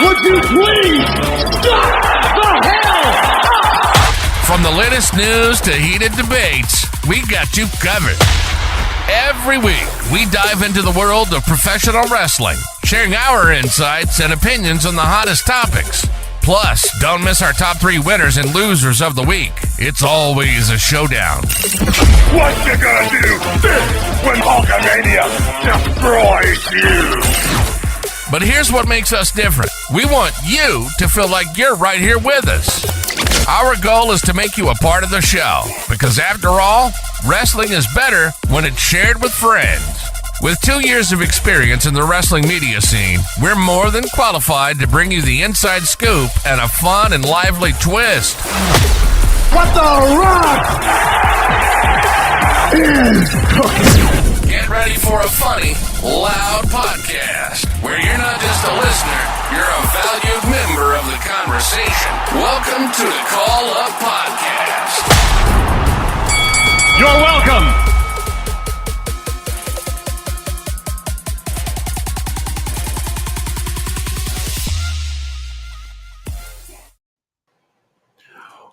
Would you please shut the hell up? From the latest news to heated debates, we got you covered. Every week, we dive into the world of professional wrestling, sharing our insights and opinions on the hottest topics. Plus, don't miss our top 3 winners and losers of the week. It's always a showdown. What you gonna do when Hulkamania destroys you? But here's what makes us different. We want you to feel like you're right here with us. Our goal is to make you a part of the show, because after all, wrestling is better when it's shared with friends. With 2 years of experience in the wrestling media scene, we're more than qualified to bring you the inside scoop and a fun and lively twist. What the Rock is cooking? Get ready for a funny, loud podcast where you're not just a listener, you're a valued member of the conversation. Welcome to the Call Up Podcast. You're welcome.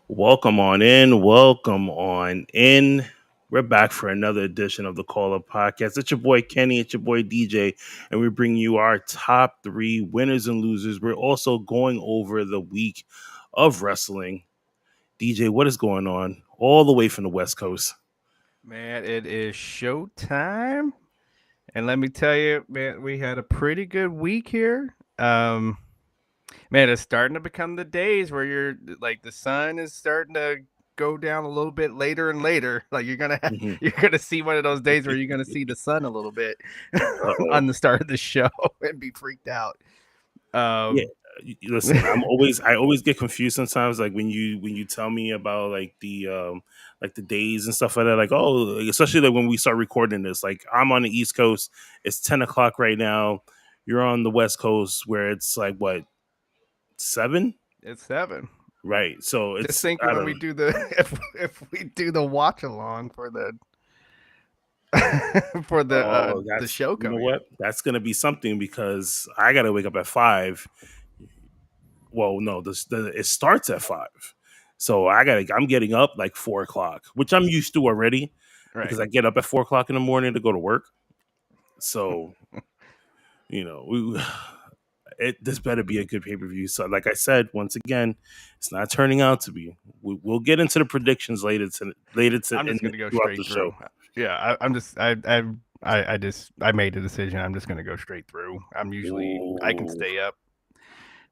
Welcome on in. Welcome on in. We're back for another edition of the Call Up Podcast. It's your boy Kenny. It's your boy DJ. And we bring you our top 3 winners and losers. We're also going over the week of wrestling. DJ, what is going on all the way from the West Coast? Man, it is showtime. And let me tell you, man, we had a pretty good week here. Man, it's starting to become the days where you're like the sun is starting to go down a little bit later and later. Like you're gonna see one of those days where you're gonna see the sun a little bit on the start of the show and be freaked out. Yeah, listen, I always get confused sometimes. Like when you tell me about like the days and stuff like that. Like especially like when we start recording this. Like I'm on the East Coast. It's 10 o'clock right now. You're on the West Coast where it's like what? 7? It's 7, right? So it's just think when we do the if we do the watch along for the the show coming. You know what? That's gonna be something because I gotta wake up at 5. Well, no, it starts at 5, so I'm getting up like 4 o'clock, which I'm used to already, right? Because I get up at 4 o'clock in the morning to go to work. So, you know, this better be a good pay-per-view. So like I said, once again, it's not turning out to be. We'll get into the predictions later. I'm just going to go straight through. Show. Yeah, I made a decision. I'm just going to go straight through. I can stay up.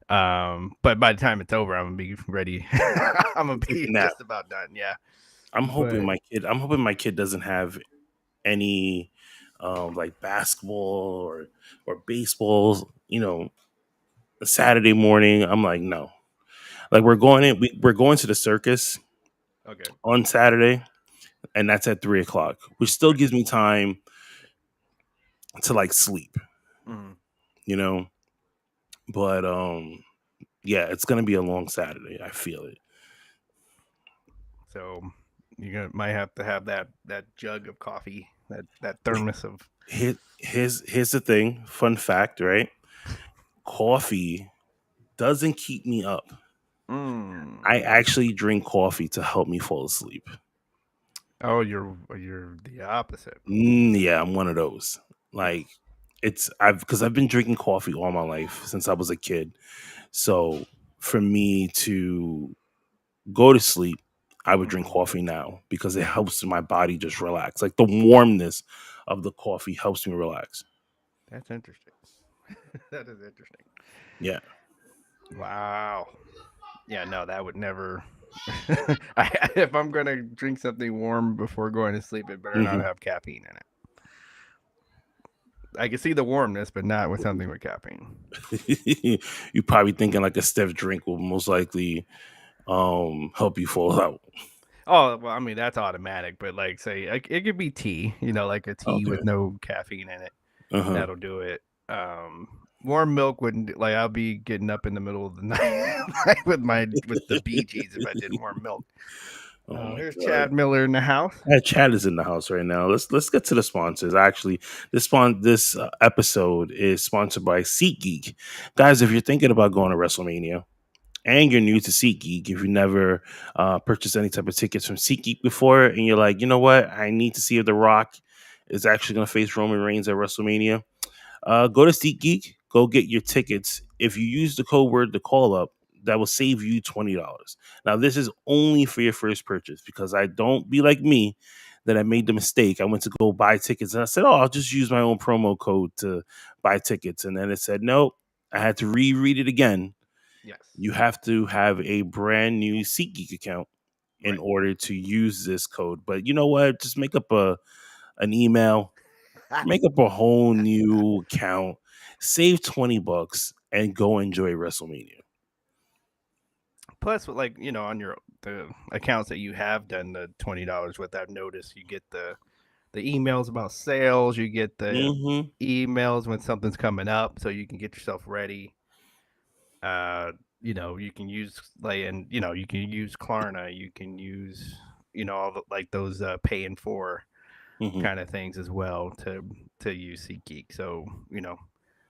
But by the time it's over, I'm going to be ready. I'm going to be just about done. Yeah. I'm hoping my kid doesn't have any like basketball or baseball, a Saturday morning. I'm like, no. Like we're going to the circus on Saturday, and that's at 3 o'clock, which still gives me time to like sleep. But yeah, it's gonna be a long Saturday. I feel it. So you might have to have that jug of coffee, that thermos of. Here's the thing. Fun fact, right? Coffee doesn't keep me up. I actually drink coffee to help me fall asleep. Oh, you're the opposite. Yeah, I'm one of those. Like because I've been drinking coffee all my life since I was a kid. So for me to go to sleep, I would drink coffee now because it helps my body just relax. Like the warmness of the coffee helps me relax. That's interesting. That is interesting. Yeah. Wow. Yeah, no, that would never. If I'm going to drink something warm before going to sleep, it better not have caffeine in it. I can see the warmness, but not with something with caffeine. You're probably thinking like a stiff drink will most likely help you fall out. Oh, well, I mean, that's automatic. But like, say, it could be tea, like a tea with no caffeine in it. That'll do it. Warm milk wouldn't, like, I'll be getting up in the middle of the night with the Bee Gees if I did warm milk. Oh my Here's god. Chad Miller in the house. Chad is in the house right now. Let's get to the sponsors. Actually, this episode is sponsored by SeatGeek. Guys, if you're thinking about going to WrestleMania and you're new to SeatGeek, if you never purchased any type of tickets from SeatGeek before, and you're like, you know what, I need to see if The Rock is actually going to face Roman Reigns at WrestleMania, go to SeatGeek, go get your tickets. If you use the code word to call up, that will save you $20. Now, this is only for your first purchase because I don't be like me that I made the mistake. I went to go buy tickets and I said, oh, I'll just use my own promo code to buy tickets. And then it said, no, I had to reread it again. Yes. You have to have a brand new SeatGeek account in Right. order to use this code. But you know what? Just make up an email, make up a whole new account, save $20, and go enjoy WrestleMania. Plus, like, on the accounts that you have done the $20 with, I've noticed you get the emails about sales, you get the Mm-hmm. emails when something's coming up, so you can get yourself ready. You can use you can use Klarna, you can use all the, like those paying for Mm-hmm. kind of things as well to use SeatGeek. So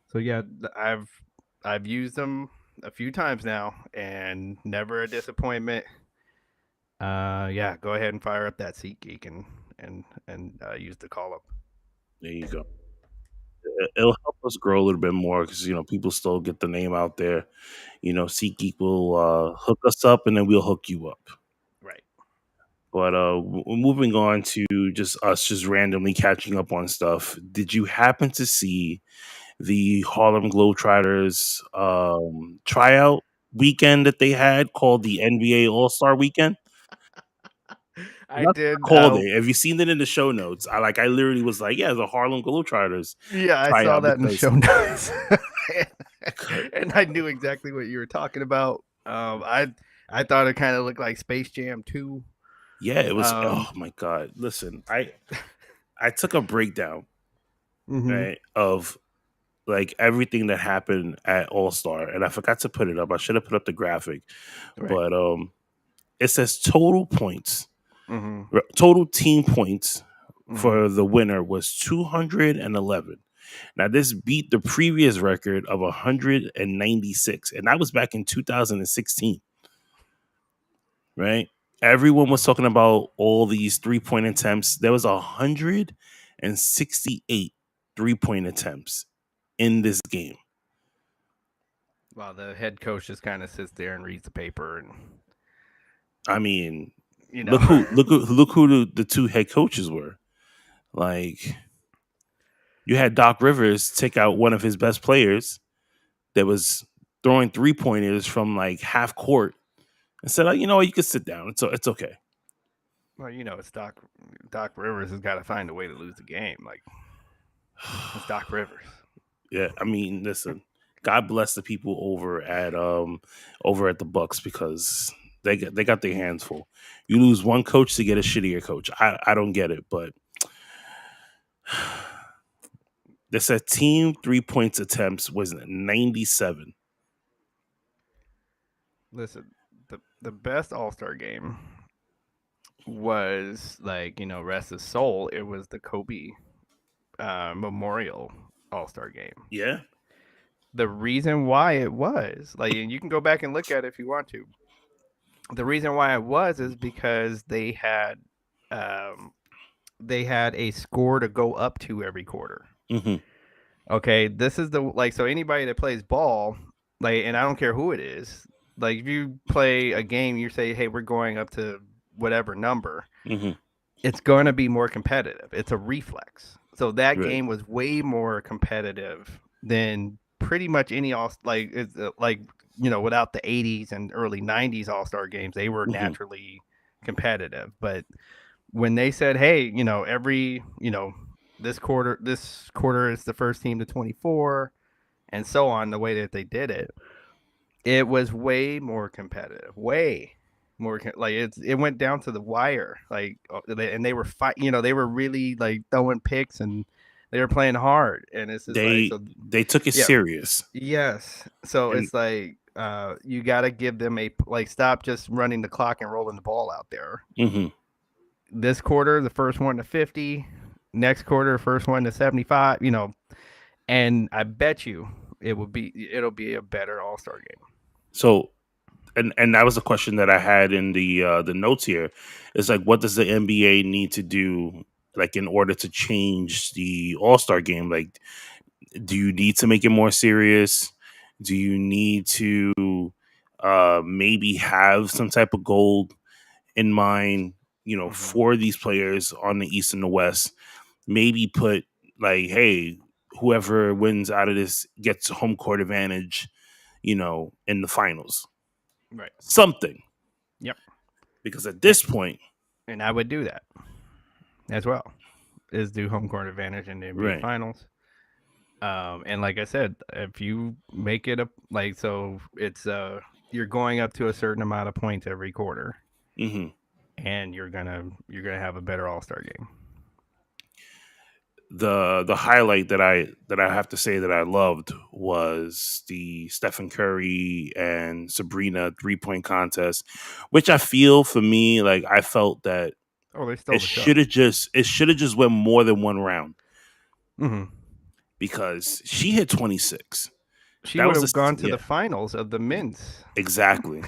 so yeah, I've used them a few times now and never a disappointment. Yeah, go ahead and fire up that SeatGeek and use the call up. There you go. It'll help us grow a little bit more because people still get the name out there. SeatGeek will hook us up, and then we'll hook you up. Right. But moving on to just us just randomly catching up on stuff. Did you happen to see the Harlem Globetrotters tryout weekend that they had called the NBA All-Star Weekend? I That's what did. I called it. Have you seen it in the show notes? I literally was like, yeah, the Harlem Globetrotters Yeah, I saw tryout that in the because show notes, and I knew exactly what you were talking about. I thought it kind of looked like Space Jam 2. yeah, it was. Um, Oh my god! Listen, I took a breakdown mhm, right of like everything that happened at All Star, and I forgot to put it up. I should have put up the graphic, right. but it says total points, Mhm, total team points mhm. for the winner was 211. Now this beat the previous record of 196, and that was back in 2016. Right? Everyone was talking about all these 3-point attempts. There was 168 3-point attempts in this game. Well, the head coach just kind of sits there and reads the paper, and I mean, you know, look who the two head coaches were. Like you had Doc Rivers take out one of his best players that was throwing 3-pointers from like half court and said, "Oh, you know what? You can sit down. It's okay." well, it's Doc Rivers has got to find a way to lose the game. Like it's Doc Rivers. Yeah, I mean, listen, God bless the people over at the Bucks because they got their hands full. You lose one coach to get a shittier coach. I don't get it, but they said team 3-point attempts was 97. Listen, the best All-Star game was like rest his soul. It was the Kobe Memorial All-Star game. Yeah. The reason why it was like, and you can go back and look at it if you want to. The reason why it was is because um, they had a score to go up to every quarter. Mm-hmm. Okay, this is so anybody that plays ball, like, and I don't care who it is, like if you play a game, you say, hey, we're going up to whatever number, Mm-hmm. it's going to be more competitive. It's a reflex. So that Right. game was way more competitive than pretty much any without the 80s and early 90s All-Star games, they were Mm-hmm. naturally competitive. But when they said, hey, every, this quarter is the first team to 24 and so on, the way that they did it, it was way more competitive, way more like it went down to the wire, like and they were they were really like throwing picks, and they were playing hard, and it's just like so. They took it Yeah. serious. Yes. So And it's like you got to give them stop just running the clock and rolling the ball out there. mm-hmm. This quarter, the first one to 50. Next quarter, first one to 75. And I bet you it'll be a better All-Star game. So, and that was a question that I had in the notes here. It's like, what does the NBA need to do, like, in order to change the All-Star game? Like, do you need to make it more serious? Do you need to maybe have some type of goal in mind, for these players on the East and the West? Maybe put like, hey, whoever wins out of this gets home court advantage, in the finals. Right. Something. Yep. Because at this point, and I would do that as well, is do home court advantage in the NBA Right. finals. And like I said, if you make it so it's you're going up to a certain amount of points every quarter, mm-hmm. and you're gonna have a better All-Star game. The highlight that I have to say that I loved was the Stephen Curry and Sabrina 3-point contest, which I feel, for me, like, I felt that they stole it should have just went more than one round. Mm-hmm. Because she hit 26. She would have gone to the finals of the men's. Exactly.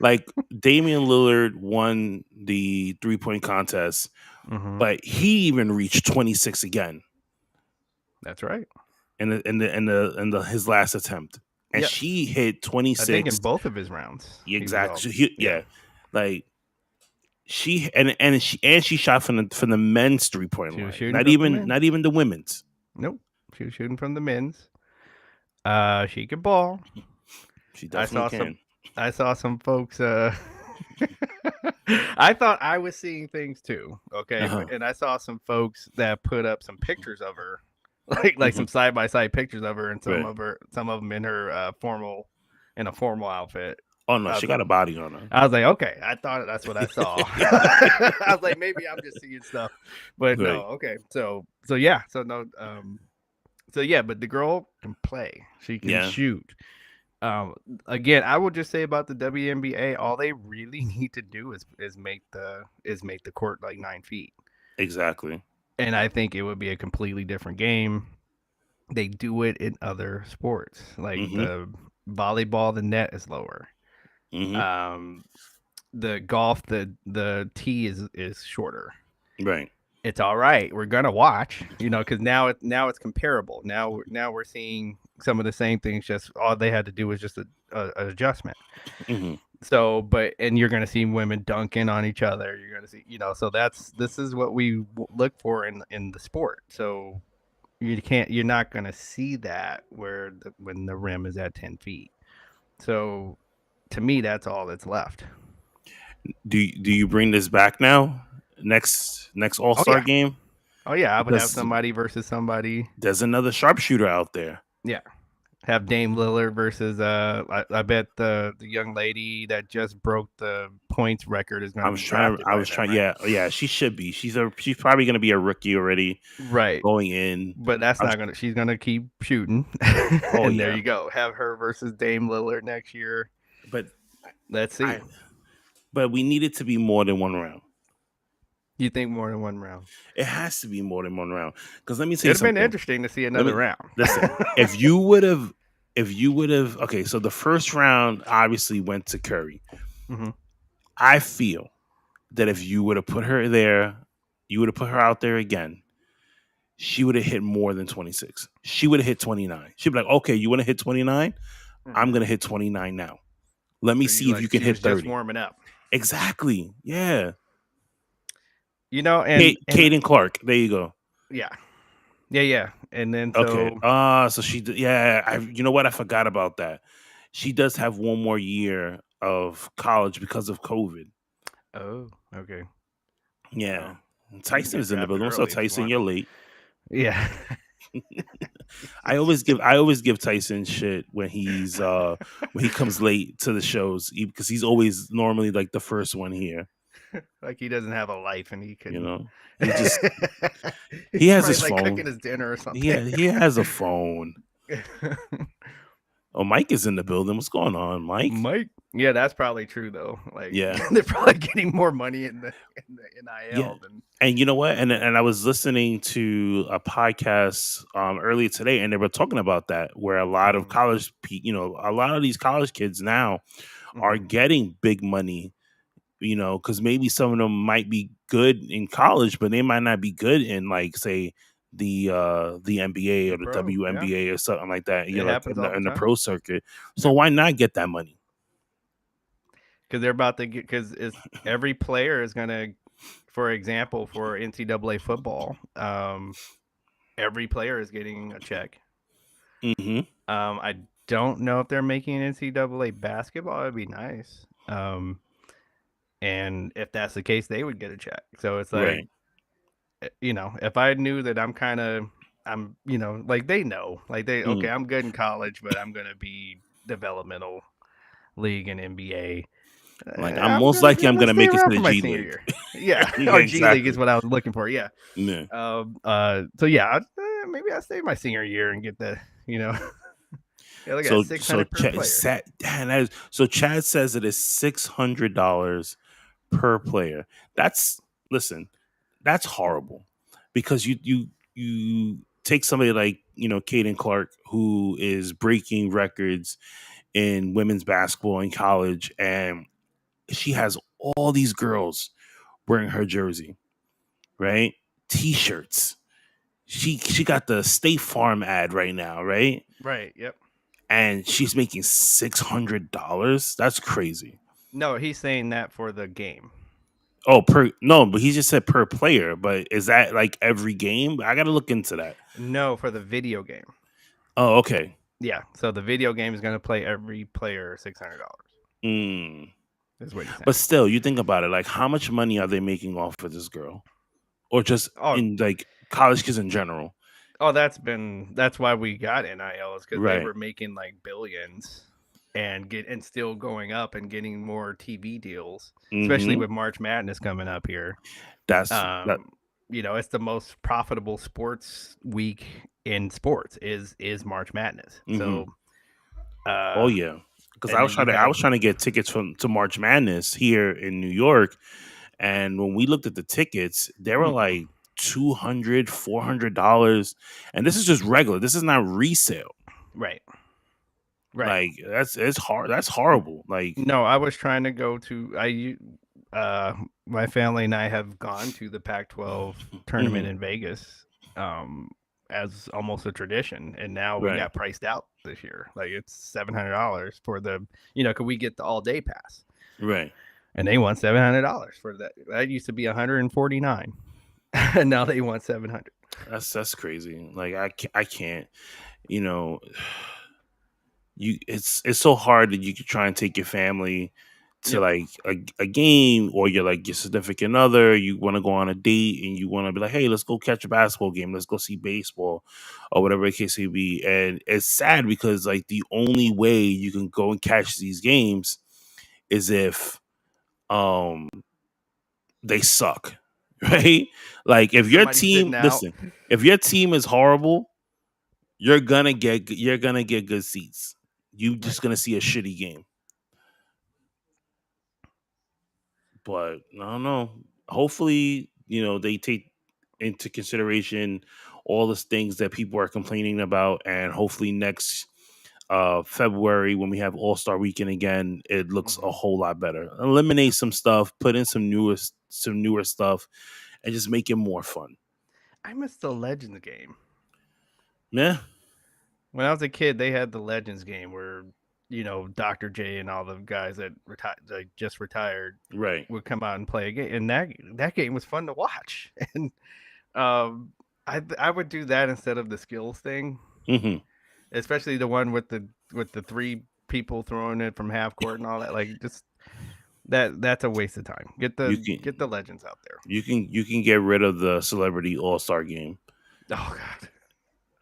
Like, Damian Lillard won the 3-point contest, mm-hmm. but he even reached 26 again. That's right. In his last attempt, and she hit 26. I think in both of his rounds. Exactly. Like, she she shot from the men's 3-point line. Not even the women's. Nope. She was shooting from the men's. She can ball. She definitely can. I saw some folks. I thought I was seeing things too. Okay, and I saw some folks that put up some pictures of her, like some side by side pictures of her, and some of them in her formal outfit. Oh no, she got a body on her. I was like, okay, I thought that's what I saw. I was like, maybe I'm just seeing stuff, but no. Okay, so yeah, so no. So yeah, but the girl can play. She can shoot. Again, I would just say about the WNBA, all they really need to do is make the court like 9 feet. Exactly. And I think it would be a completely different game. They do it in other sports, like the volleyball. The net is lower. Mm-hmm. The golf, the tee is shorter. Right. It's all right. We're gonna watch, because now it's comparable. Now we're seeing some of the same things. Just all they had to do was just an adjustment. Mm-hmm. So, and you're gonna see women dunking on each other. You're gonna see, so this is what we look for in the sport. So you're not gonna see that when the rim is at 10 feet. So to me, that's all that's left. Do you bring this back now? Next All-Star game? Oh yeah, I would have somebody versus somebody. There's another sharpshooter out there. Yeah. Have Dame Lillard versus I bet the young lady that just broke the points record is going to yeah, she should be. She's probably going to be a rookie already. Right. Going in. But that's not going to she's going to keep shooting. And there you go. Have her versus Dame Lillard next year. But let's see. But we need it to be more than one round. You think more than one round? It has to be more than one round. Because let me say something. It'd have been interesting to see another round. Listen, if you would have, okay, so the first round obviously went to Curry. Mm-hmm. I feel that if you would have put her there, you would have put her out there again, she would have hit more than 26. She would have hit 29. She'd be like, okay, you want to hit 29? Mm-hmm. I'm going to hit 29 now. Let me see if you can hit 30. Just warming up. Exactly. Yeah. And Caden Clark. There you go. Yeah. And then so she you know what? I forgot about that. She does have one more year of college because of COVID. Oh, okay. Yeah. Tyson is in the building. So Tyson, you're late. Yeah. I always give Tyson shit when he comes late to the shows because he's always normally like the first one here. Like he doesn't have a life, and he You can. know, he just he He's has probably his like phone. cooking his dinner or something. He has a phone. Oh, Mike is in the building. What's going on, Mike? Mike. Yeah, that's probably true though. Like, Yeah. they're probably getting more money in the NIL Yeah. than. And you know what? And I was listening to a podcast earlier today, and they were talking about that, where a lot of a lot of these college kids now are Mhm. getting big money. Because maybe some of them might be good in college, but they might not be good in, like, say, the NBA or the Pro, yeah. WNBA or something like that. It Like happens all the in the time. pro circuit. So Yep. why not get that money? Because they're about to get. Because every player is gonna, for example, for NCAA football, every player is getting a check. Mm-hmm. I don't know if they're making NCAA basketball. It'd be nice. And if that's the case, they would get a check. So it's like, Right. if I knew that I'm, like they know, like okay, Mm. I'm good in college, but I'm gonna be developmental league and NBA. Like, I'm I'm most gonna likely I'm gonna stay make it to around the for my G senior League. year. Yeah, Yeah, or G League is exactly. what I was looking for. Yeah. Yeah. So yeah, maybe I'll stay my senior year and get the, yeah, look at 600 per player. So Chad says it is $600 per player. Listen, that's horrible, because you take somebody like, Caden Clark, who is breaking records in women's basketball in college, and she has all these girls wearing her jersey, right? T-shirts. She got the State Farm ad right now, right? Right. Yep. And she's making $600. That's crazy. No, he's saying that for the game. Oh, but he just said per player. But is that like every game? I got to look into that. No, for the video game. Oh, okay. Yeah. So the video game is going to play every player $600. Mm. Is what he's saying. But still, you think about it. Like, how much money are they making off of this girl, or just in like college kids in general? Oh, that's why we got NIL, is because Right. they were making like billions and still going up and getting more TV deals, especially with March Madness coming up here. That's it's the most profitable sports week in sports is March Madness. So, oh yeah, because I was trying to get tickets to March Madness here in New York, and when we looked at the tickets, they were like $200, $400, and this is just regular. This is not resale. Right. Like, it's hard. That's horrible. Like, no, I was trying to go to my family and I have gone to the Pac-12 tournament in Vegas as almost a tradition, and now we got priced out this year. Like, it's $700 for the, could we get the all-day pass? Right. And they want $700 for that. That used to be $149, and now they want $700. That's crazy. Like, I can't. It's so hard that you could try and take your family to like a game, or you're like your significant other, you want to go on a date and you want to be like, hey, let's go catch a basketball game, let's go see baseball, or whatever the case may be. And it's sad because, like, the only way you can go and catch these games is if they suck, right? Like, if your team if your team is horrible, you're gonna get good seats. You're just gonna see a shitty game. But I don't know. Hopefully, they take into consideration all the things that people are complaining about, and hopefully next February, when we have All-Star Weekend again, it looks a whole lot better. Eliminate some stuff, put in some newer stuff, and just make it more fun. I miss the Legends game. Yeah. When I was a kid, they had the Legends game where, Dr. J and all the guys that just retired would come out and play a game, and that game was fun to watch. And I would do that instead of the skills thing, especially the one with the three people throwing it from half court and all that. Like, just that's a waste of time. Get the Legends out there. You can get rid of the Celebrity All-Star game. Oh God.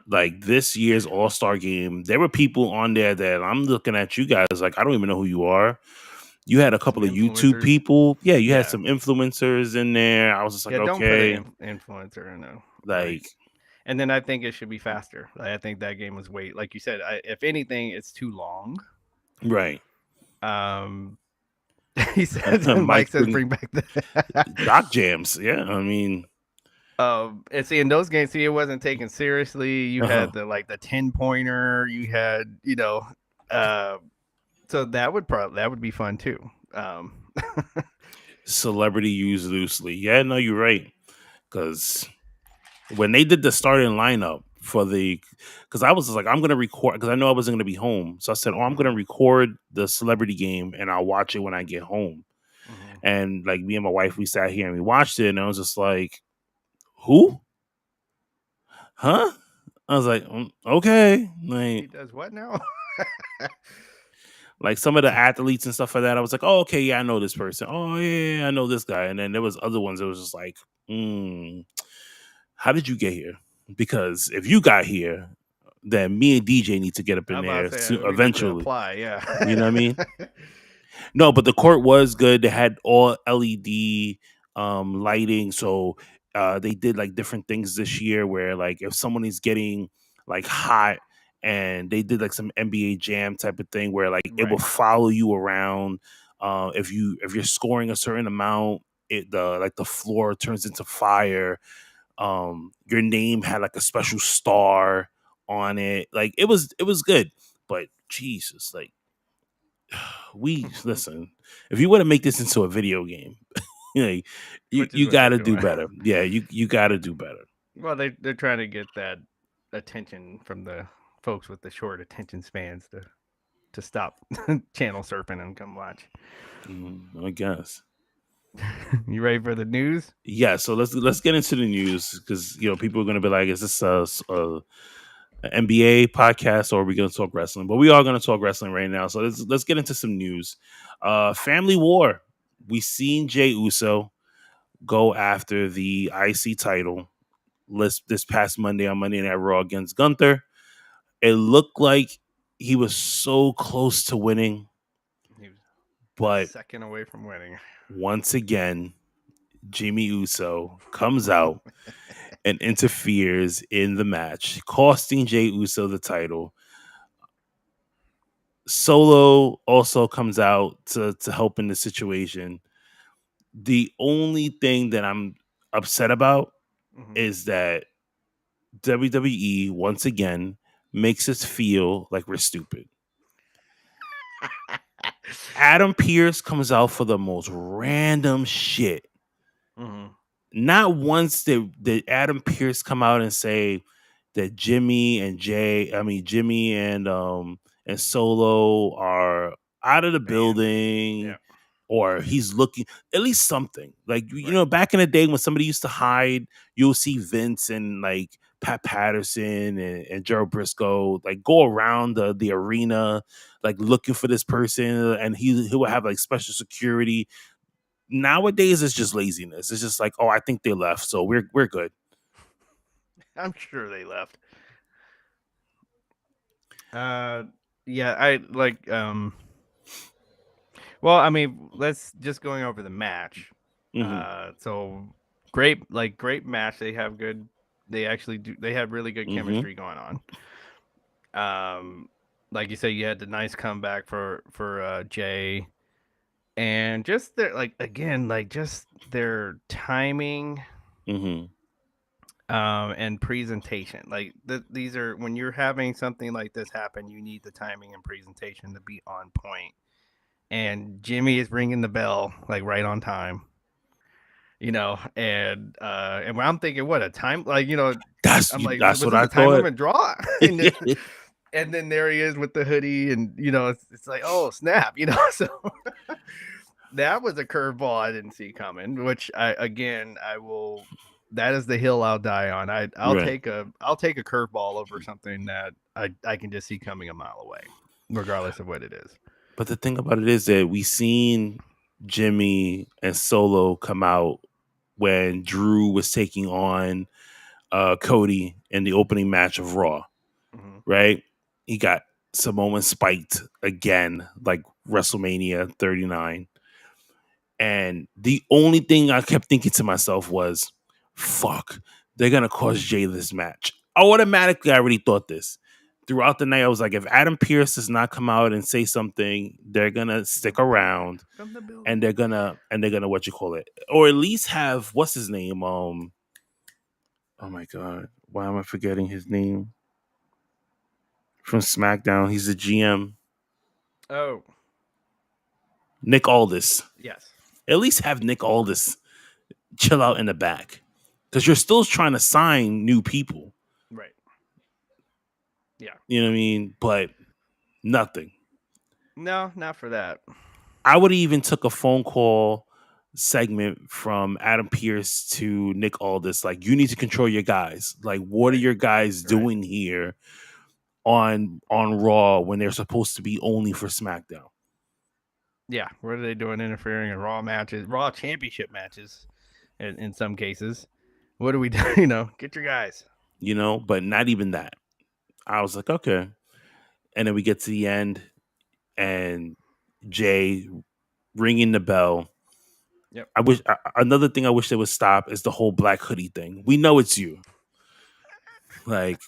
Like, this year's All-Star game, there were people on there that I'm looking at you guys like, I don't even know who you are. You had a couple Some of YouTube influencers. people. Yeah, you had Yeah. some influencers in there. I was just like, Yeah, don't put okay, an influencer in a like and then I think it should be faster. I think that game was like you said. If anything, it's too long. right. Um, he says, Mike Mike says, bring bring back the. doc jams. Yeah, I mean, And see, in those games, see, it wasn't taken seriously. You uh-huh. had the 10-pointer. You had, so that would be fun too. Celebrity used loosely. Yeah, no, you're right. Because when they did the starting lineup for because I was just like, I'm gonna record because I know I wasn't gonna be home, so I said, I'm gonna Mhm. record the celebrity game and I'll watch it when I get home. Mhm. And like me and my wife, we sat here and we watched it, and I was just like, who? Huh? I was like, okay, He does what now? like some of the athletes and stuff like that. I was like, oh, okay, yeah, I know this person. Oh, yeah, I know this guy. And then there was other ones that was just like, how did you get here? Because if you got here, then me and DJ need to get up in I'm there about to say we need to eventually. apply, yeah. You know what I mean? No, but the court was good. They had all LED lighting, so they did like different things this year. Where like if someone is getting like hot, and they did like some NBA Jam type of thing, where like it will Right. follow you around. If you're scoring a certain amount, the floor turns into fire. Your name had like a special star on it. Like it was good, but Jesus, like we listen. If you want to make this into a video game, you know, Which is you what got they're to do doing. better. Yeah, you got to do better. Well, they're trying to get that attention from the folks with the short attention spans to stop channel surfing and come watch. I guess. You ready for the news? Yeah, so let's get into the news because people are going to be like, "Is this a NBA podcast or are we going to talk wrestling?" But we are going to talk wrestling right now. So let's get into some news. Family War. We seen Jey Uso go after the IC title this past Monday on Monday Night Raw against Gunther. It looked like he was so close to winning, He was but a second away from winning. once again, Jimmy Uso comes out and interferes in the match, costing Jey Uso the title. Solo also comes out to help in the situation. The only thing that I'm upset about is that WWE once again makes us feel like we're stupid. Adam Pearce comes out for the most random shit. Not once did Adam Pearce come out and say that Jimmy and Solo are out of the building. Yeah. Or he's looking at least something like back in the day when somebody used to hide, you'll see Vince and like Pat Patterson and Gerald Briscoe like go around the arena like looking for this person, and he would have like special security. Nowadays it's just laziness. It's just like, oh, I think they left, so we're good. I'm sure they left. Yeah, I like well, I mean, let's just going over the match. So great match. They have good. They actually do. They have really good chemistry going on. Like you say, you had the nice comeback for Jay, and just just their timing, and presentation. Like these are when you're having something like this happen, you need the timing and presentation to be on point. And Jimmy is ringing the bell like right on time. And when I'm thinking, what a time, That's I'm like, that's was what this I a time thought. limit draw? And then there he is with the hoodie, and it's like, oh snap, so that was a curveball I didn't see coming, which I will. That is the hill I'll die on. I'll Right. take a curveball over something that I can just see coming a mile away, regardless of what it is. But the thing about it is that we seen Jimmy and Solo come out when Drew was taking on Cody in the opening match of Raw, right? He got Samoan spiked again, like WrestleMania 39. And the only thing I kept thinking to myself was, fuck, they're going to cost Jay this match. Automatically, I already thought this. Throughout the night, I was like, if Adam Pearce does not come out and say something, they're going to stick around From the building. and they're gonna what you call it, or at least have, what's his name? Oh my God, why am I forgetting his name? From SmackDown, he's the GM. Oh, Nick Aldis. yes. At least have Nick Aldis chill out in the back, because you're still trying to sign new people. Right. Yeah. You know what I mean? But nothing. No, not for that. I would have even took a phone call segment from Adam Pearce to Nick Aldis, like, you need to control your guys. Like, what are your guys doing here on Raw when they're supposed to be only for SmackDown? Yeah, what are they doing interfering in Raw matches, Raw championship matches in some cases? What do we do? Get your guys. But not even that. I was like, okay. And then we get to the end and Jay ringing the bell. Yep. Another thing I wish they would stop is the whole black hoodie thing. We know it's you. Like,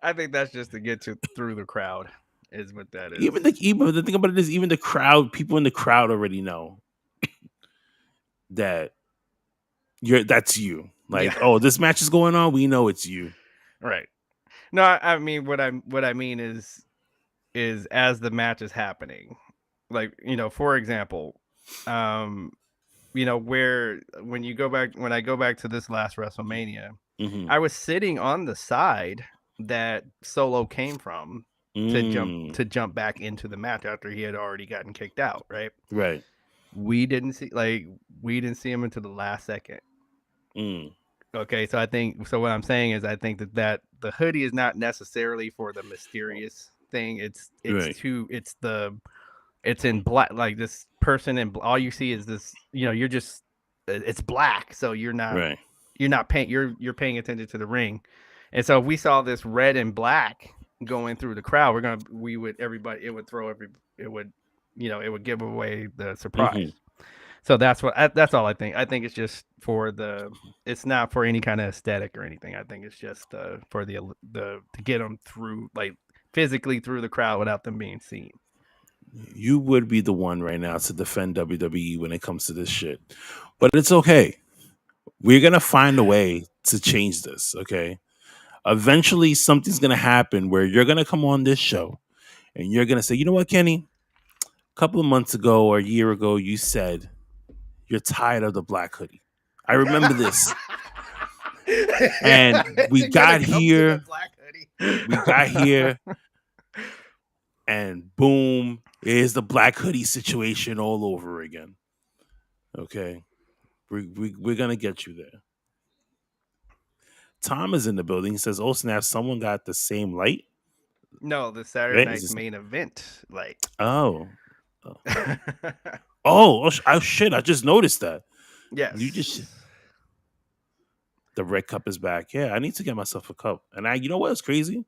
I think that's just to get through the crowd, is what that is. Even the thing about it is, even the crowd, people in the crowd already know that that's you. Like, oh, this match is going on. We know it's you. Right. No, I mean what I mean is as the match is happening, like, for example, where when I go back to this last WrestleMania, I was sitting on the side that Solo came from to jump back into the match after he had already gotten kicked out, right? Right. We didn't see him until the last second. Okay, so what I'm saying is I think that the hoodie is not necessarily for the mysterious thing. It's in black, like this person, and all you see is this, you're just, it's black, so you're not paying paying attention to the ring. And so if we saw this red and black going through the crowd, it would give away the surprise. So that's all I think. I think it's just it's not for any kind of aesthetic or anything. I think it's just for to get them through, like, physically through the crowd without them being seen. You would be the one right now to defend WWE when it comes to this shit. But it's okay. We're going to find a way to change this, okay? Eventually, something's going to happen where you're going to come on this show and you're going to say, you know what, Kenny? A couple of months ago or a year ago, you said you're tired of the black hoodie. I remember this. And we got here. And boom, here's the black hoodie situation all over again. Okay. We're going to get you there. Tom is in the building. He says, oh, snap, someone got the same light? No, the Saturday night's main event light. Oh. Oh, shit. I just noticed that. Yes. The red cup is back. Yeah, I need to get myself a cup. And you know what's crazy?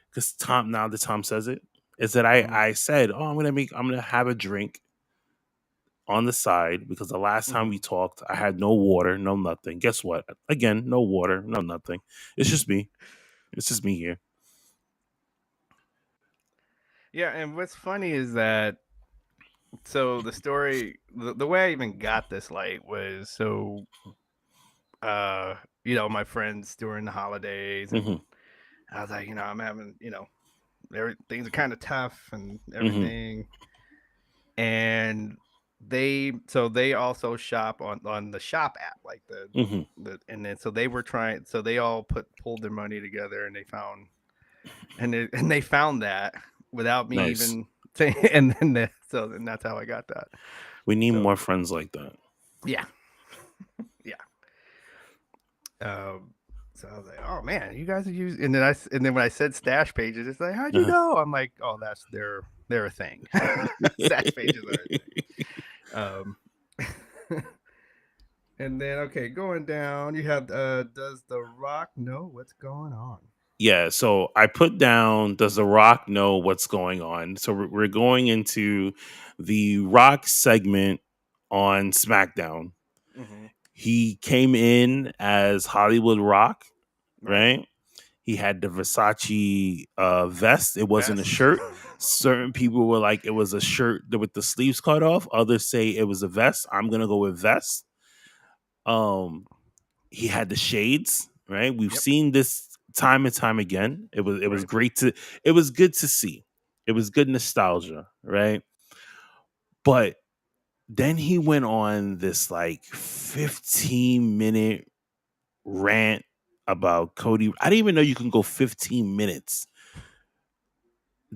Because now that Tom says it, is that I said, oh, I'm gonna have a drink on the side, because the last time we talked, I had no water, no nothing. Guess what? Again, no water, no nothing. It's just me. It's just me here. Yeah, and what's funny is that, so the story, the way I even got this light was, so, my friends during the holidays, and I was like, I'm having, things are kind of tough and everything. And they also shop on the shop app, like and then so they were trying, so they all pulled their money together, and they found that without me even saying, and then that's how I got that. We need more friends like that. Yeah. Yeah. So I was like, oh man, you guys are using, and then when I said stash pages, it's like, how'd you know? I'm like, oh, that's they're a thing. Stash pages are a thing. And then, okay, going down, you have does The Rock know what's going on? Yeah, so I put down, does The Rock know what's going on? So we're going into the Rock segment on SmackDown. Mm-hmm. He came in as Hollywood Rock, Right. right? He had the Versace vest. It wasn't a Vest. shirt. Certain people were like, it was a shirt with the sleeves cut off. Others say it was a vest. I'm gonna go with vest. Um, he had the shades, right? We've Yep. seen this time and time again. It was Right. great to it was good to see. It was good nostalgia, right? But then he went on this like 15-minute rant about Cody. I didn't even know you can go 15 minutes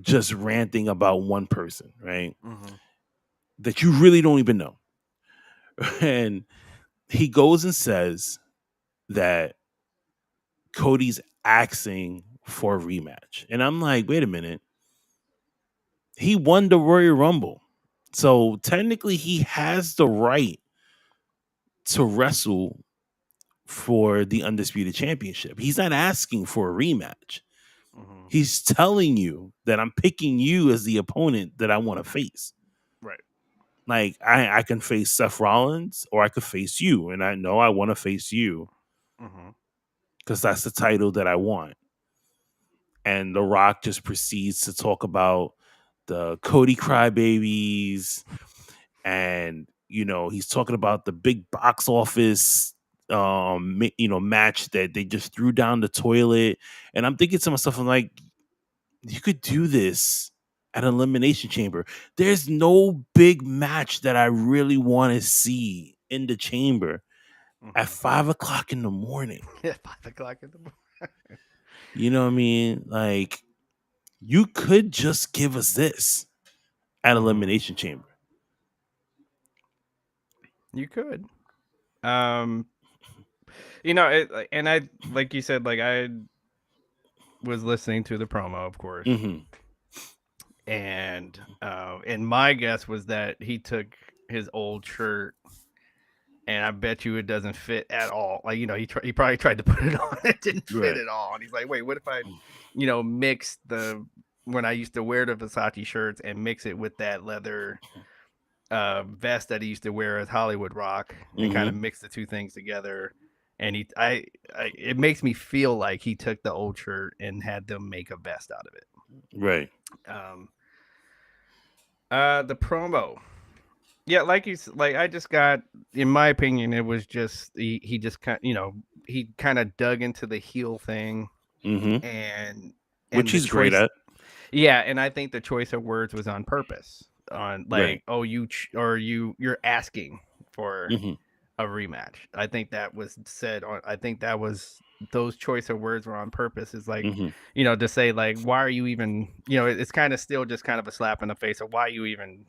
just ranting about one person, right? Mm-hmm. That you really don't even know. And he goes and says that Cody's asking for a rematch. And I'm like, wait a minute. He won the Royal Rumble. So technically he has the right to wrestle for the Undisputed Championship. He's not asking for a rematch. Mm-hmm. He's telling you that I'm picking you as the opponent that I want to face. Right. Like I can face Seth Rollins or I could face you. And I know I want to face you Mm-hmm. because that's the title that I want. And The Rock just proceeds to talk about the Cody crybabies, and he's talking about the big box office match that they just threw down the toilet. And I'm thinking to myself, I'm like, you could do this at Elimination Chamber. There's no big match that I really want to see in the chamber at Mm-hmm. 5 o'clock in the morning. Yeah, 5 o'clock in the morning. You know what I mean? Like, you could just give us this at Mm-hmm. Elimination Chamber. You could. Um, and I, like you said, like I was listening to the promo, of course, Mm-hmm. and my guess was that he took his old shirt, and I bet you it doesn't fit at all. Like he probably tried to put it on, it didn't fit Right. at all, and he's like, wait, what if I, mix the when I used to wear the Versace shirts and mix it with that leather vest that he used to wear as Hollywood Rock, and kind of Mm-hmm. mix the two things together. And it makes me feel like he took the old shirt and had them make a vest out of it. Right. Um, the promo, yeah, like I just got, in my opinion, it was just he just he kind of dug into the heel thing, Mm-hmm. and Which the he's great choice, at. yeah, and I think the choice of words was on purpose. On Right. like, oh, you're asking for Mm-hmm. a rematch. I think that was said on. I think that was those choice of words were on purpose. Is like, Mm-hmm. to say like, why are you even? It's kind of still just kind of a slap in the face of why you even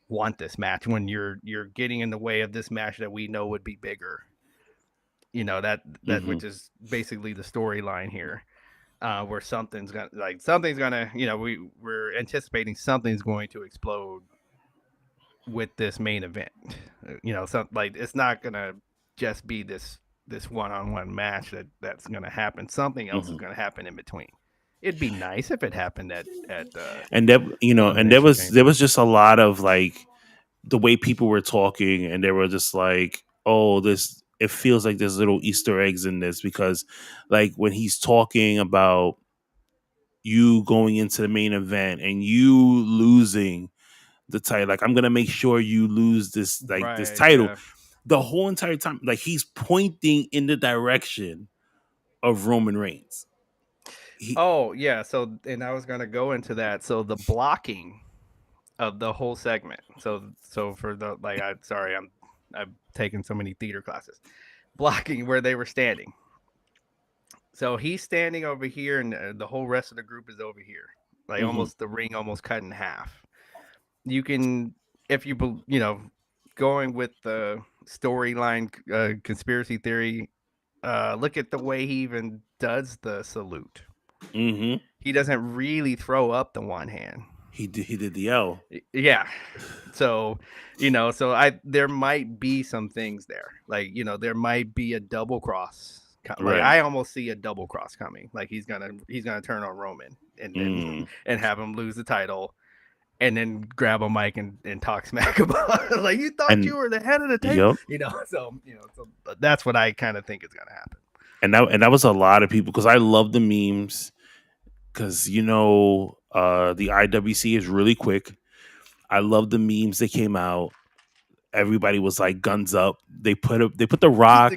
want this match when you're getting in the way of this match that we know would be bigger. That Mm-hmm. which is basically the storyline here. Where we're anticipating something's going to explode with this main event. Like it's not gonna just be this one-on-one match that's gonna happen. Something else is Mm-hmm. gonna happen in between. It'd be nice if it happened at And that and there Elimination was there Chamber. was just a lot of like the way people were talking, and they were just like, oh, this it feels like there's little Easter eggs in this, because like when he's talking about you going into the main event and you losing the title, like I'm gonna make sure you lose this Right. title. Yeah. The whole entire time, like he's pointing in the direction of Roman Reigns. He, Oh yeah. So and I was gonna go into that. So the blocking of the whole segment. So for the like, I've taken so many theater classes. Blocking where they were standing. So he's standing over here, and the whole rest of the group is over here, like mm-hmm, almost the ring almost cut in half. You can, if you going with the storyline conspiracy theory, look at the way he even does the salute. mm-hmm. He doesn't really throw up the one hand. He did the L. Yeah. So, so there might be some things there. Like, there might be a double cross Right. I almost see a double cross coming. Like he's gonna turn on Roman and then and have him lose the title, and then grab a mic and talk smack about it. Like, you thought you were the head of the table, So that's what I kind of think is gonna happen. And that was a lot of people, because I love the memes, because the IWC is really quick. I love the memes that came out. Everybody was like guns up. They put the Rock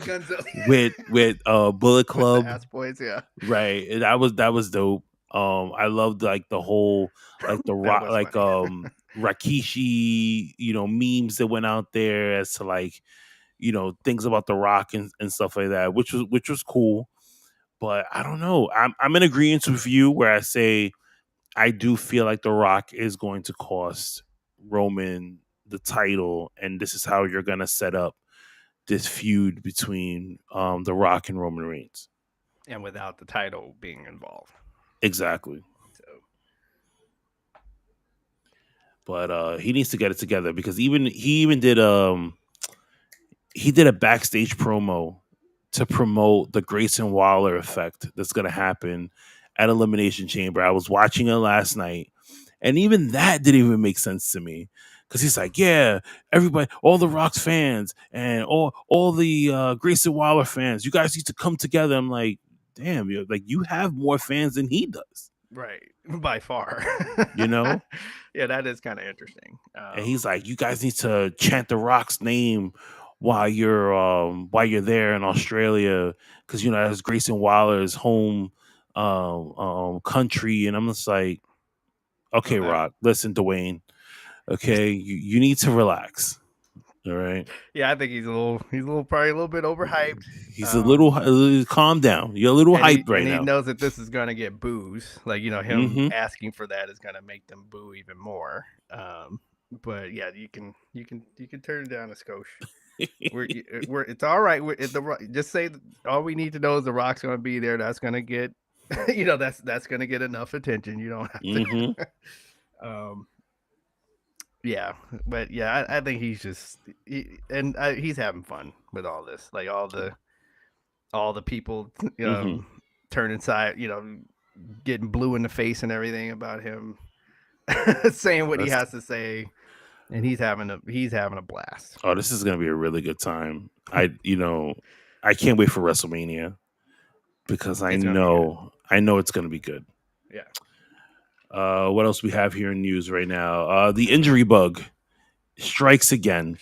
with Bullet Club, with the ass boys, yeah, right. And that was dope. I loved like the whole like the Rock, like Rikishi, memes that went out there as to like things about the Rock and stuff like that, which was cool. But I don't know. I'm in agreement with you where I say I do feel like the Rock is going to cost Roman the title, and this is how you're gonna set up this feud between the Rock and Roman Reigns, and without the title being involved. Exactly. So, but he needs to get it together, because he even did a backstage promo to promote the Grayson Waller effect that's gonna happen at Elimination Chamber. I was watching it last night, and even that didn't even make sense to me. Because he's like, yeah, everybody, all the Rock's fans and all the Grayson Waller fans, you guys need to come together. I'm like, damn, you have more fans than he does. Right, by far. Yeah, that is kind of interesting. And he's like, you guys need to chant the Rock's name while you're there in Australia, because that's Grayson Waller's home country. And I'm just like, okay, Rock, listen, Dwayne. Okay, you need to relax. All right. Yeah, I think he's probably a little bit overhyped. He's a little calm down. You're a little hyped right now. He knows that this is gonna get boos. Like, him asking for that is gonna make them boo even more. But yeah, you can turn it down a skosh. It's all right. Just say all we need to know is the Rock's gonna be there. That's gonna get, that's gonna get enough attention. You don't have to. Yeah, but yeah, I think he's just he's having fun with all this, like all the people turning side, getting blue in the face and everything about him, saying what he has to say, and he's having a blast. Oh, this is gonna be a really good time. I can't wait for WrestleMania, because I know it's gonna be good. Yeah. What else we have here in news right now? The injury bug strikes again.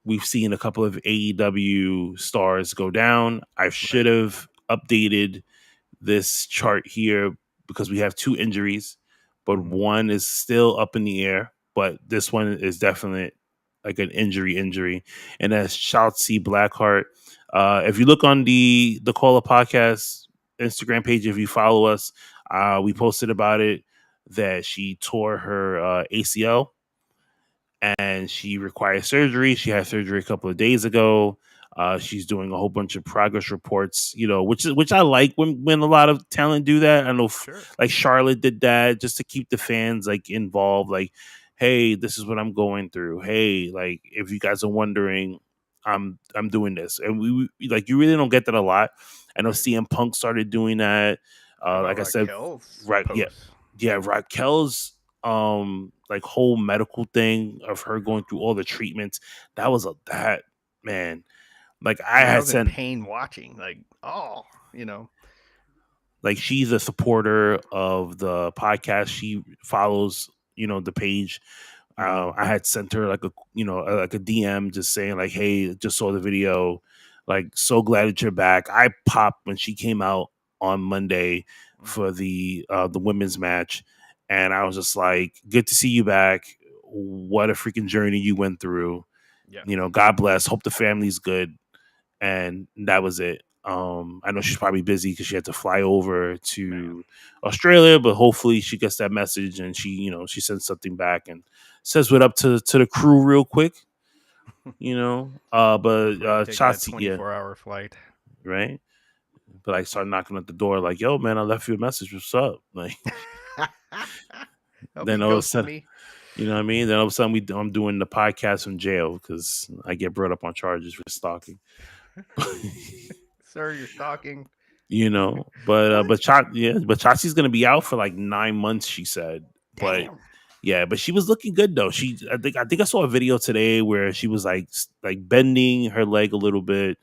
We've seen a couple of AEW stars go down. I should have updated this chart here, because we have 2 injuries, but one is still up in the air. But this one is definitely like an injury, and that's Shotzi Blackheart. If you look on the Caller Podcast Instagram page, if you follow us, we posted about it, that she tore her ACL and she requires surgery. She had surgery a couple of days ago. She's doing a whole bunch of progress reports, which I like when a lot of talent do that. I know, like Charlotte did that just to keep the fans like involved. Like, hey, this is what I'm going through. Hey, like if you guys are wondering, I'm doing this, and we like you really don't get that a lot. I know CM Punk started doing that. Like I said, right? Yeah. Raquel's like whole medical thing of her going through all the treatments. That was man. Like I had sent pain watching. Like, like she's a supporter of the podcast. She follows, the page. I had sent her like a DM just saying like, hey, just saw the video. Like, so glad that you're back. I popped when she came out on Monday for the women's match, and I was just like, good to see you back. What a freaking journey you went through. Yeah. God bless. Hope the family's good. And that was it. I know she's probably busy because she had to fly over to Australia, but hopefully she gets that message and she sends something back and says what up to the crew real quick. But Shotzi, 24-hour flight, right? But I started knocking at the door, like, "Yo, man, I left you a message. What's up?" Like, then all of a sudden, you know what I mean? Then all of a sudden, I'm doing the podcast from jail because I get brought up on charges for stalking. Sir, you're stalking. But Chachi's gonna be out for like 9 months, she said. But Damn. yeah, but she was looking good though. I think I saw a video today where she was like bending her leg a little bit,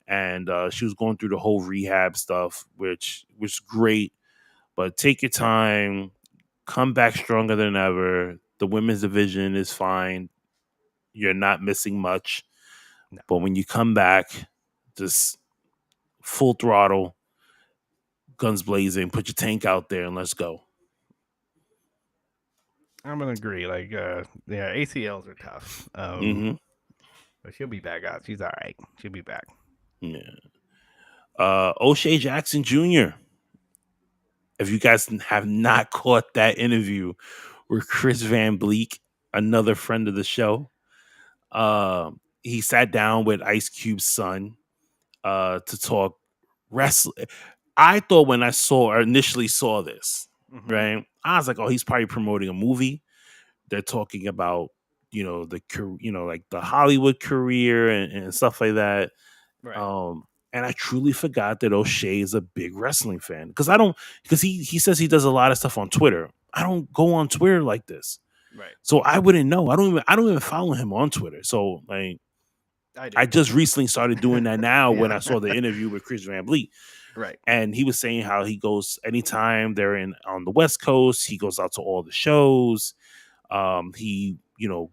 and she was going through the whole rehab stuff, which was great. But take your time, come back stronger than ever. The women's division is fine. You're not missing much. No. But when you come back, just full throttle, guns blazing, put your tank out there and let's go. I'm gonna agree. Like, yeah, ACLs are tough. Hmm. But she'll be back out. She's all right. She'll be back. Yeah. O'Shea Jackson Jr. If you guys have not caught that interview with Chris Van Bleek, another friend of the show, he sat down with Ice Cube's son to talk wrestling. I thought when I initially saw this, right, I was like, oh, he's probably promoting a movie. They're talking about, like the Hollywood career and stuff like that. Right. And I truly forgot that O'Shea is a big wrestling fan because he says he does a lot of stuff on Twitter. I don't go on Twitter like this, Right. so I wouldn't know. I don't even follow him on Twitter. So like, I do. I just recently started doing that now when Yeah. I saw the interview with Chris Van Vliet. Right. And he was saying how he goes anytime they're on the West Coast, he goes out to all the shows. He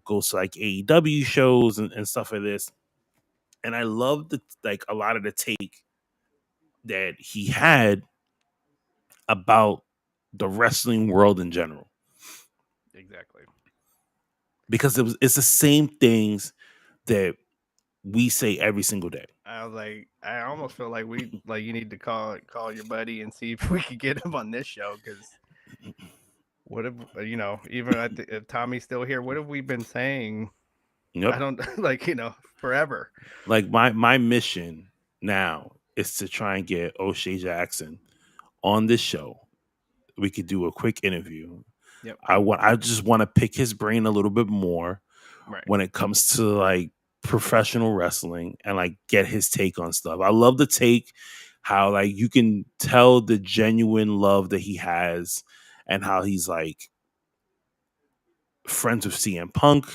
goes to like AEW shows and stuff like this. And I love a lot of the take that he had about the wrestling world in general, Exactly. because it's the same things that we say every single day. I was like, I almost feel like you need to call your buddy and see if we could get him on this show, because what if even if Tommy's still here, what have we been saying? Yep. I don't forever. Like my mission now is to try and get O'Shea Jackson on this show. We could do a quick interview. Yep. I just want to pick his brain a little bit more Right. when it comes to like professional wrestling and like get his take on stuff. I love the take, how like you can tell the genuine love that he has and how he's like friends with CM Punk,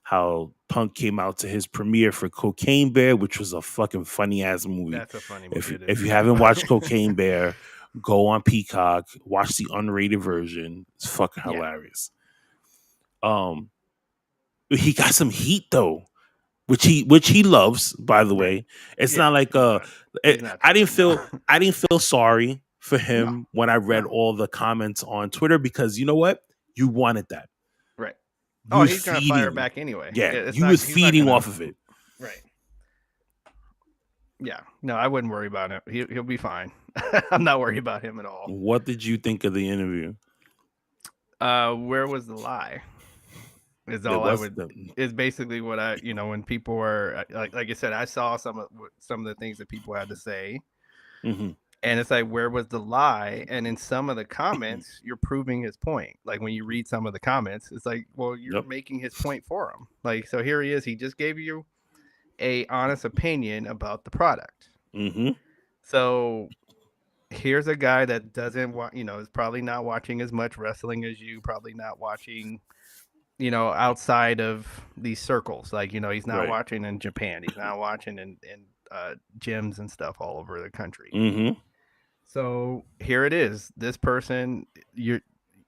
how Punk came out to his premiere for Cocaine Bear, which was a fucking funny ass movie. That's a funny movie. If you haven't watched Cocaine Bear, go on Peacock, watch the unrated version. It's fucking hilarious. He got some heat though, which he loves, by the way. It's not like I didn't feel sorry for him when I read all the comments on Twitter, because you know what? You wanted that. Right. You He's gonna fire back anyway. Yeah, he was feeding off of it. Right. Yeah. No, I wouldn't worry about him. He'll be fine. I'm not worried about him at all. What did you think of the interview? Where was the lie? Is basically what I, when people were like I said, I saw some of the things that people had to say, and it's like, where was the lie? And in some of the comments, you're proving his point. Like when you read some of the comments, it's like, well, you're making his point for him. Like, so here he is. He just gave you a honest opinion about the product. So here's a guy that doesn't want, is probably not watching as much wrestling as you, probably not watching, outside of these circles. Like, he's not watching in Japan. He's not watching in gyms and stuff all over the country. So here it is. This person, you're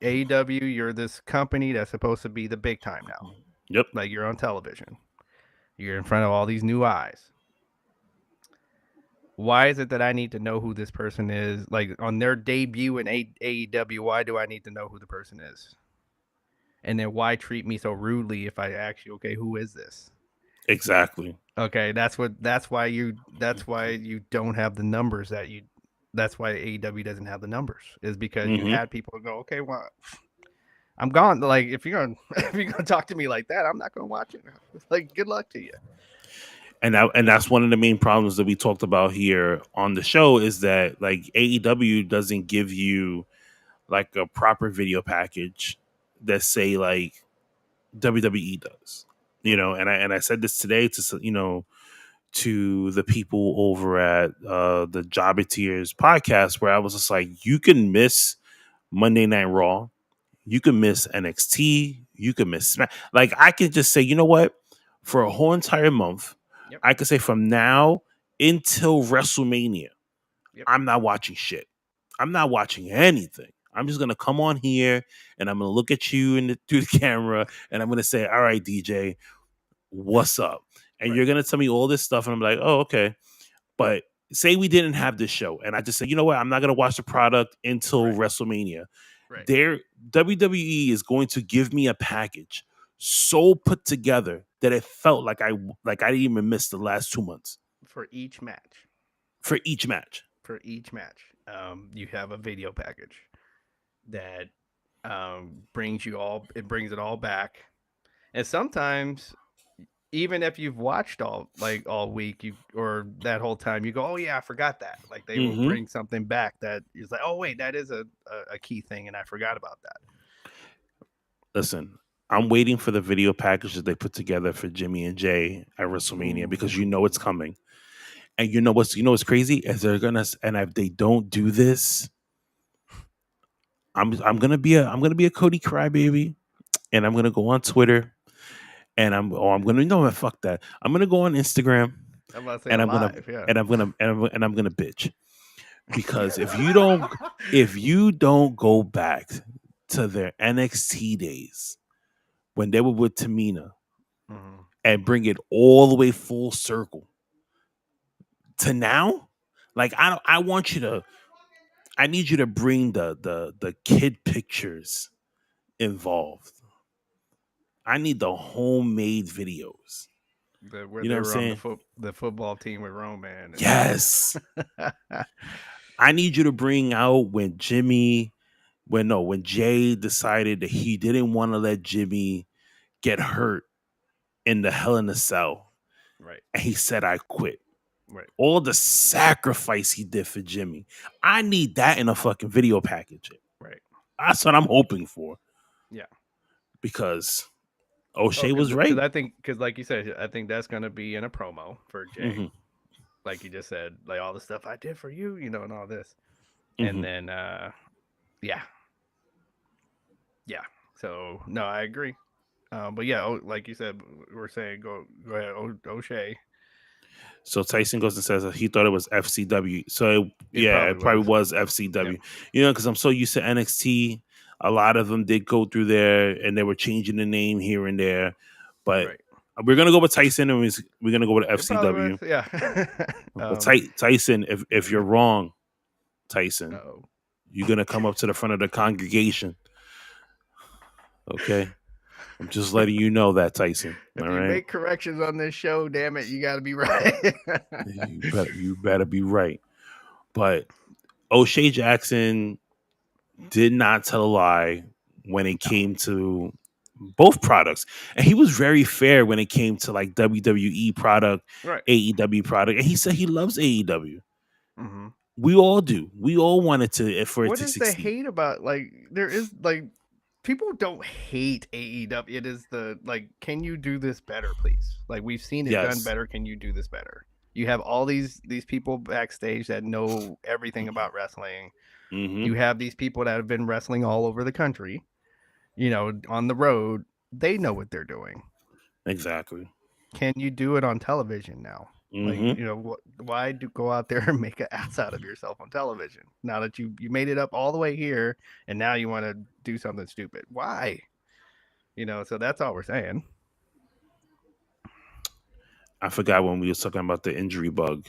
AEW, you're this company that's supposed to be the big time now. Yep. Like, you're on television. You're in front of all these new eyes. Why is it that I need to know who this person is? Like, on their debut in AEW, why do I need to know who the person is? And then why treat me so rudely if I ask you, okay, who is this? Exactly. Okay, that's why you don't have the numbers that's why AEW doesn't have the numbers, is because you had people go, okay, well, I'm gone. Like, if you're gonna talk to me like that, I'm not gonna watch it. Like, good luck to you. And that's one of the main problems that we talked about here on the show, is that like AEW doesn't give you like a proper video package that say like WWE does, and I said this today to to the people over at the Jobbeteers podcast, where I was just like, you can miss Monday Night Raw, you can miss NXT, you can miss Smack. Like, I can just say, you know what? For a whole entire month, Yep. I could say from now until WrestleMania, Yep. I'm not watching shit. I'm not watching anything. I'm just gonna come on here and I'm gonna look at you through the camera and I'm gonna say, "All right, DJ, what's up?" And Right. you're gonna tell me all this stuff, and I'm like, "Oh, okay." But say we didn't have this show, and I just said, "You know what? I'm not gonna watch the product until Right. WrestleMania." Right. Their WWE is going to give me a package so put together that it felt like I didn't even miss the last 2 months For each match. for each match. You have a video package that brings you all. It brings it all back, and sometimes even if you've watched all week, or that whole time, you go, oh yeah, I forgot that. Like they will bring something back that is like, oh wait, that is a key thing, and I forgot about that. Listen, I'm waiting for the video package that they put together for Jimmy and Jay at WrestleMania because you know it's coming. And you know what's crazy is they're gonna, and if they don't do this, I'm gonna be a Cody crybaby, and I'm gonna go on Twitter, and I'm gonna fuck that. I'm gonna go on Instagram, I'm about to say and live, yeah. and I'm gonna bitch because if you don't go back to their NXT days when they were with Tamina and bring it all the way full circle to now, like I want you to. I need you to bring the kid pictures involved. I need the homemade videos. Where You they know what I'm were on saying? the football team with Roman. Yes. I need you to bring out when Jay decided that he didn't want to let Jimmy get hurt in the Hell in a Cell. Right. And he said, I quit. Right. All the sacrifice he did for Jimmy. I need that in a fucking video package. Right. That's what I'm hoping for. Yeah. Because O'Shea was right. Because like you said, I think that's going to be in a promo for Jay. Mm-hmm. Like you just said, like all the stuff I did for you, and all this. Mm-hmm. And then, yeah. So, no, I agree. But yeah, like you said, we're saying go ahead, O'Shea. So Tyson goes and says he thought it was FCW. So it probably was FCW. Yep. Because I'm so used to NXT. A lot of them did go through there, and they were changing the name here and there. But we're gonna go with Tyson, and we're gonna go with FCW. But Tyson, if you're wrong, Tyson, you're gonna come up to the front of the congregation. Okay. I'm just letting you know that, Tyson. If you make corrections on this show, damn it, you got to be right. you better be right. But O'Shea Jackson did not tell a lie when it came to both products, and he was very fair when it came to like WWE product, AEW product, and he said he loves AEW. Mm-hmm. We all do. We all wanted to for it to succeed. What is the hate about? Like there is like. People don't hate AEW. It is can you do this better, please? Like we've seen it done better. Can you do this better? You have all these people backstage that know everything about wrestling. Mm-hmm. You have these people that have been wrestling all over the country, on the road. They know what they're doing. Exactly. Can you do it on television now? Mm-hmm. Like, why go out there and make an ass out of yourself on television? Now that you made it up all the way here, and now you want to do something stupid. Why? So that's all we're saying. I forgot when we were talking about the injury bug.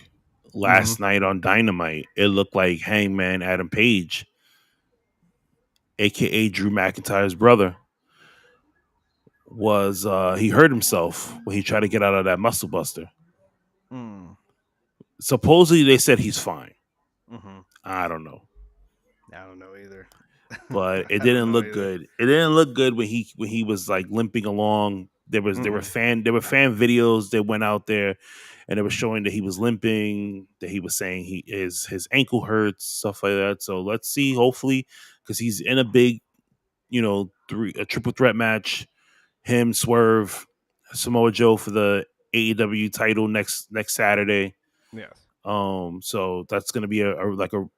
Last night on Dynamite, it looked like Hangman Adam Page, a.k.a. Drew McIntyre's brother, was he hurt himself when he tried to get out of that muscle buster. Supposedly they said he's fine. Mm-hmm. I don't know. I don't know either. But it didn't look good. It didn't look good when he was like limping along. There were fan videos that went out there, and it was showing that he was limping. That he was saying his ankle hurts, stuff like that. So let's see. Hopefully, because he's in a big, a triple threat match. Him, Swerve, Samoa Joe for the AEW title next Saturday. Yes. So that's gonna be a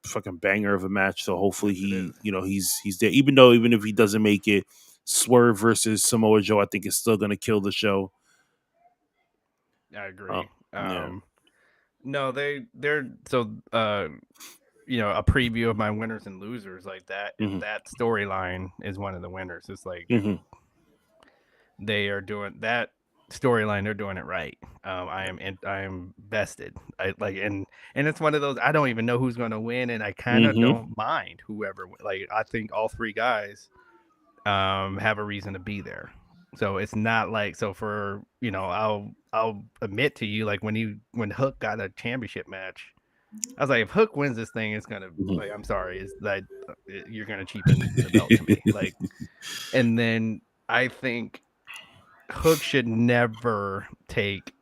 fucking banger of a match. So hopefully Yes, it is. he's there. Even if he doesn't make it, Swerve versus Samoa Joe, I think is still gonna kill the show. I agree. Yeah. No, they're so a preview of my winners and losers like that. Mhm. That storyline is one of the winners. It's like they are doing that storyline. They're doing it right. I am vested. I like and it's one of those. I don't even know who's going to win, and I kind of don't mind whoever. Like I think all three guys have a reason to be there. So it's not like for I'll admit to you like when Hook got a championship match. I was like, if Hook wins this thing, it's gonna. Like, I'm sorry, is that you're gonna cheapen the belt to me? Like, and then I think Hook should never take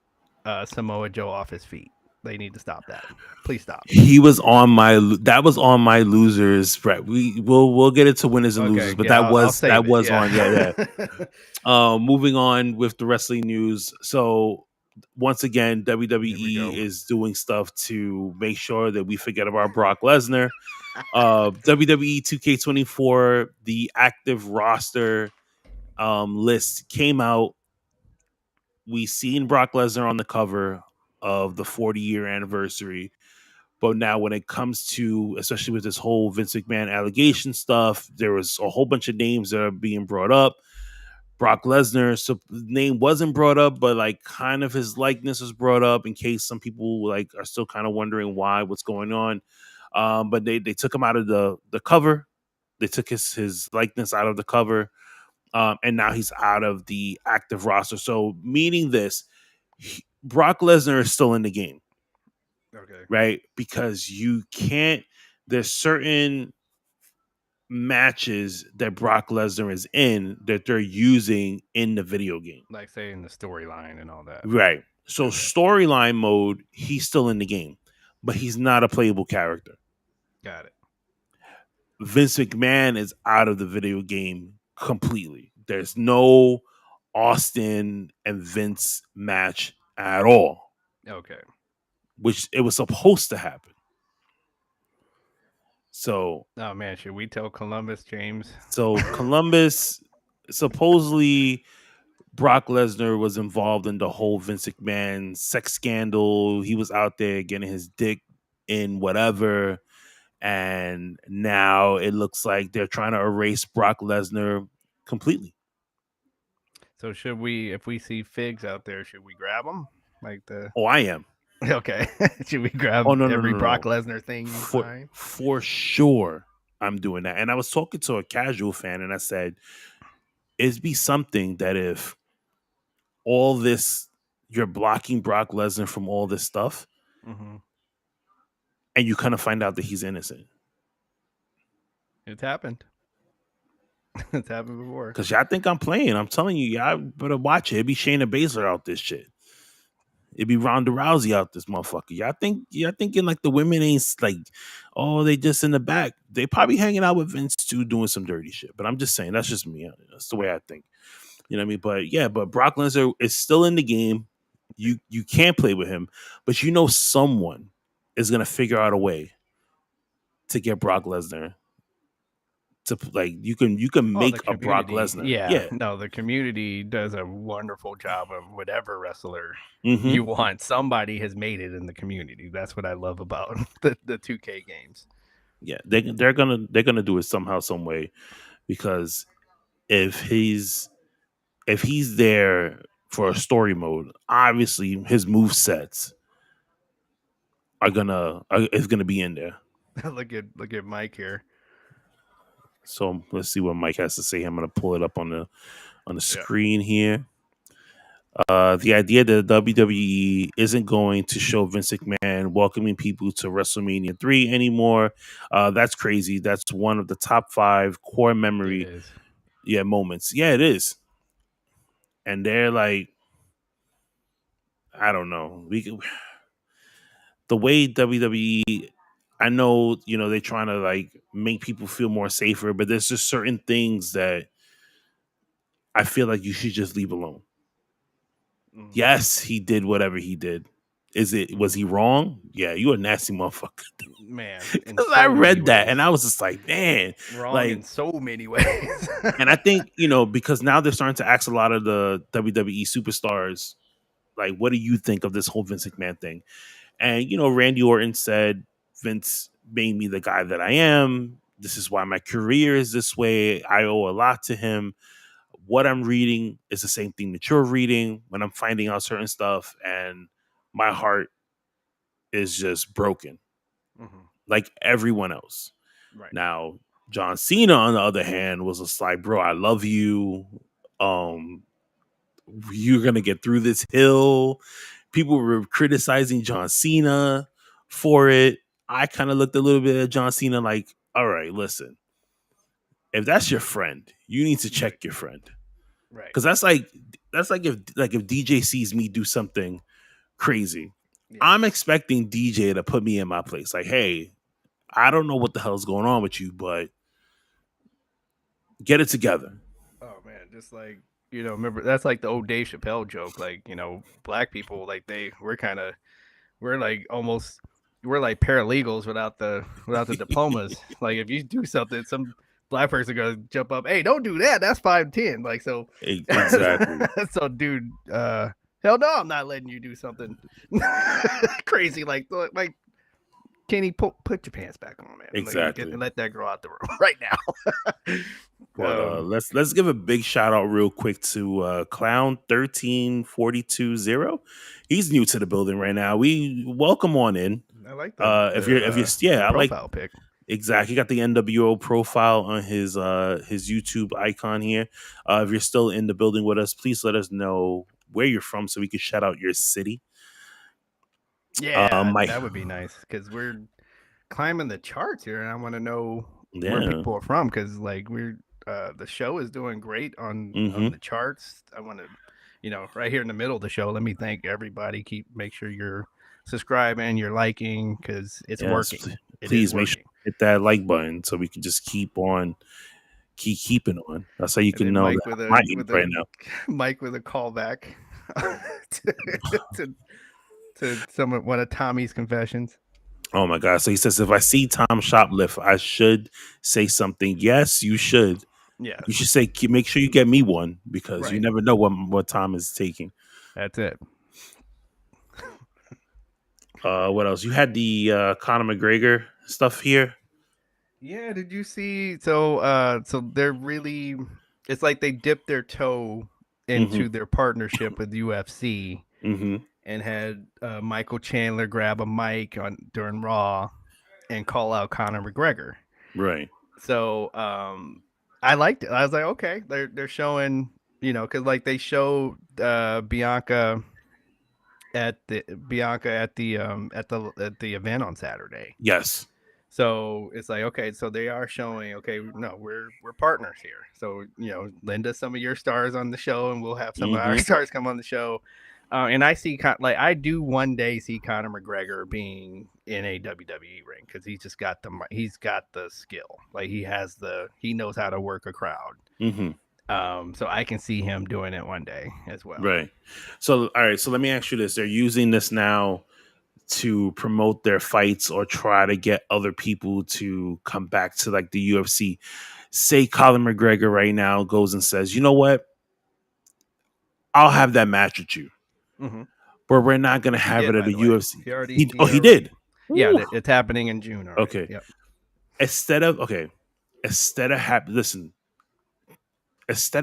Samoa Joe off his feet. They need to stop that. Please stop. That was on my losers. Right, we'll get into winners and losers, but that was on. Yeah. Moving on with the wrestling news. So once again, WWE is doing stuff to make sure that we forget about Brock Lesnar. WWE 2K24, the active roster list came out. We seen Brock Lesnar on the cover of the 40-year anniversary. But now when it comes to, especially with this whole Vince McMahon allegation stuff, there was a whole bunch of names that are being brought up. Brock Lesnar's name wasn't brought up, but like kind of his likeness was brought up in case some people like are still kind of wondering what's going on. But they took him out of the cover. They took his likeness out of the cover. And now he's out of the active roster. So meaning this, Brock Lesnar is still in the game. Okay. Right? Because there's certain matches that Brock Lesnar is in that they're using in the video game. Like say in the storyline and all that. Right. So storyline mode, he's still in the game, but he's not a playable character. Got it. Vince McMahon is out of the video game completely. There's no Austin and Vince match at all. Okay. Which it was supposed to happen. So, oh man, should we tell Columbus, James? So Columbus, supposedly Brock Lesnar was involved in the whole Vince McMahon sex scandal. He was out there getting his dick in whatever, and now it looks like they're trying to erase Brock Lesnar completely. So should we, if we see Figs out there, should we grab them? Oh, I am. Okay. Should we grab every Brock Lesnar thing you find? For sure, I'm doing that. And I was talking to a casual fan, and I said, it'd be something that if all this, you're blocking Brock Lesnar from all this stuff, and you kind of find out that he's innocent. It's happened. It's happened before. Because y'all think I'm playing. I'm telling you, y'all better watch it. It'd be Shayna Baszler out this shit. It'd be Ronda Rousey out this motherfucker. Y'all thinking like the women ain't like, oh, they just in the back. They probably hanging out with Vince too, doing some dirty shit. But I'm just saying, that's just me. That's the way I think. You know what I mean? But yeah, but Brock Lesnar is still in the game. You can't play with him, but you know someone is gonna figure out a way to get Brock Lesnar to like you can make a Brock Lesnar. Yeah. No, the community does a wonderful job of whatever wrestler you want. Somebody has made it in the community. That's what I love about the 2K games. Yeah, they're gonna do it somehow, some way, because if he's there for a story mode, obviously his move sets is gonna be in there. look at Mike here. So let's see what Mike has to say. I'm gonna pull it up on the screen here. The idea that WWE isn't going to show Vince McMahon welcoming people to WrestleMania 3 anymore, that's crazy. That's one of the top 5 core memory moments. Yeah, it is. And they're like, I don't know. The way WWE, I know, they're trying to like make people feel more safer, but there's just certain things that I feel like you should just leave alone. Yes, he did whatever he did. Was he wrong? Yeah, you a nasty motherfucker. Man, in Because I so many read that ways. and I was just like, man, Wrong in like, so many ways. and I think, because now they're starting to ask a lot of the WWE superstars, like, what do you think of this whole Vince McMahon thing? And, Randy Orton said, Vince made me the guy that I am. This is why my career is this way. I owe a lot to him. What I'm reading is the same thing that you're reading when I'm finding out certain stuff. And my heart is just broken, Mhm. like everyone else. Right. Now, John Cena, on the other hand, was just like, bro, I love you. Um, you're gonna get through this hill. People were criticizing John Cena for it. I kind of looked a little bit at John Cena like, all right, listen, if that's your friend, you need to check your friend. Right. Because that's like if DJ sees me do something crazy, Yeah. I'm expecting DJ to put me in my place. Like, hey, I don't know what the hell's going on with you, but get it together. Oh man, just like remember that's like the old Dave Chappelle joke. Like black people, like we're like almost we're like paralegals without the diplomas. Like if you do something, some black person gonna jump up. Hey, don't do that. That's 5'10". Like so. Exactly. So, dude, hell no, I'm not letting you do something crazy like. Kenny, put your pants back on, man. Exactly. Like, let that girl out the room right now. But let's give a big shout out real quick to Clown 13420. He's new to the building right now. We welcome on in. I like I like profile pic. Exactly. He got the NWO profile on his YouTube icon here. If you're still in the building with us, please let us know where you're from so we can shout out your city. Yeah, that would be nice because we're climbing the charts here, and I want to know where people are from because like the show is doing great on the charts. I want to, right here in the middle of the show. Let me thank everybody. Make sure you're subscribing, you're liking because it's working. Please make sure you hit that like button so we can just keep keeping on. That's how you can know Mike that right now. Mike with a callback to one of Tommy's confessions. Oh my God. So he says, if I see Tom shoplift, I should say something. Yes, you should. Yeah. You should say, make sure you get me one because you never know what Tom is taking. That's it. What else? You had the Conor McGregor stuff here. Yeah. Did you see? So they're really, it's like they dipped their toe into their partnership with UFC. And had Michael Chandler grab a mic during Raw and call out Conor McGregor. Right. So I liked it. I was like, okay, they're showing, because like they show Bianca at the event on Saturday. Yes. So it's like, okay, so they are showing, okay, no, we're partners here. So lend us some of your stars on the show, and we'll have some of our stars come on the show. And I see, I do one day see Conor McGregor being in a WWE ring because he's just got the skill. Like he knows how to work a crowd. So I can see him doing it one day as well. Right. So, all right. So let me ask you this: they're using this now to promote their fights or try to get other people to come back to like the UFC. Say Conor McGregor right now goes and says, you know what? I'll have that match with you. But we're not going to have it at the UFC. He did. Yeah, it's happening in June. Already. Okay. Yep. Instead of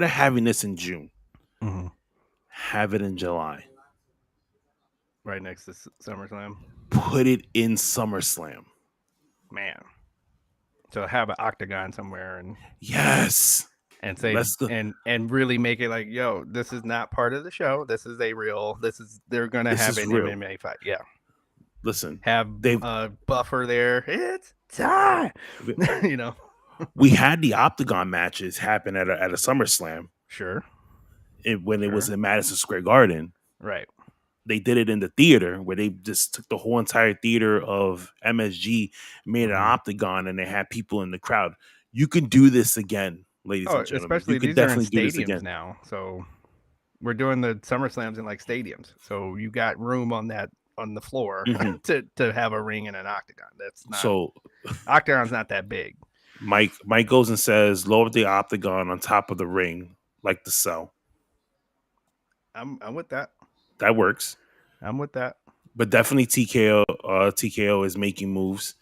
having this in June, have it in July. Right next to SummerSlam. Put it in SummerSlam. Man. So have an octagon somewhere and yes. And say and really make it like, yo, this is not part of the show. This is they're gonna have an MMA fight. Yeah. Listen. Have Buffer there. It's time. We had the octagon matches happen at a SummerSlam. Sure. When it was in Madison Square Garden. Right. They did it in the theater where they just took the whole entire theater of MSG, made an octagon, and they had people in the crowd. You can do this again. Ladies and gentlemen, especially you can these definitely are in do this stadiums again now. So, we're doing the SummerSlams in like stadiums, so you got room on the floor to have a ring and an octagon. That's not So octagon's not that big. Mike goes and says, lower the octagon on top of the ring, like the cell. I'm with that. That works. I'm with that. But definitely TKO. TKO is making moves.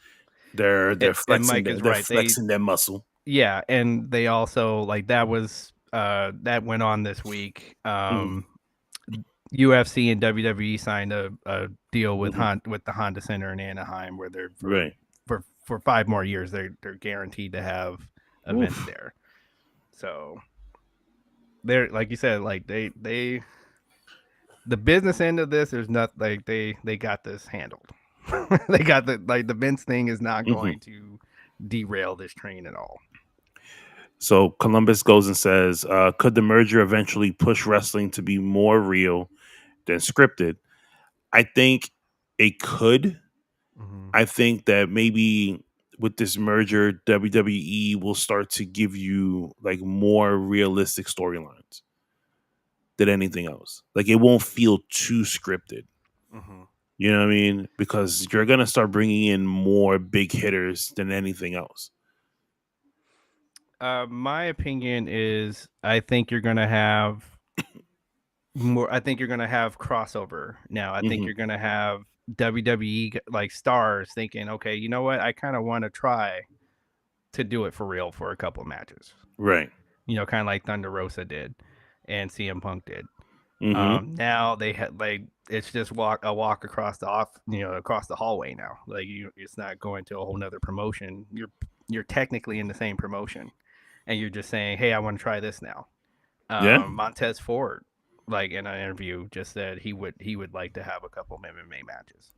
They're flexing. Mike is right. Flexing their muscle. Yeah, and they also like that was that went on this week. UFC and WWE signed a deal with with the Honda Center in Anaheim, where they're for 5 more years they're guaranteed to have events there. So they're like you said, like they the business end of this, there's not like they got this handled. They got the Vince thing is not going to derail this train at all. So Columbus goes and says, could the merger eventually push wrestling to be more real than scripted? I think it could. I think that maybe with this merger, WWE will start to give you like more realistic storylines than anything else. Like it won't feel too scripted. You know what I mean? Because you're going to start bringing in more big hitters than anything else. My opinion is I think you're going to have more. I think you're going to have crossover now. I think you're going to have WWE like stars thinking, okay, you know what? I kind of want to try to do it for real for a couple of matches. Right. You know, kind of like Thunder Rosa did and CM Punk did. Now they had like it's just a walk across across the hallway now. Like it's not going to a whole nother promotion. You're technically in the same promotion, and you're just saying, "Hey, I want to try this now." Montez Ford, like in an interview, just said he would like to have a couple of MMA matches.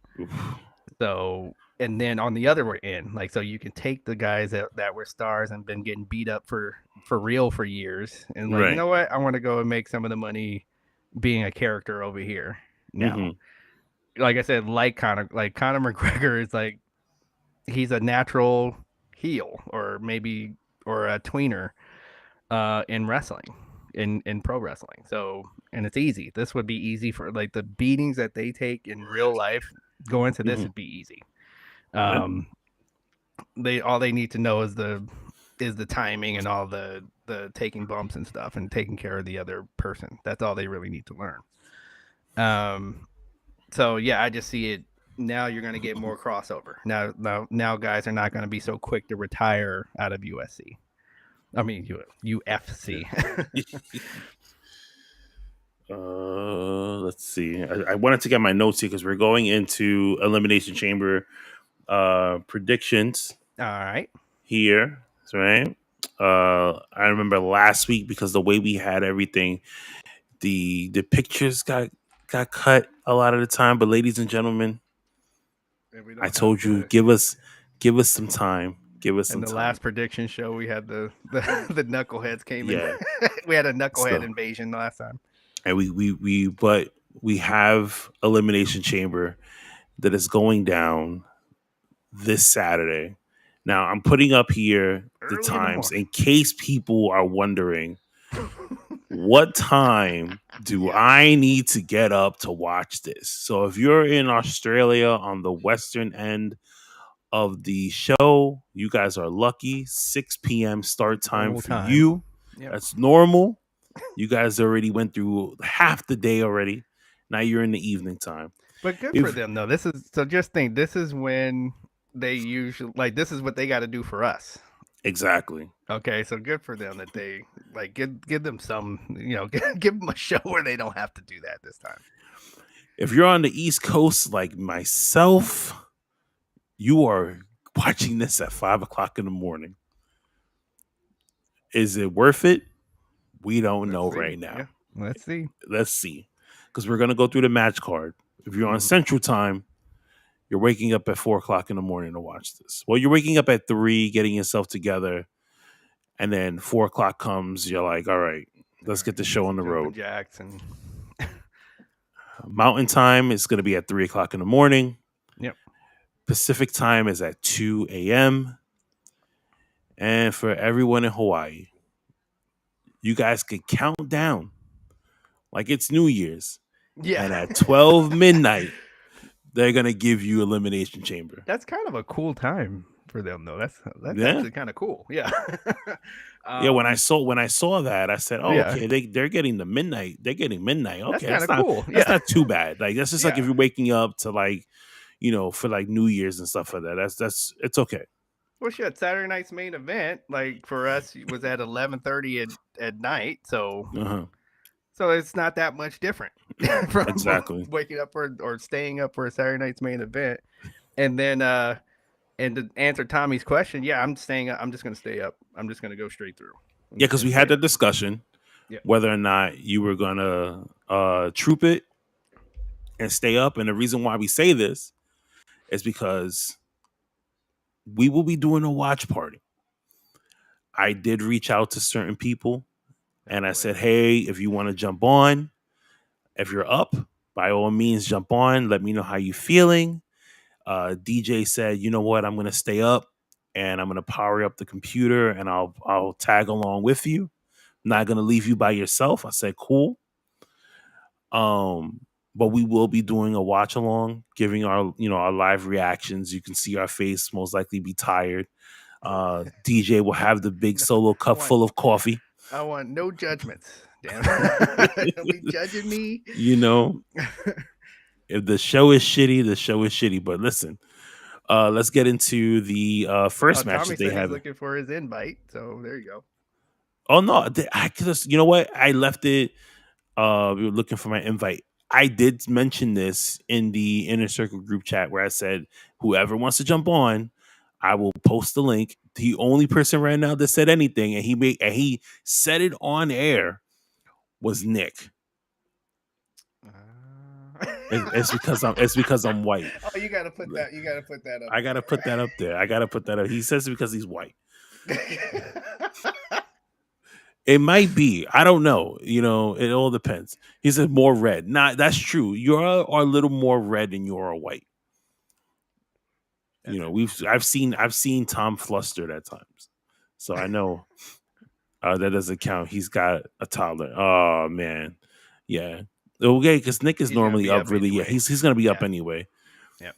So, and then on the other end, like so you can take the guys that were stars and been getting beat up for real for years, and like you know what, I want to go and make some of the money being a character over here now. Like I said, like Conor McGregor is like he's a natural heel or a tweener in wrestling, in pro wrestling. So, and it's easy. This would be easy for like the beatings that they take in real life. Going to this would be easy. All they need to know is the timing and all the taking bumps and stuff and taking care of the other person. That's all they really need to learn. So yeah, I just see it now. You're going to get more crossover. Now guys are not going to be so quick to retire out of UFC. I mean UFC. Let's see. I wanted to get my notes here because we're going into Elimination Chamber predictions. All right. Here, right? I remember last week because the way we had everything, the pictures got cut a lot of the time. But ladies and gentlemen, I told you, give us some time. Give us some time. In the last prediction show, we had the knuckleheads came in. We had a knucklehead invasion last time. And we have Elimination Chamber that is going down this Saturday. Now I'm putting up here the times in case people are wondering what time do I need to get up to watch this. So if you're in Australia on the western end of the show, you guys are lucky. 6 p.m. start time for you. Yep. That's normal. You guys already went through half the day already. Now you're in the evening time. But good for them though. This is when they usually like this is what they got to do for us. Exactly. Okay, so good for them that they like give them some, give them a show where they don't have to do that this time. If you're on the East Coast like myself, you are watching this at 5:00 in the morning. Is it worth it? We don't know right now. Yeah. Let's see. Because we're going to go through the match card. If you're on Central Time, you're waking up at 4:00 in the morning to watch this. Well, you're waking up at 3, getting yourself together. And then 4:00 comes. You're like, all right, let's get the show on the road. Jackson. Mountain Time is going to be at 3:00 in the morning. Yep. Pacific Time is at 2 a.m. And for everyone in Hawaii, you guys can count down like it's New Year's. Yeah. And at 12 midnight, they're gonna give you Elimination Chamber. That's kind of a cool time for them, though. That's Yeah. actually kind of cool. Yeah. Yeah, when I saw that, I said, "Oh, yeah. okay, they're getting the midnight. They're getting midnight. Okay, That's not kinda cool. that's Yeah. not too bad. Like that's just like if Yeah. you're waking up to like, for like New Year's and stuff like that. That's it's okay. Well, shit, Saturday night's main event, like for us, was at 11:30 at night, so Uh-huh. so it's not that much different from Exactly. waking up or staying up for a Saturday night's main event. And then and to answer Tommy's question, yeah, I'm staying up. I'm just gonna stay up. I'm just gonna go straight through. Yeah, because we had that discussion whether or not you were gonna troop it and stay up. And the reason why we say this is because we will be doing a watch party. I did reach out to certain people and I said, hey, if you want to jump on, if you're up, by all means, jump on. Let me know how you're feeling. DJ said, you know what? I'm going to stay up and I'm going to power up the computer and I'll tag along with you. I'm not going to leave you by yourself. I said, cool. But we will be doing a watch along, giving our live reactions. You can see our face most likely be tired. DJ will have the big solo cup full of coffee. I want no judgments. Damn. Don't be judging me. If the show is shitty, the show is shitty. But listen, let's get into the first match Tommy that they said have. he's looking for his invite, so there you go. Oh no, I just, you know what? I left it. We were looking for my invite. I did mention this in the Inner Circle group chat where I said, whoever wants to jump on, I will post the link. The only person right now that said anything, and he said it on air, was Nick. It's because I'm white. Oh, you gotta put that. You gotta put that up. I gotta put that up there. I gotta put that up. He says it because he's white. It might be. I don't know. It all depends. He said more red. Nah, that's true. You are a little more red than you are white. I've seen Tom flustered at times, so I know that doesn't count. He's got a toddler. Oh man, yeah. Okay, because Nick is normally up really. Anyway. Yeah, he's gonna be up anyway. Yep.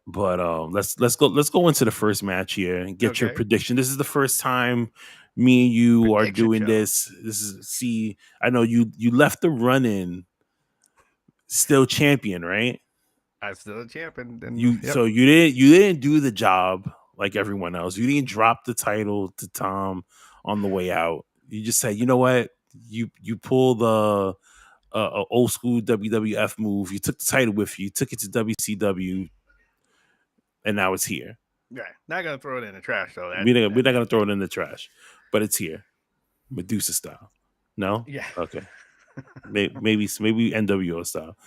But let's go into the first match here and get your prediction. This is the first time me and you are doing this. I know you left the run in still champion, right? I'm still a champion. So you didn't do the job like everyone else. You didn't drop the title to Tom on the way out. You just said, you know what? You pulled the old school WWF move. You took the title with you. You took it to WCW. And now it's here. Right. Not going to throw it in the trash, though. We're not going to throw it in the trash. But it's here. Medusa style. No? Yeah. Okay. maybe NWO style.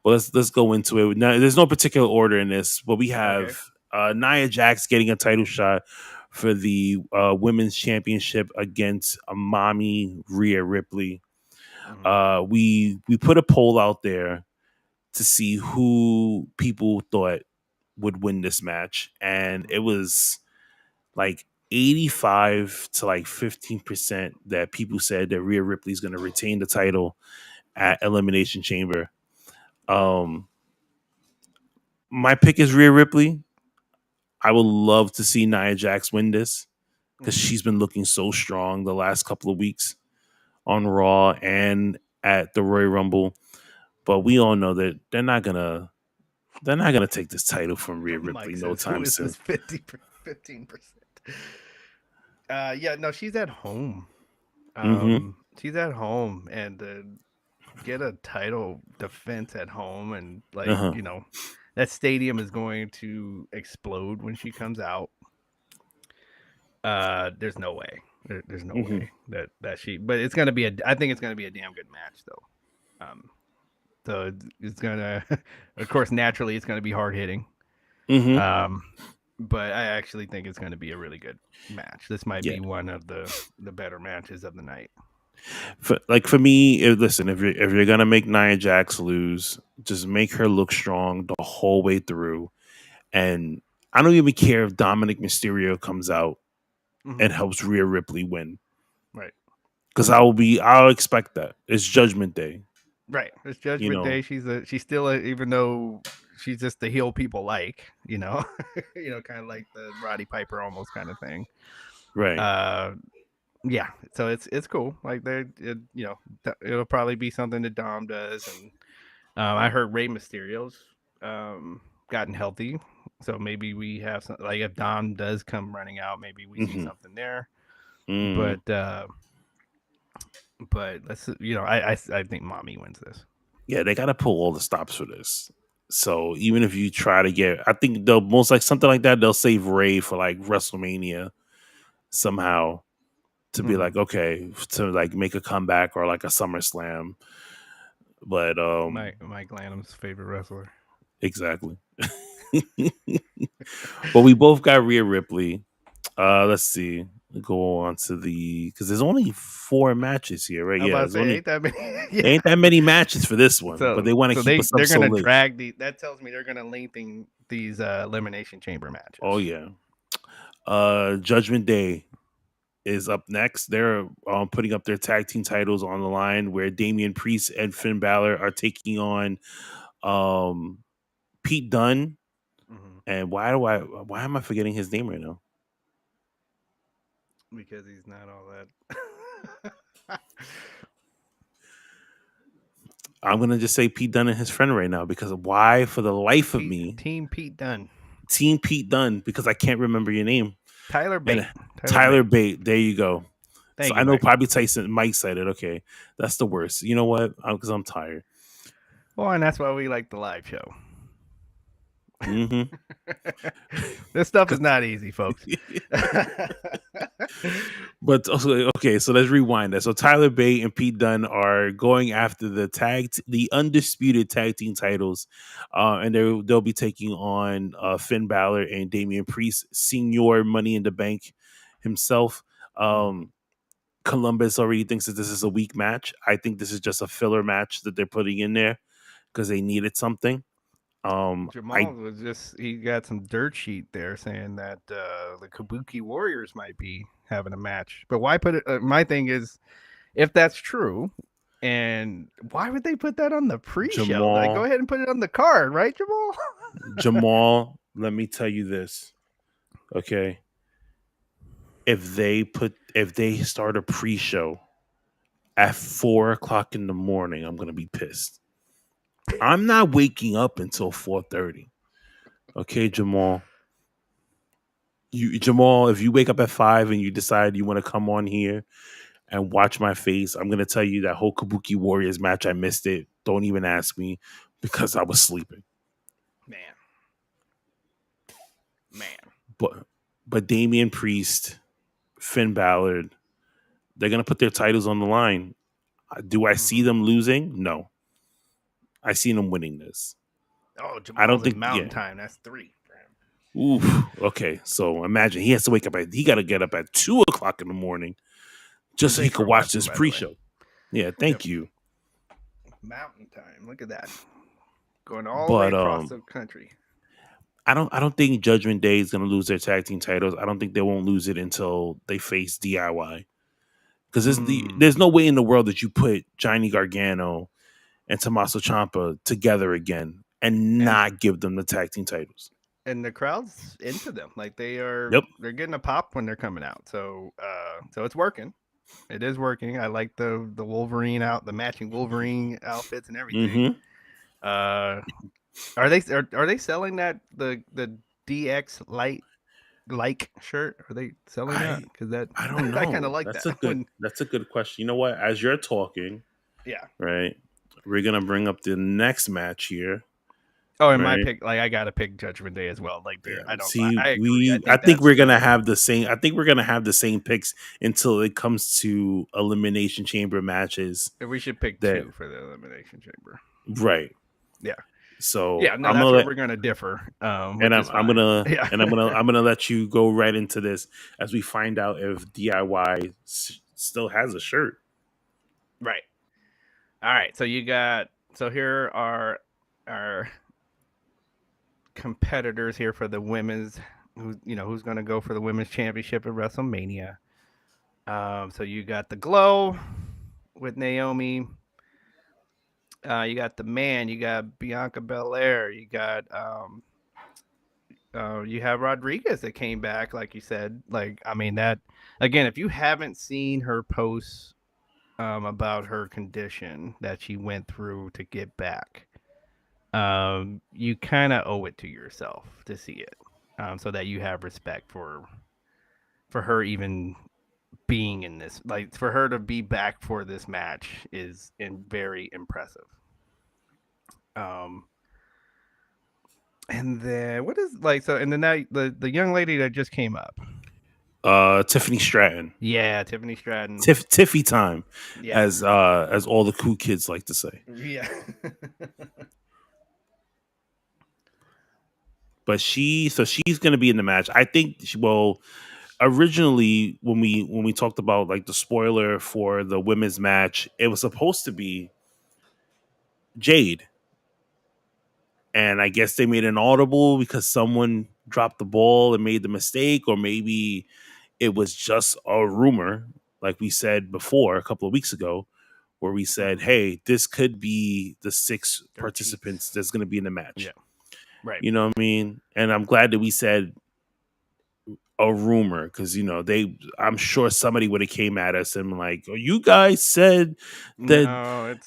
Well, let's go into it. Now, there's no particular order in this, but we have Nia Jax getting a title shot for the women's championship against Mommy Rhea Ripley. Mm-hmm. We put a poll out there to see who people thought would win this match, and it was like 85 to like 15% that people said that Rhea Ripley is going to retain the title at Elimination Chamber. My pick is Rhea Ripley. I would love to see Nia Jax win this because she's been looking so strong the last couple of weeks on Raw and at the Royal Rumble, but we all know that they're not gonna take this title from Rhea Ripley no time soon. 15%. Yeah, no, she's at home. She's at home, and get a title defense at home, and that stadium is going to explode when she comes out. There's no way. There's no way that she. But it's gonna be I think it's gonna be a damn good match, though. So it's gonna, of course, naturally it's gonna be hard hitting. But I actually think it's gonna be a really good match. This might be one of the better matches of the night. For me, if you're gonna make Nia Jax lose, just make her look strong the whole way through. And I don't even care if Dominic Mysterio comes out and helps Rhea Ripley win. Right. because I'll expect that. It's Judgment Day. Right. It's You Judgment know, Day. She's still even though she's just the heel people like, kind of like the Roddy Piper almost kind of thing. right? Yeah. So it's cool. Like it'll probably be something that Dom does, and I heard Rey Mysterio's gotten healthy, so maybe we have some, like if Dom does come running out, maybe we see Mm-hmm. something there. Mm. But let's I think Mommy wins this. Yeah, they got to pull all the stops for this. So even if you try to get, I think they'll most like something like that. They'll save Ray for like WrestleMania somehow to be like okay to like make a comeback or like a SummerSlam. But Mike Lanham's favorite wrestler. exactly. But we both got Rhea Ripley. Let's see. Go on to the because there's only 4 matches here, right? I'm Yeah, about to there's say only ain't that many. ain't that many matches for this one, but they want to keep us up they're so gonna late. drag that tells me they're gonna lengthen these elimination chamber matches. Oh yeah. Judgment Day is up next. They're putting up their tag team titles on the line, where Damian Priest and Finn Balor are taking on Pete Dunne. Mm-hmm. And why am I forgetting his name right now? Because he's not all that. I'm gonna just say Pete Dunne and his friend right now because why, for the life of me, Team Pete Dunne, Team Pete Dunne, because I can't remember your name. Tyler Bate. Tyler Bate. There you go. Thank so you, I know Mike. probably Mike said it. Okay, that's the worst. You know what? Because I'm tired. Well, and that's why we like the live show. Mm-hmm. This stuff is not easy, folks. But okay, so let's rewind that. So Tyler Bate and Pete Dunne are going after the undisputed tag team titles, and they'll be taking on Finn Balor and Damian Priest, Senior Money in the Bank himself. Columbus already thinks that this is a weak match. I think this is just a filler match that they're putting in there because they needed something. Jamal he got some dirt sheet there saying that the Kabuki Warriors might be having a match. But why put it? My thing is, if that's true, and why would they put that on the pre-show? Jamal, like, go ahead and put it on the card, right, Jamal? Jamal, let me tell you this, okay? If they start a pre-show at 4:00 in the morning, I'm gonna be pissed. I'm not waking up until 4:30. Okay, Jamal. Jamal, if you wake up at 5 and you decide you want to come on here and watch my face, I'm gonna tell you that whole Kabuki Warriors match, I missed it. Don't even ask me because I was sleeping. Man. But Damian Priest, Finn Balor, they're gonna put their titles on the line. Do I see them losing? No. I see them winning this. Oh, Jamal's I don't think Mountain Time. That's 3 for him. Oof. Okay, so imagine he has to wake up he got to get up at 2:00 in the morning just so he could watch this pre-show. Yeah, thank you. Mountain Time. Look at that. Going all the way across the country. I don't think Judgment Day is going to lose their tag team titles. I don't think they won't lose it until they face DIY. Because there's no way in the world that you put Johnny Gargano and Tommaso Ciampa together again and not give them the tag team titles. And the crowd's into them. Like they're getting a pop when they're coming out. So it's working. It is working. I like the Wolverine the matching Wolverine outfits and everything. Are they selling that the DX like shirt? Are they selling that? Because that I don't know. I kind of like that. That's a good question. You know what? As you're talking, right, we're gonna bring up the next match here. Oh, and my pick, like I gotta pick Judgment Day as well. Like, I don't see. I agree. I think we're gonna have the same. I think we're gonna have the same picks until it comes to Elimination Chamber matches. We should pick 2 for the Elimination Chamber. Right. Yeah. So that's where we're gonna differ. And I'm gonna let you go right into this as we find out if DIY still has a shirt. Right. All right. So here are our competitors here for the women's. Who's going to go for the women's championship at WrestleMania? So you got the Glow with Naomi. You got the Man. You got Bianca Belair. You have Rodriguez that came back, like you said. Like, I mean, that again, if you haven't seen her posts about her condition that she went through to get back, you kind of owe it to yourself to see it, so that you have respect for her even being in this. Like, for her to be back for this match is very impressive. Um, and then what is like so? And then that the young lady that just came up. Tiffany Stratton. Yeah, Tiffany Stratton. Tiffy time, Yeah, as all the cool kids like to say. yeah. But she's going to be in the match. I think. Originally when we talked about like the spoiler for the women's match, it was supposed to be Jade, and I guess they made an audible because someone dropped the ball and made the mistake, or maybe it was just a rumor, like we said before a couple of weeks ago, where we said, hey, this could be the 6 participants that's going to be in the match. Yeah. Right. You know what I mean? And I'm glad that we said a rumor, because I'm sure somebody would have came at us and like, oh, you guys said that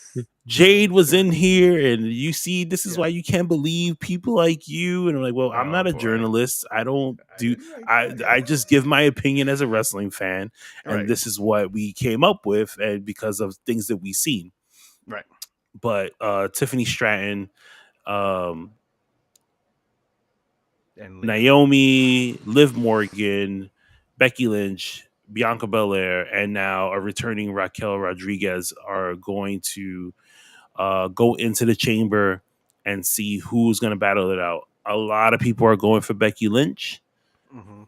Jade was in here, and you see, this is why you can't believe people like you. And I'm like, well, I'm not a journalist. I don't do. I just give my opinion as a wrestling fan, and this is what we came up with, and because of things that we've seen. Right. But Tiffany Stratton, and Naomi, Liv Morgan, Becky Lynch, Bianca Belair, and now a returning Raquel Rodriguez are going to go into the chamber and see who's going to battle it out. A lot of people are going for Becky Lynch. Mm-hmm.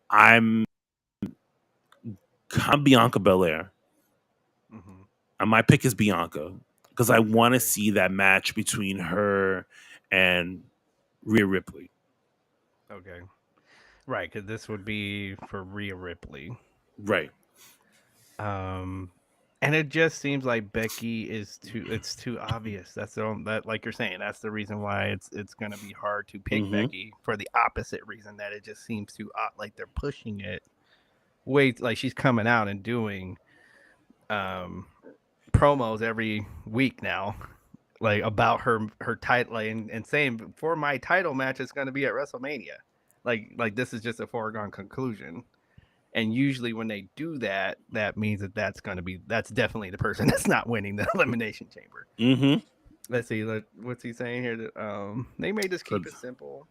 I'm Bianca Belair. Mm-hmm. And my pick is Bianca because I want to see that match between her and Rhea Ripley. Okay. Right, because this would be for Rhea Ripley. Right. And it just seems like Becky is too obvious. That like you're saying, that's the reason why it's going to be hard to pick Becky, for the opposite reason that it just seems too like they're pushing it way, like she's coming out and doing promos every week now, like about her title, like, and saying, for my title match it's going to be at WrestleMania. Like this is just a foregone conclusion. And usually when they do that, that means that's definitely the person that's not winning the Elimination Chamber. Mm-hmm. Let's see. What's he saying here? They may just keep it simple.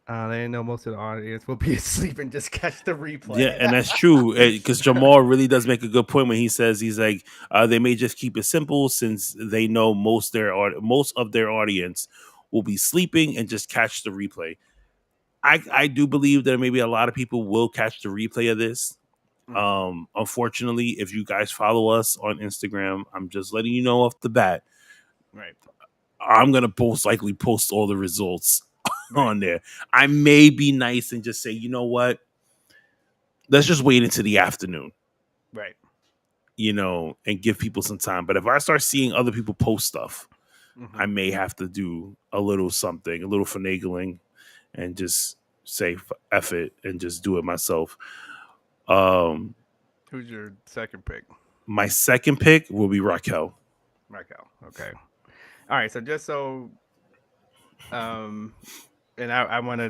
They know most of the audience will be asleep and just catch the replay. Yeah, and that's true, because Jamal really does make a good point when he says, he's like, they may just keep it simple since they know most of their audience will be sleeping and just catch the replay. I do believe that maybe a lot of people will catch the replay of this. Unfortunately, if you guys follow us on Instagram, I'm just letting you know off the bat. Right. I'm going to most likely post all the results on there. I may be nice and just say, you know what? Let's just wait into the afternoon. Right. And give people some time. But if I start seeing other people post stuff, I may have to do a little something, a little finagling, and just say F it and just do it myself. Who's your second pick? My second pick will be Raquel. Okay. All right. So just so, and I want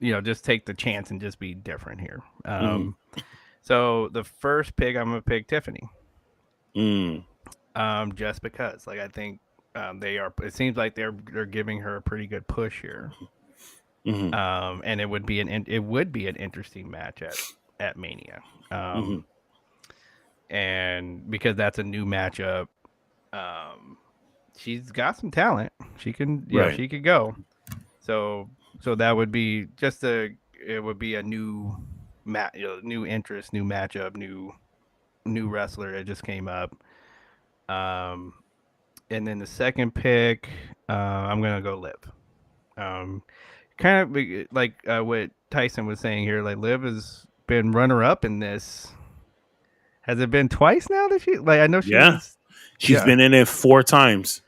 to, just take the chance and just be different here. So the first pick, I'm gonna pick Tiffany. Just because, like, I think they are. It seems like they're giving her a pretty good push here. And it would be an interesting match at Mania. And because that's a new matchup, she's got some talent. She can, she could go. So that would be it would be a new new interest, new matchup, new wrestler that just came up. And then the second pick, I'm gonna go Liv. Kind of like what Tyson was saying here. Like, Liv is been runner up in this. Has it been twice now that she like? I know she Yeah. was. She's been in it 4 times.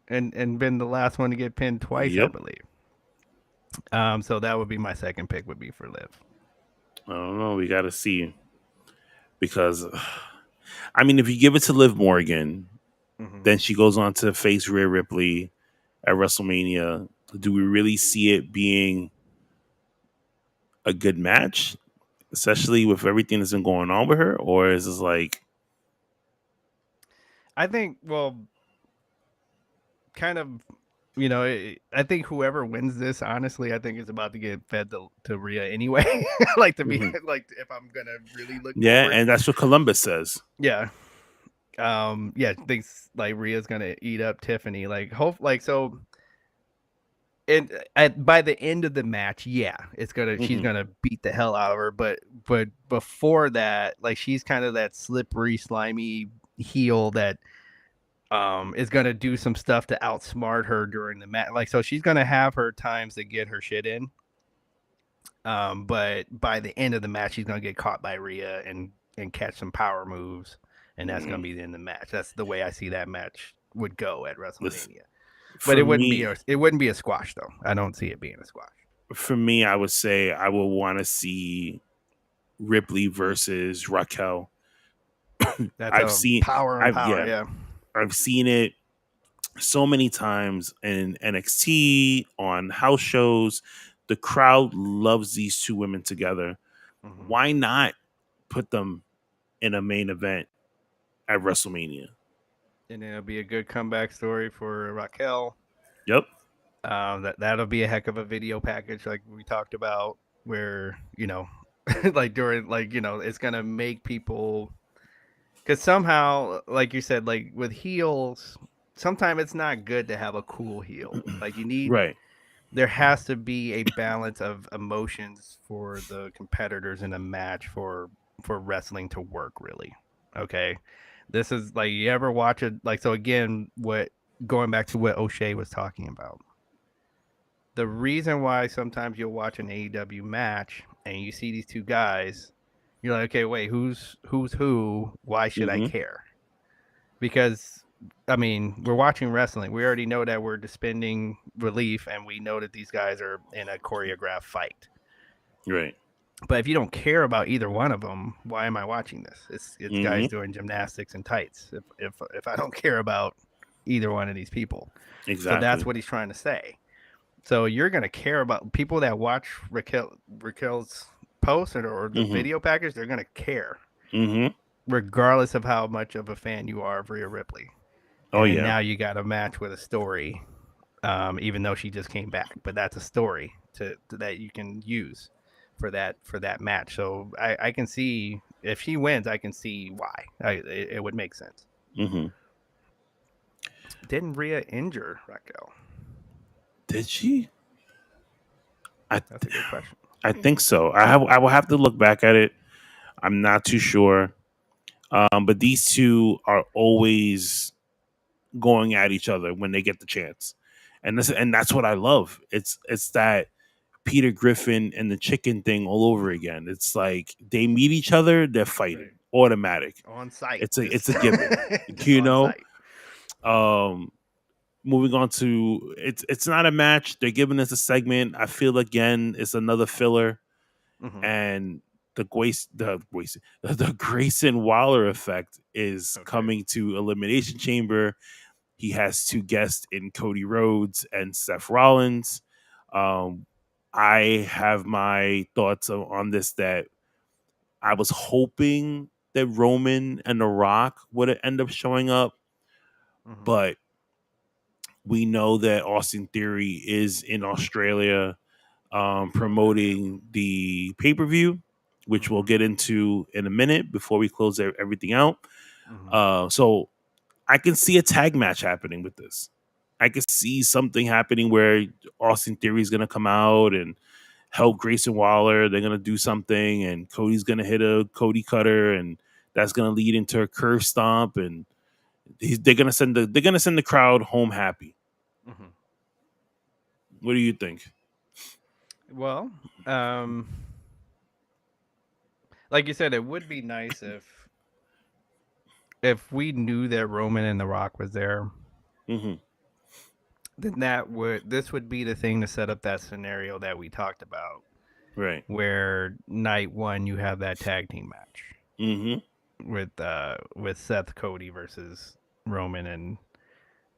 and been the last one to get pinned twice, I Yep. believe. So that would be my second pick. Would be for Liv. I don't know. We got to see. Because, I mean, if you give it to Liv Morgan, then she goes on to face Rhea Ripley at WrestleMania. Do we really see it being a good match? Especially with everything that's been going on with her? Or is this like... I think, well, kind of, I think whoever wins this, honestly, I think is about to get fed to Rhea anyway. Like to be like, if I'm gonna really look. Yeah, forward. and that's what Columbus says. Yeah. Thinks like Rhea's gonna eat up Tiffany. Like so. And by the end of the match, she's gonna beat the hell out of her. But before that, like she's kind of that slippery, slimy heel that is gonna do some stuff to outsmart her during the match. Like so, she's gonna have her times to get her shit in. But by the end of the match, she's gonna get caught by Rhea and catch some power moves, and that's gonna be the end of the match. That's the way I see that match would go at WrestleMania. But it wouldn't be a squash though. I don't see it being a squash. For me, I would say I would want to see Ripley versus Raquel. I've seen it so many times in NXT, on house shows. The crowd loves these two women together. Why not put them in a main event at WrestleMania? And it'll be a good comeback story for Raquel. Yep. That'll be a heck of a video package, like we talked about, where like during it's gonna make people, because somehow, like you said, like with heels, sometimes it's not good to have a cool heel. Like you need there has to be a balance of emotions for the competitors in a match for wrestling to work really. Okay. This is like, you ever watch it? Like, so again, going back to what O'Shea was talking about, the reason why sometimes you'll watch an AEW match and you see these two guys, you're like, okay, wait, who's who? Why should I care? Because, I mean, we're watching wrestling. We already know that we're dispensing relief, and we know that these guys are in a choreographed fight. Right. But if you don't care about either one of them, why am I watching this? It's guys doing gymnastics in tights. If I don't care about either one of these people, exactly. So that's what he's trying to say. So you're gonna care about people that watch Raquel's post or the video package. They're gonna care, regardless of how much of a fan you are of Rhea Ripley. And now you got a match with a story, even though she just came back. But that's a story that you can use for that match. So I can see, if she wins, I can see why it would make sense. Didn't Rhea injure Raquel? Did she? That's a good question. I think so. I will have to look back at it. I'm not too sure. But these two are always going at each other when they get the chance, and that's what I love. It's that Peter Griffin and the chicken thing all over again. It's like they meet each other, they're fighting, automatic, on site. It's a given, Moving on to it's not a match. They're giving us a segment. I feel again it's another filler, and the Grayson Waller effect is coming to Elimination Chamber. He has two guests in Cody Rhodes and Seth Rollins. I have my thoughts on this, that I was hoping that Roman and The Rock would end up showing up, but we know that Austin Theory is in Australia promoting the pay-per-view, which we'll get into in a minute before we close everything out. So I can see a tag match happening with this. I can see something happening where Austin Theory is going to come out and help Grayson Waller. They're going to do something, and Cody's going to hit a Cody Cutter, and that's going to lead into a curve stomp, and they're going to send the crowd home happy. What do you think? Well, like you said, it would be nice if we knew that Roman and The Rock was there. Mm-hmm. Then this would be the thing to set up that scenario that we talked about, Right. where night one you have that tag team match Mm-hmm. with Seth Cody versus Roman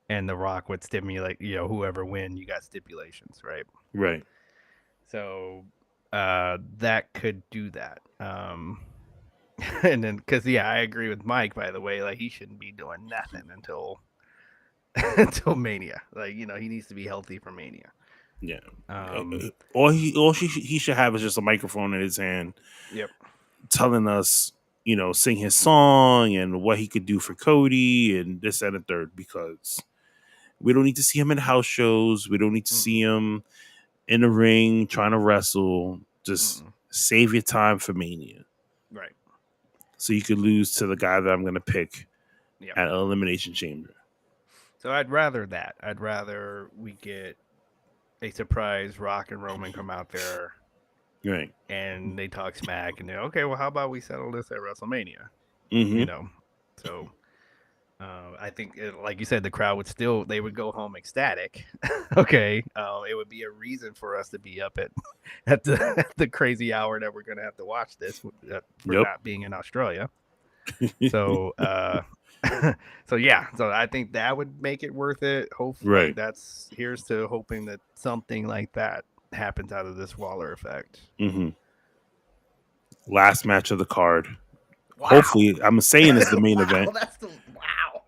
and The Rock would stimulate, whoever win, you got stipulations, right? Right. So that could do that. And then, because I agree with Mike. By the way, like he shouldn't be doing nothing until until Mania. Like he needs to be healthy for Mania. Yeah. Um, He should have is just a microphone in his hand, yep. telling us, sing his song and what he could do for Cody and this and the third. Because we don't need to see him in house shows. We don't need to see him in the ring trying to wrestle. Just save your time for Mania. Right. So you could lose to the guy that I'm going to pick Yep. at Elimination Chamber. So I'd rather that. I'd rather we get a surprise Rock and Roman come out there, Right. and they talk smack, and they're okay. Well, how about we settle this at WrestleMania? Mm-hmm. So I think, like you said, the crowd they would go home ecstatic. Okay, it would be a reason for us to be up at the crazy hour that we're gonna have to watch this for not being in Australia. So so I think that would make it worth it. Hopefully, Right. here's to hoping that something like that happens out of this Waller effect. Mm-hmm. Last match of the card. Wow. Hopefully, I'm saying it's the main event. Wow.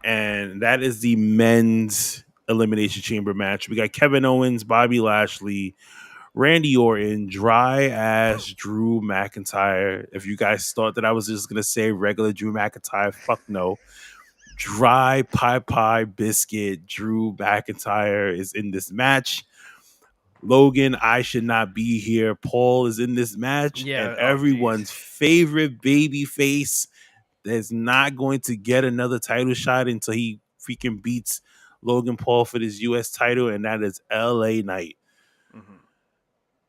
And that is the men's Elimination Chamber match. We got Kevin Owens, Bobby Lashley, Randy Orton, dry ass Drew McIntyre. If you guys thought that I was just gonna say regular Drew McIntyre, fuck no. Dry pie biscuit Drew McIntyre is in this match. Logan, I should not be here. Paul is in this match, and everyone's favorite baby face is not going to get another title shot until he freaking beats Logan Paul for this U.S. title, and that is L.A. Knight.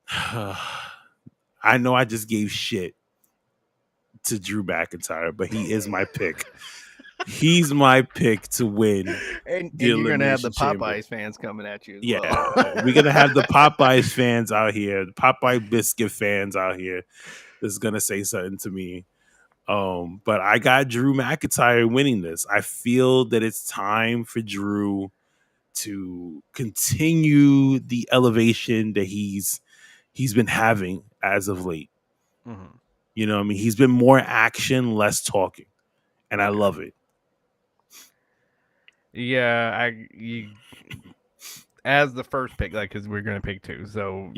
I know I just gave shit to Drew McIntyre, but he is my pick. He's my pick to win. And you're going to have the Popeyes fans coming at you. Yeah. We're going to have the Popeyes fans out here, the Popeye biscuit fans out here that's going to say something to me. But I got Drew McIntyre winning this. I feel that it's time for Drew to continue the elevation that he's been having as of late. Mm-hmm. He's been more action, less talking. And I love it. Yeah, as the first pick, like, because we're gonna pick two, so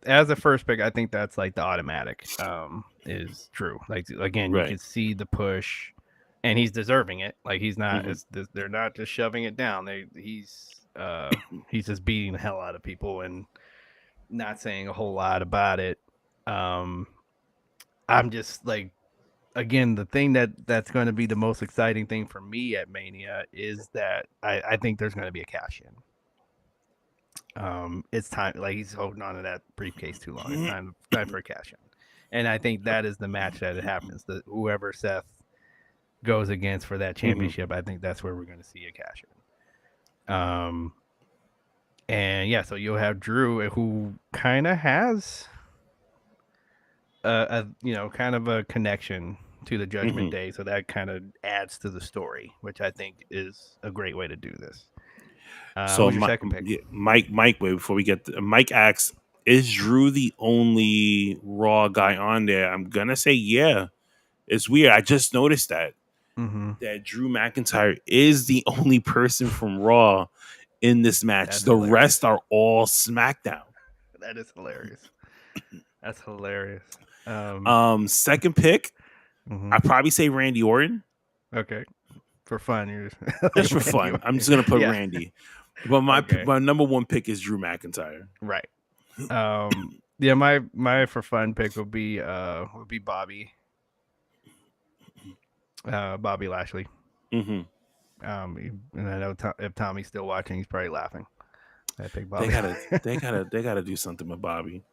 as the first pick, I think that's like the automatic is Drew. Like again, you can see the push, and he's deserving it. Like he's not, they're not just shoving it down. He's just beating the hell out of people and not saying a whole lot about it. I'm just like. Again, the thing that's going to be the most exciting thing for me at Mania is that I think there's going to be a cash in. It's time. Like he's holding on to that briefcase too long. It's time for a cash in, and I think that is the match that it happens. Whoever Seth goes against for that championship, I think that's where we're going to see a cash in. And yeah, so you'll have Drew, who kind of has kind of a connection to the Judgment Day, so that kind of adds to the story, which I think is a great way to do this. So what's your second pick? Mike, wait, before we get Mike asks, is Drew the only Raw guy on there? I'm gonna say yeah. It's weird. I just noticed that Drew McIntyre is the only person from Raw in this match. That's the hilarious. Rest are all SmackDown. That is hilarious. That's hilarious. Second pick, I'd probably say Randy Orton. Okay. For fun. Just for fun. I'm just going to put Randy. But my number one pick is Drew McIntyre. Right. Yeah, my for fun pick would be Bobby. Bobby Lashley. And I know if Tommy's still watching, he's probably laughing. I pick Bobby. They gotta do something with Bobby.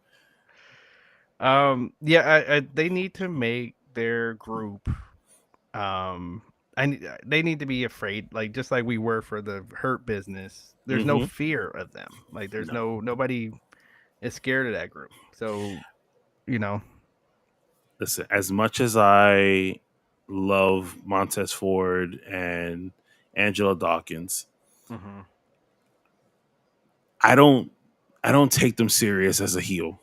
They need to make their group. They need to be afraid, like just like we were for the Hurt Business. There's no Mm-hmm. fear of them. Like there's No. nobody is scared of that group. So you know, Listen, as much as I love Montez Ford and Angela Dawkins, mhm. I don't I don't take them serious as a heel.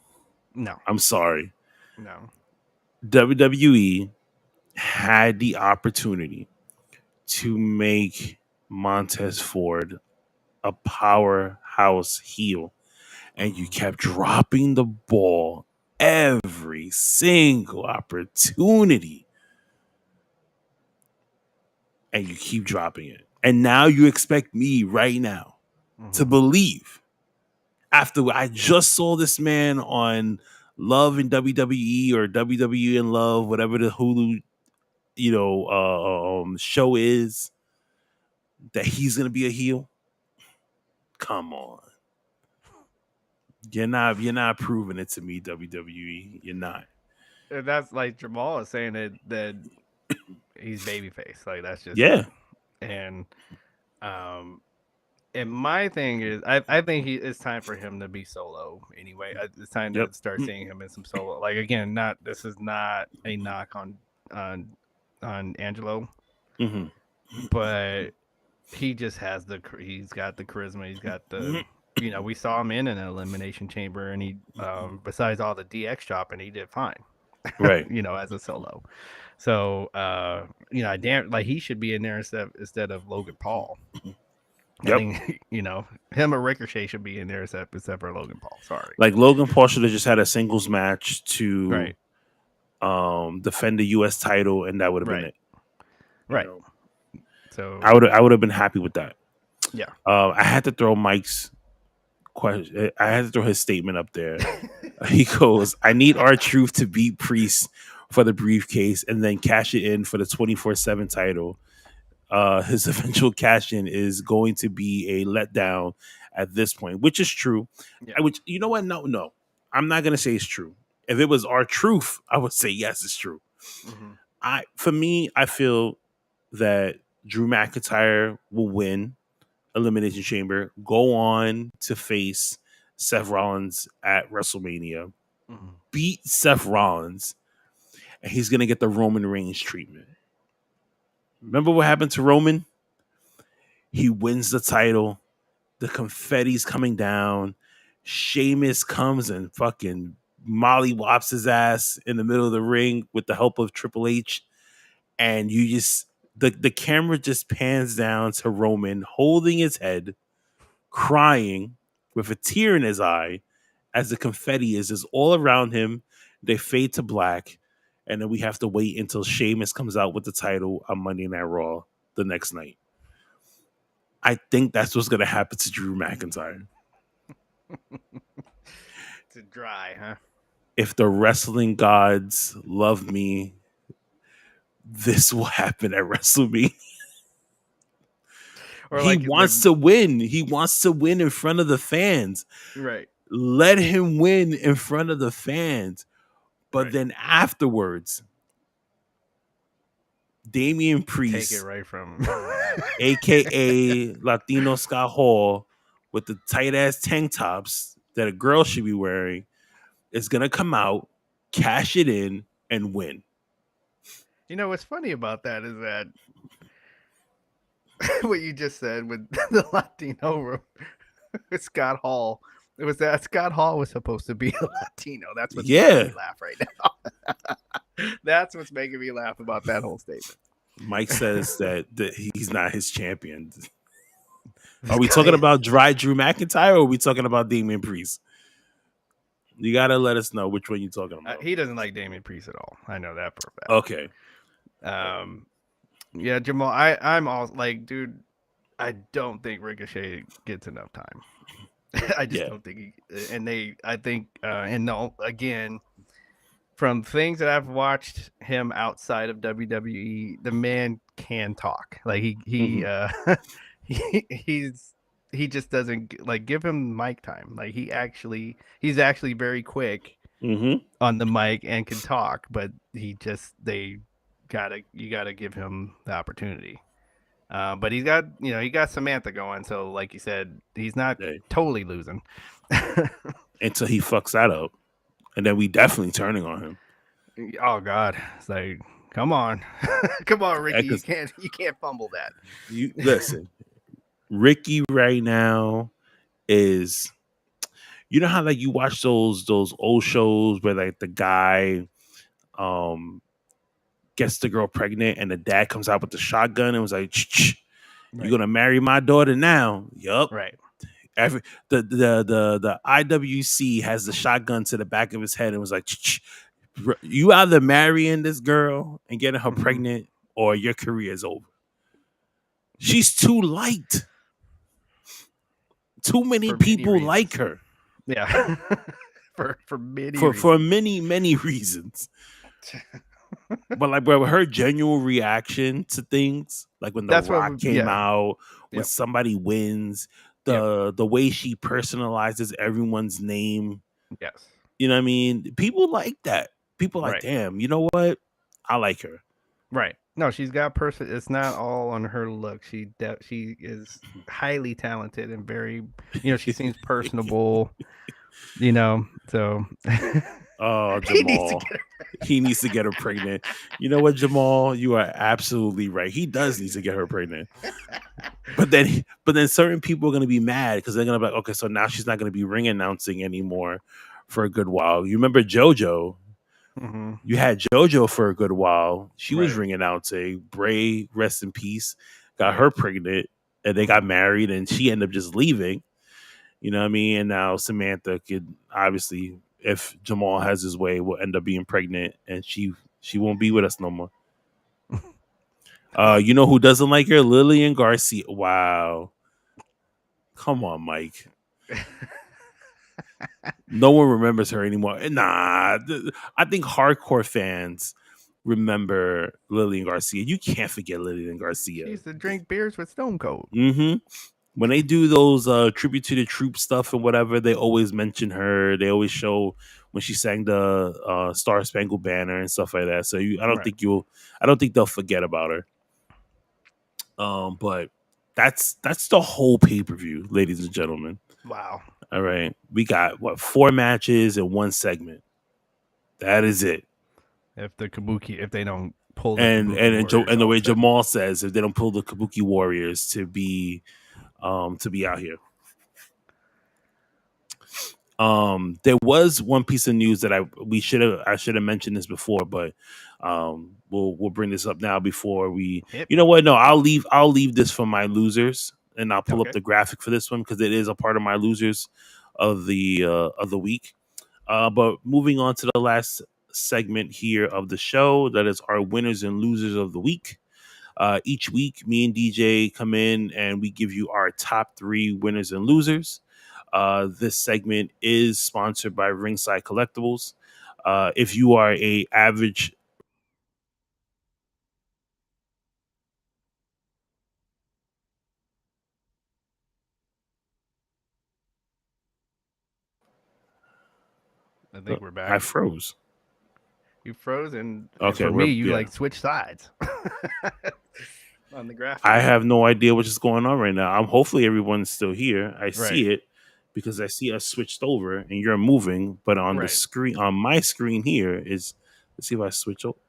No, I'm sorry. no, WWE had the opportunity to make Montez Ford a powerhouse heel, and you mhm. kept dropping the ball every single opportunity, and you keep dropping it. And now you expect me right now to Mhm. believe, after I just saw this man on Love in WWE or WWE in Love, whatever the Hulu, show is, that he's gonna be a heel. Come on, you're not proving it to me, WWE. You're not. And that's like Jamal is saying that he's babyface. Like that's just it. Yeah. And um, and my thing is, I think it's time for him to be solo anyway. It's time Yep. to start seeing him in some solo. Like again, not this is not a knock on on Angelo, Mm-hmm. but he just has he's got the charisma. He's got the we saw him in an elimination chamber, and he besides all the DX chopping, he did fine. Right. As a solo. So I damn like he should be in there instead of Logan Paul. I Yep. think him or Ricochet should be in there except for Logan Paul. Sorry. Like Logan Paul should have just had a singles match to Right. defend the U.S. title, and that would have been Right. it. You Right. know, So I would have been happy with that. yeah. I had to throw Mike's question. I had to throw his statement up there. He goes, "I need R-Truth to beat Priest for the briefcase and then cash it in for the 24/7 title. His eventual cash in is going to be a letdown at this point," which is true. Yeah. Which, you know what? No, I'm not gonna say it's true. If it was R-Truth, I would say yes, it's true. Mm-hmm. For me, I feel that Drew McIntyre will win Elimination Chamber, go on to face Seth Rollins at WrestleMania, Mm-hmm. beat Seth Rollins, and he's gonna get the Roman Reigns treatment. Remember what happened to Roman? He wins the title. The confetti's coming down. Sheamus comes and fucking mollywops his ass in the middle of the ring with the help of Triple H. And you just the camera just pans down to Roman holding his head, crying with a tear in his eye as the confetti is just all around him. They fade to black, and then we have to wait until Sheamus comes out with the title on Monday Night Raw the next night. I think that's what's going to happen to Drew McIntyre. It's dry, huh? If the wrestling gods love me, this will happen at WrestleMania. Or He wants to win. He wants to win in front of the fans. right. Let him win in front of the fans. But Right. then afterwards, Damian Take Priest, it right from aka Latino Scott Hall, with the tight ass tank tops that a girl should be wearing, is gonna come out, cash it in, and win. What's funny about that is that what you just said with the Latino Scott Hall. It was that Scott Hall was supposed to be a Latino. That's what's making me laugh right now. That's what's making me laugh about that whole statement. Mike says that he's not his champion. Are we talking about dry Drew McIntyre, or are we talking about Damian Priest? You gotta let us know which one you're talking about. He doesn't like Damian Priest at all. I know that for a fact. Okay. Yeah, Jamal. I'm all like, dude. I don't think Ricochet gets enough time. I just don't think and no, again, from things that I've watched him outside of WWE, the man can talk. Like he he just doesn't like give him mic time. Like he's actually very quick Mm-hmm. on the mic and can talk, but you gotta give him the opportunity. But he got Samantha going, so like you said, he's not Hey, totally losing. until he fucks that up, and then we definitely turning on him. Oh God, it's like, come on, come on, Ricky, you Because can't fumble that. you listen, Ricky right now is, you know how like you watch those old shows where like the guy um gets the girl pregnant and the dad comes out with the shotgun and was like, "You're Right, gonna marry my daughter now." Yup. right. Every the IWC has the shotgun to the back of his head and was like, "You either marrying this girl and getting her Mm-hmm. pregnant, or your career is over." She's too light. Too many For many people like reasons. her Yeah, for many for reasons. many reasons. But like, bro, her genuine reaction to things, like when The That's what. Rock came Yeah. out, when Yep. somebody wins, Yep. the way she personalizes everyone's name, Yes. you know what I mean? People like that. People like, Right. damn, you know what? I like her. Right. No, she's got person. It's not all on her look. She is highly talented and very. She seems personable. So Oh, he needs to Jamal. get her. He needs to get her pregnant. You know what, Jamal? You are absolutely right. He does need to get her pregnant. But then certain people are going to be mad because they're going to be like, okay, so now she's not going to be ring announcing anymore for a good while. You remember JoJo? Mm-hmm. You had JoJo for a good while. She was Right. ring announcing. Bray, rest in peace, got Right. her pregnant, and they got Mhm. married, and she ended up just leaving. You know what I mean? And now Samantha could obviously, if Jamal has his way, will end up being pregnant, and she won't be with us no more. You know who doesn't like her? Lillian Garcia. Wow. Come on, Mike. No one remembers her anymore. Nah, I think hardcore fans remember Lillian Garcia. You can't forget Lillian She Garcia. used to drink beers with Stone Cold. Mm-hmm. When they do those tribute to the troop stuff and whatever, they always mention her. They always show when she sang the Star Spangled Banner and stuff like that. So Right. I don't think they'll forget about her. But that's the whole pay per view, ladies and gentlemen. Wow. All right, we got what, 4 matches and 1 segment. That is it. If they don't pull the And Kabuki Warriors and the all of way a sudden. Jamal says, if they don't pull the Kabuki Warriors to be out here. There was one piece of news that I should have mentioned this before, but we'll bring this up now before we. Hit You know me. what? No, I'll leave this for my losers, and I'll pull up Okay. the graphic for this one because it is a part of my losers of the week. But moving on to the last segment here of the show, that is our winners and losers of the week. Each week, me and DJ come in and we give you our top 3 winners and losers. This segment is sponsored by Ringside Collectibles. If you are a average I think we're I back. froze. You froze, and Okay, for we're me, you yeah. like switch sides on the graphic. I have no idea what's just going on right now. Hopefully everyone's still here. I Right. see it because I see us switched over and you're moving, but on the Right. screen, on my screen here is, let's see if I switch over.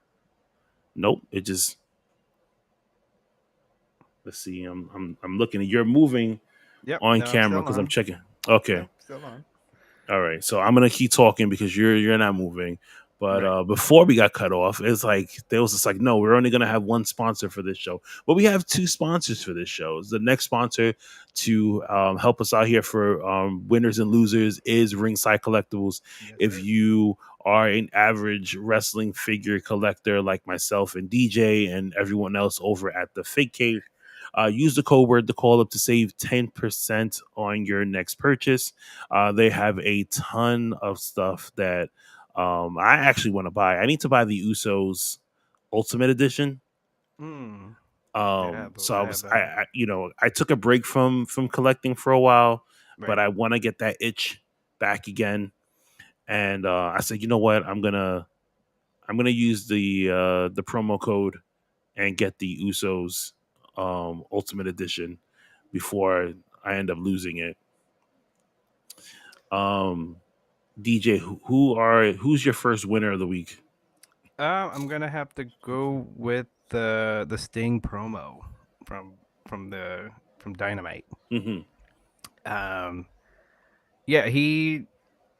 Nope, it just, let's see. I'm looking. You're moving Yep. on No, I'm camera still because I'm on. checking. Okay. Nope. Still on. All right, so I'm gonna keep talking because you're not moving. But Right. before we got cut off, it's like there was just like, no, we're only gonna have one sponsor for this show, but we have 2 sponsors for this show. The next sponsor to help us out here for winners and losers is Ringside Collectibles. Yes, If sir. you are an average wrestling figure collector like myself and DJ and everyone else over at the Fake Cave, use the code word to call up to save 10% on your next purchase. They have a ton of stuff that I actually want to buy. I need to buy the Usos Ultimate Edition. Mm. So I have that one. I took a break from collecting for a while, but Right. I want to get that itch back again. and I said, you know what, I'm gonna use the promo code and get the Usos Ultimate Edition before I end up losing it. DJ, who's your first winner of the week? I'm gonna have to go with the Sting promo from from Dynamite. Mm-hmm. Um, yeah, he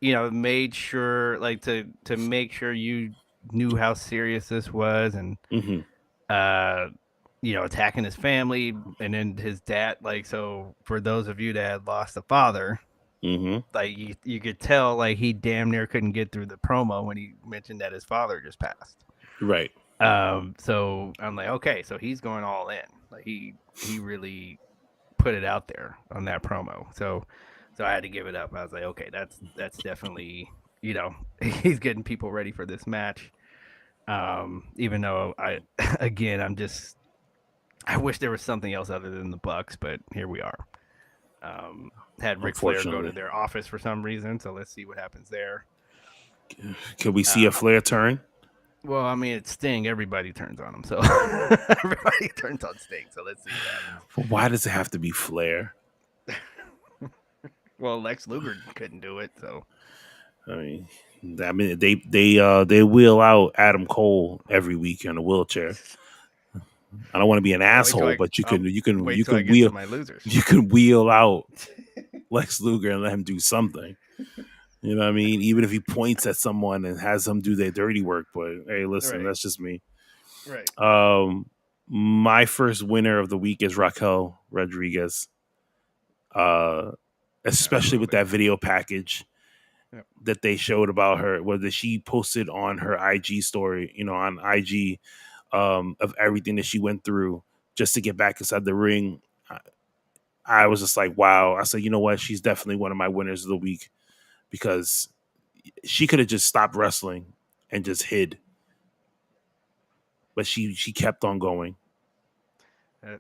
made sure like to make sure you knew how serious this was, and Mm-hmm. attacking his family, and then his dad. Like, so for those of you that had lost a father, Mm-hmm. like you could tell like he damn near couldn't get through the promo when he mentioned that his father just passed. Right. So I'm like, okay, so he's going all in. Like he really put it out there on that promo. So I had to give it up. I was like, okay, that's definitely, he's getting people ready for this match. Even though I wish there was something else other than the Bucks, but here we are. Had Ric Flair go to their office for some reason, so let's see what happens there. Can we see a Flair turn? Well, I mean, it's Sting. Everybody turns on him, so everybody turns on Sting. So let's see what happens. Well, why does it have to be Flair? Well, Lex Luger couldn't do it, so I mean, they wheel out Adam Cole every week in a wheelchair. I don't want to be an asshole, but you can wheel my losers. You can wheel out Lex Luger and let him do something. You know what I mean? Even if he points at someone and has them do their dirty work. But hey, listen, that's just me. Right. My first winner of the week is Raquel Rodriguez. Especially with that video package that they showed about her, whether she posted on her IG story, on IG, of everything that she went through just to get back inside the ring. I was just like, wow. I said, you know what? She's definitely one of my winners of the week because she could have just stopped wrestling and just hid. But she kept on going.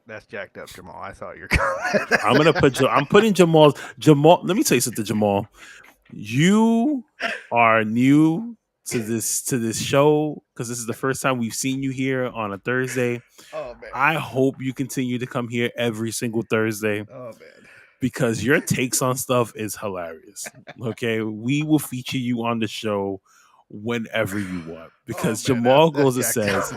That's jacked up, Jamal. I saw your comment. I'm putting Jamal. Let me tell you something, Jamal. You are new to this show because this is the first time we've seen you here on a Thursday. Oh man! I hope you continue to come here every single Thursday. Oh man! Because your takes on stuff is hilarious. Okay, we will feature you on the show whenever you want because Jamal goes and says,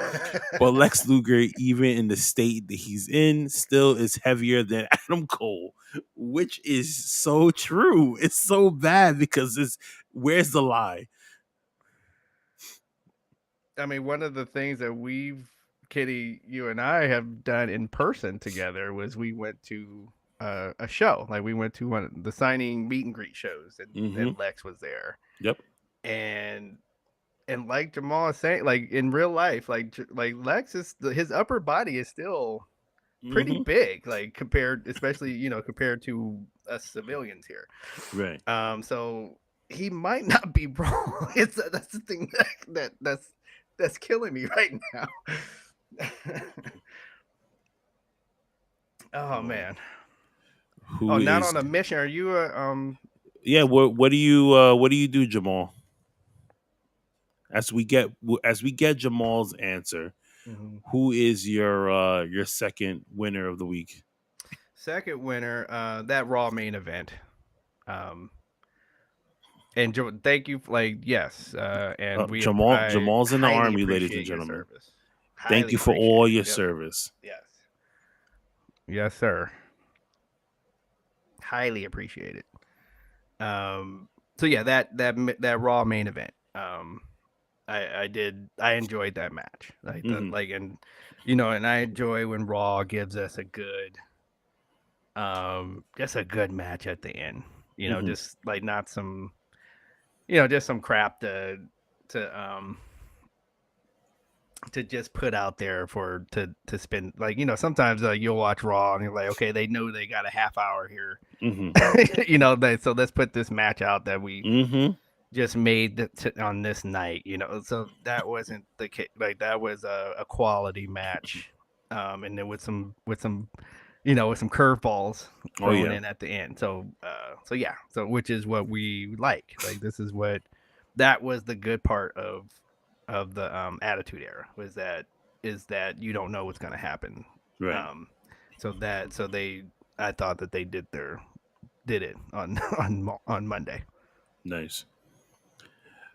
but Lex Luger, even in the state that he's in, still is heavier than Adam Cole, which is so true. It's so bad because where's the lie? I mean, one of the things that Kitty, you and I have done in person together was we went to a show. Like we went to one of the signing meet and greet shows, and Lex was there. Yep. And like Jamal is saying, like in real life, like Lex his upper body is still pretty big, like especially compared to us civilians here. Right. So he might not be wrong. That's the thing that's killing me right now. Oh man. Not on a mission. Are you Yeah, what do you do, Jamal? As we get Jamal's answer, who is your second winner of the week? Second winner, that Raw main event. And thank you. Yes, and Jamal's in the Army, ladies and gentlemen. Thank you for all your service. Yes. Yes, sir. Highly appreciate it. So yeah, that Raw main event. I enjoyed that match. And I enjoy when Raw gives us a good, just a good match at the end. Just like not some, just some crap to just put out there to spend, like, sometimes you'll watch Raw and you're like, okay, they know they got a half hour here. So let's put this match out that we just made on this night, so that wasn't the case. Like that was a quality match. And then with some with some curveballs thrown in at the end. So which is what we like. Like this is what that was the good part of the Attitude Era is that you don't know what's going to happen. Right. Um, so they I thought that they did it on on Monday. Nice.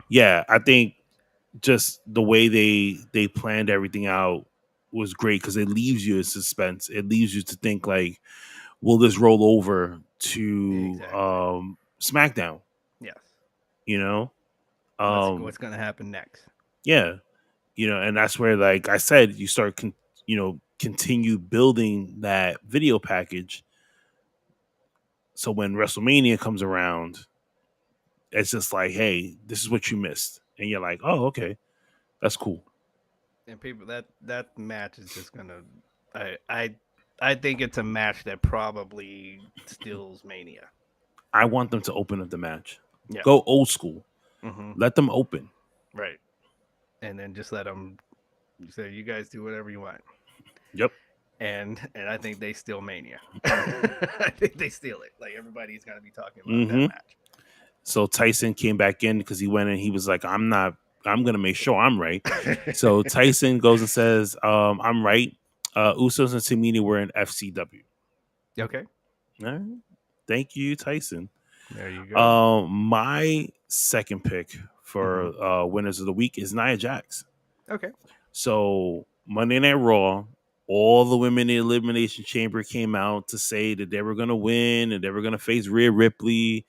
Yeah, I think just the way they planned everything out was great because it leaves you in suspense. It leaves you to think like, will this roll over to Exactly. SmackDown? Yes. You know, What's going to happen next? yeah, and that's where, like I said, you start continue building that video package. So when WrestleMania comes around, it's just like, hey, this is what you missed, and you're like, oh, okay, that's cool. And people that match is just gonna I I I think it's a match that probably steals Mania. I want them to open up the match. Yeah. Go old school. Mm-hmm. Let them open. Right. And then just let them say, you guys do whatever you want. Yep. And I think they steal Mania. I think they steal it. Like everybody's gonna be talking about Mm-hmm. that match. So Tyson came back in because he went in. He was like, I'm gonna make sure I'm right. So Tyson goes and says, I'm right. Usos and Tamina were in FCW. Okay. All right. Thank you, Tyson. There you go. My second pick for winners of the week is Nia Jax. Okay. So Monday Night Raw, all the women in the Elimination Chamber came out to say that they were going to win and they were going to face Rhea Ripley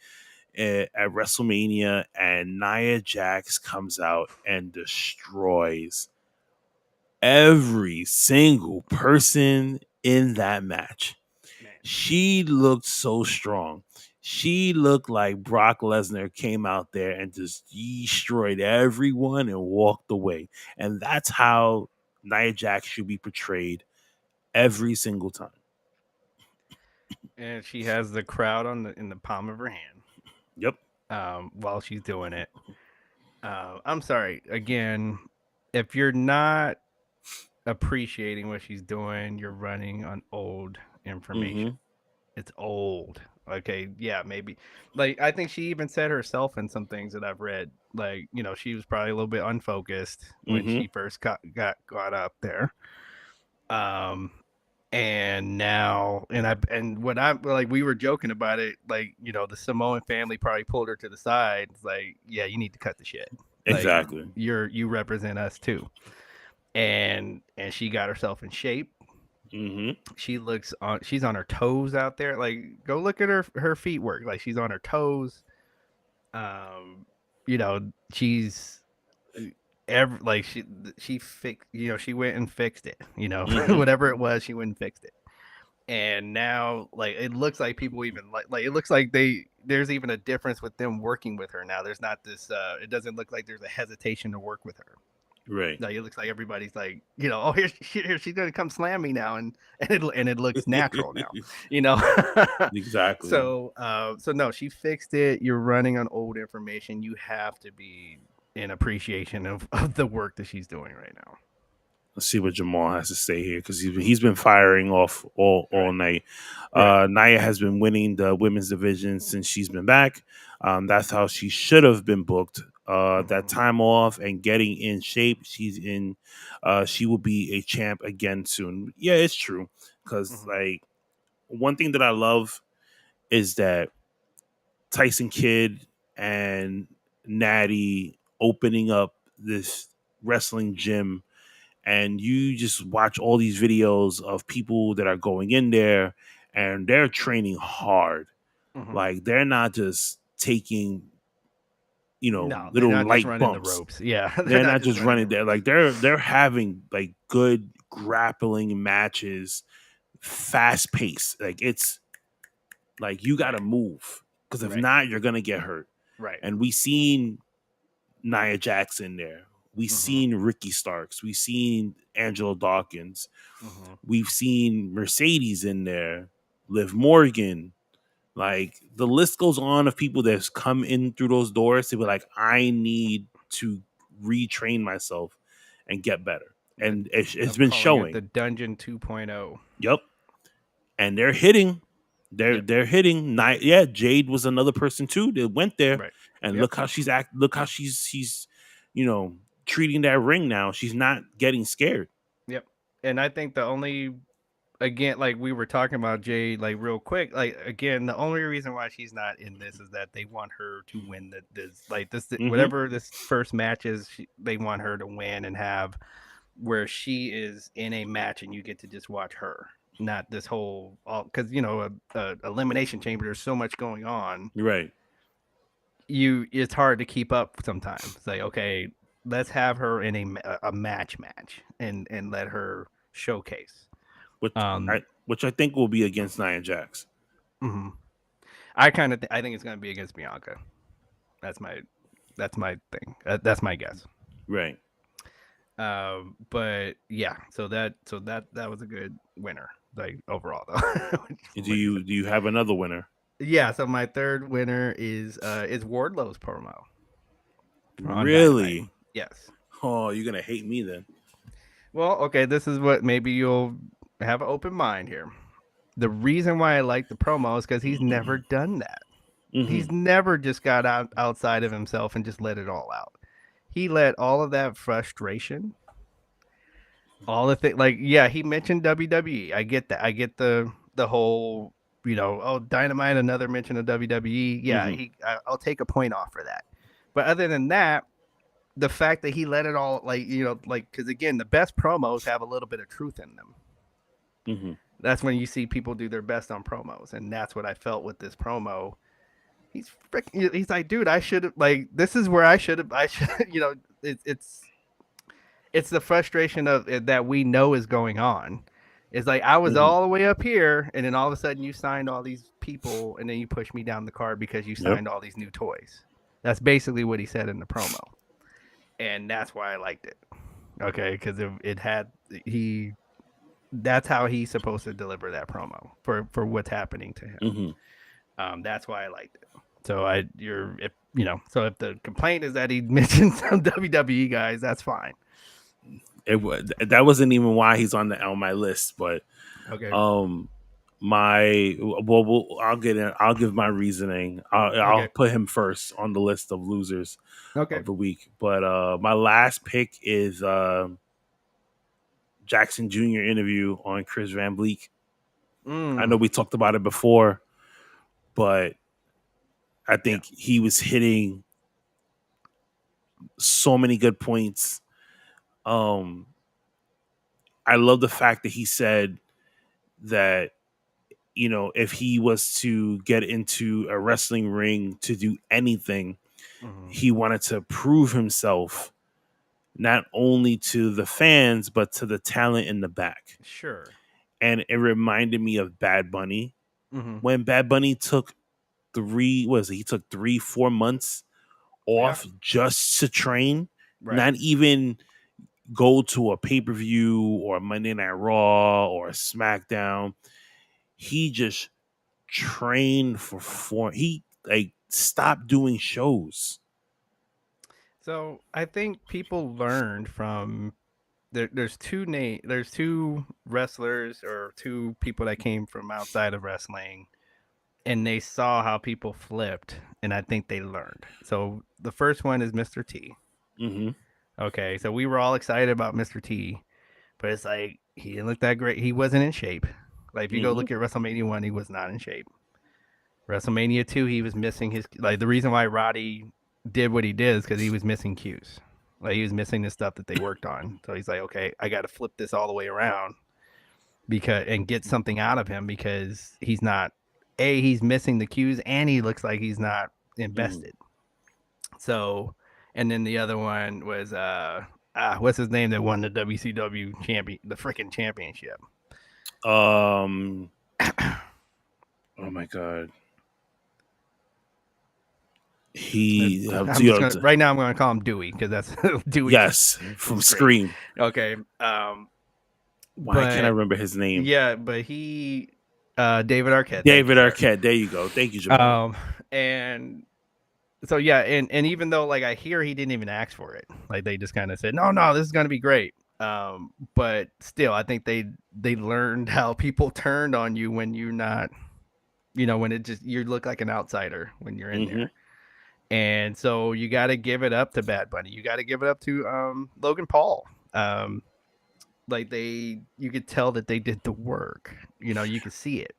at WrestleMania, and Nia Jax comes out and destroys every single person in that match. Man. She looked so strong. She looked like Brock Lesnar came out there and just destroyed everyone and walked away. And that's how Nia Jax should be portrayed every single time. And she has the crowd in the palm of her hand. Yep. While she's doing it. I'm sorry. Again, if you're not appreciating what she's doing, you're running on old information. Mm-hmm. It's old. Okay, yeah, maybe. Like I think she even said herself in some things that I've read. Like she was probably a little bit unfocused when Mm-hmm. she first got up there. Um, and now and what I'm like, we were joking about it. Like the Samoan family probably pulled her to the side. It's like, yeah, you need to cut the shit. Like, Exactly. you represent us too. And she got herself in shape. Mm-hmm. She's on her toes out there. Like go look at her feet work. Like she's on her toes. She's like she fixed. She went and fixed it. Mm-hmm. Whatever it was, she went and fixed it. And now, like it looks like people even like it looks like there's even a difference with them working with her now. There's not this. It doesn't look like there's a hesitation to work with her. Right. Like it looks like everybody's like, oh, here she's gonna come slam me now, and it looks natural now, Exactly. So no, she fixed it. You're running on old information. You have to be in appreciation of the work that she's doing right now. Let's see what Jamal has to say here because he's been firing off all night. Right. Nia has been winning the women's division since she's been back. That's how she should have been booked. That time off and getting in shape, she's in. She will be a champ again soon. Yeah, it's true because like one thing that I love is that Tyson Kidd and Natty opening up this wrestling gym. And you just watch all these videos of people that are going in there and they're training hard. Like they're not just taking, No, little not light just running bumps. the ropes. Yeah, They're not just running there. Like they're having like good grappling matches, fast pace. Like it's like you got to move because if not, you're gonna get hurt. Right. And we seen Nia Jackson there. We've seen Ricky Starks. We've seen Angelo Dawkins. We've seen Mercedes in there. Liv Morgan. Like the list goes on of people that's come in through those doors to be like, I need to retrain myself and get better. And it's been showing. The Dungeon 2.0. Yep. And they're hitting. They're hitting. Yeah, Jade was another person too that went there, Right. and Yep. look how she's Look how she's treating that ring now. She's not getting scared. Yep. And I think the only, again, like we were talking about Jade, like real quick, like again, the only reason why she's not in this is that they want her to win whatever this first match is, they want her to win and have where she is in a match and you get to just watch her, not this whole, because a elimination chamber, there's so much going on, Right. It's hard to keep up sometimes. It's like, okay, let's have her in a match and let her showcase. Which I think will be against Nia Jax. Mm-hmm. I think it's going to be against Bianca. That's my thing. That's my guess. Right. But yeah, so that was a good winner, like overall though. Do you have another winner? Yeah, so my third winner is Wardlow's promo. Really? Dynamite. Yes. Oh, you're gonna hate me then. Well, okay, this is what maybe you'll have an open mind here. The reason why I like the promo is because he's never done that. Mm-hmm. He's never just got outside of himself and just let it all out. He let all of that frustration, all the thing, like, yeah, he mentioned WWE. I get that. I get the whole, Dynamite, another mention of WWE. Yeah, I'll take a point off for that. But other than that, the fact that he let it all, because again, the best promos have a little bit of truth in them. Mm-hmm. That's when you see people do their best on promos, and that's what I felt with this promo. He's like, dude, I should have, like, this is where I should, it's the frustration of it that we know is going on. It's like, I was all the way up here, and then all of a sudden you signed all these people, and then you pushed me down the card because you signed all these new toys. That's basically what he said in the promo. And that's why I liked it. Okay, because that's how he's supposed to deliver that promo for what's happening to him. Mm-hmm. That's why I liked it. So if the complaint is that he mentioned some WWE guys, that's fine. That wasn't even why he's on my list, but okay. I'll get in. I'll give my reasoning. I'll put him first on the list of losers of the week. But my last pick is Jackson Jr. interview on Chris Van Vliet. I know we talked about it before, but I think he was hitting so many good points. I love the fact that he said that, if he was to get into a wrestling ring to do anything, he wanted to prove himself not only to the fans, but to the talent in the back. Sure. And it reminded me of Bad Bunny. When Bad Bunny took 3-4 months off just to train, not even go to a pay-per-view or Monday Night Raw or SmackDown. He just trained he stopped doing shows. So I think people learned from there's two wrestlers or two people that came from outside of wrestling, and they saw how people flipped, and I think they learned. So the first one is Mr. T. Mm-hmm. Okay, so we were all excited about Mr. T, but it's like he didn't look that great. He wasn't in shape. Like if you go look at WrestleMania 1, he was not in shape. WrestleMania 2, he was missing his, like, the reason why Roddy did what he did is because he was missing cues. Like he was missing the stuff that they worked on. So he's like, okay, I got to flip this all the way around and get something out of him, because he's missing the cues and he looks like he's not invested. So, and then the other one was what's his name that won the WCW freaking championship? Oh my God. Right now I'm going to call him Dewey, because that's Dewey. Yes, from Scream. Okay. Why can't I remember his name? Yeah, but he David Arquette. David Arquette. There you go. Thank you, Jamal. And so yeah, and even though, like, I hear he didn't even ask for it, like they just kind of said, no, this is going to be great. But still, I think they learned how people turned on you when you're not when it just you look like an outsider when you're in Mm-hmm. there. And so you got to give it up to Bad Bunny. You got to give it up to Logan Paul. Like you could tell that they did the work. You could see it.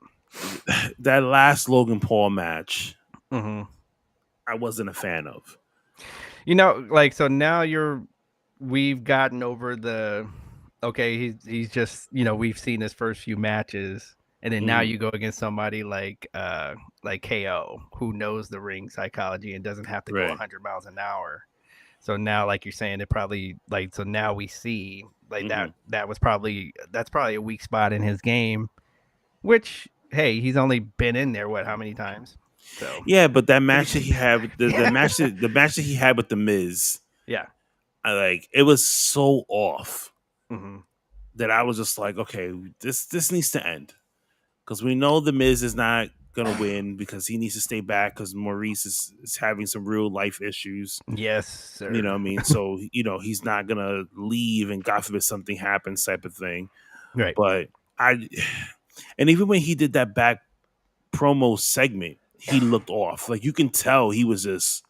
That last Logan Paul match, Mm-hmm. I wasn't a fan of. So now we've gotten over okay, he's just, we've seen his first few matches, and then now Mhm. you go against somebody like KO, who knows the ring psychology and doesn't have to go Right. 100 miles an hour. So now, like you're saying, it probably so now we see Mhm. that's probably a weak spot in his game, which, hey, he's only been in there how many times? So Yeah, but that match that he had, the Yeah. match that he had with the Miz, yeah. it was so off Mm-hmm. that I was just like, okay, this needs to end because we know the Miz is not gonna win because he needs to stay back because Maurice is having some real life issues. Yes, sir. You know what I mean? So he's not gonna leave and God forbid something happens type of thing. Right. But and even when he did that back promo segment, he looked off. Like you can tell he was just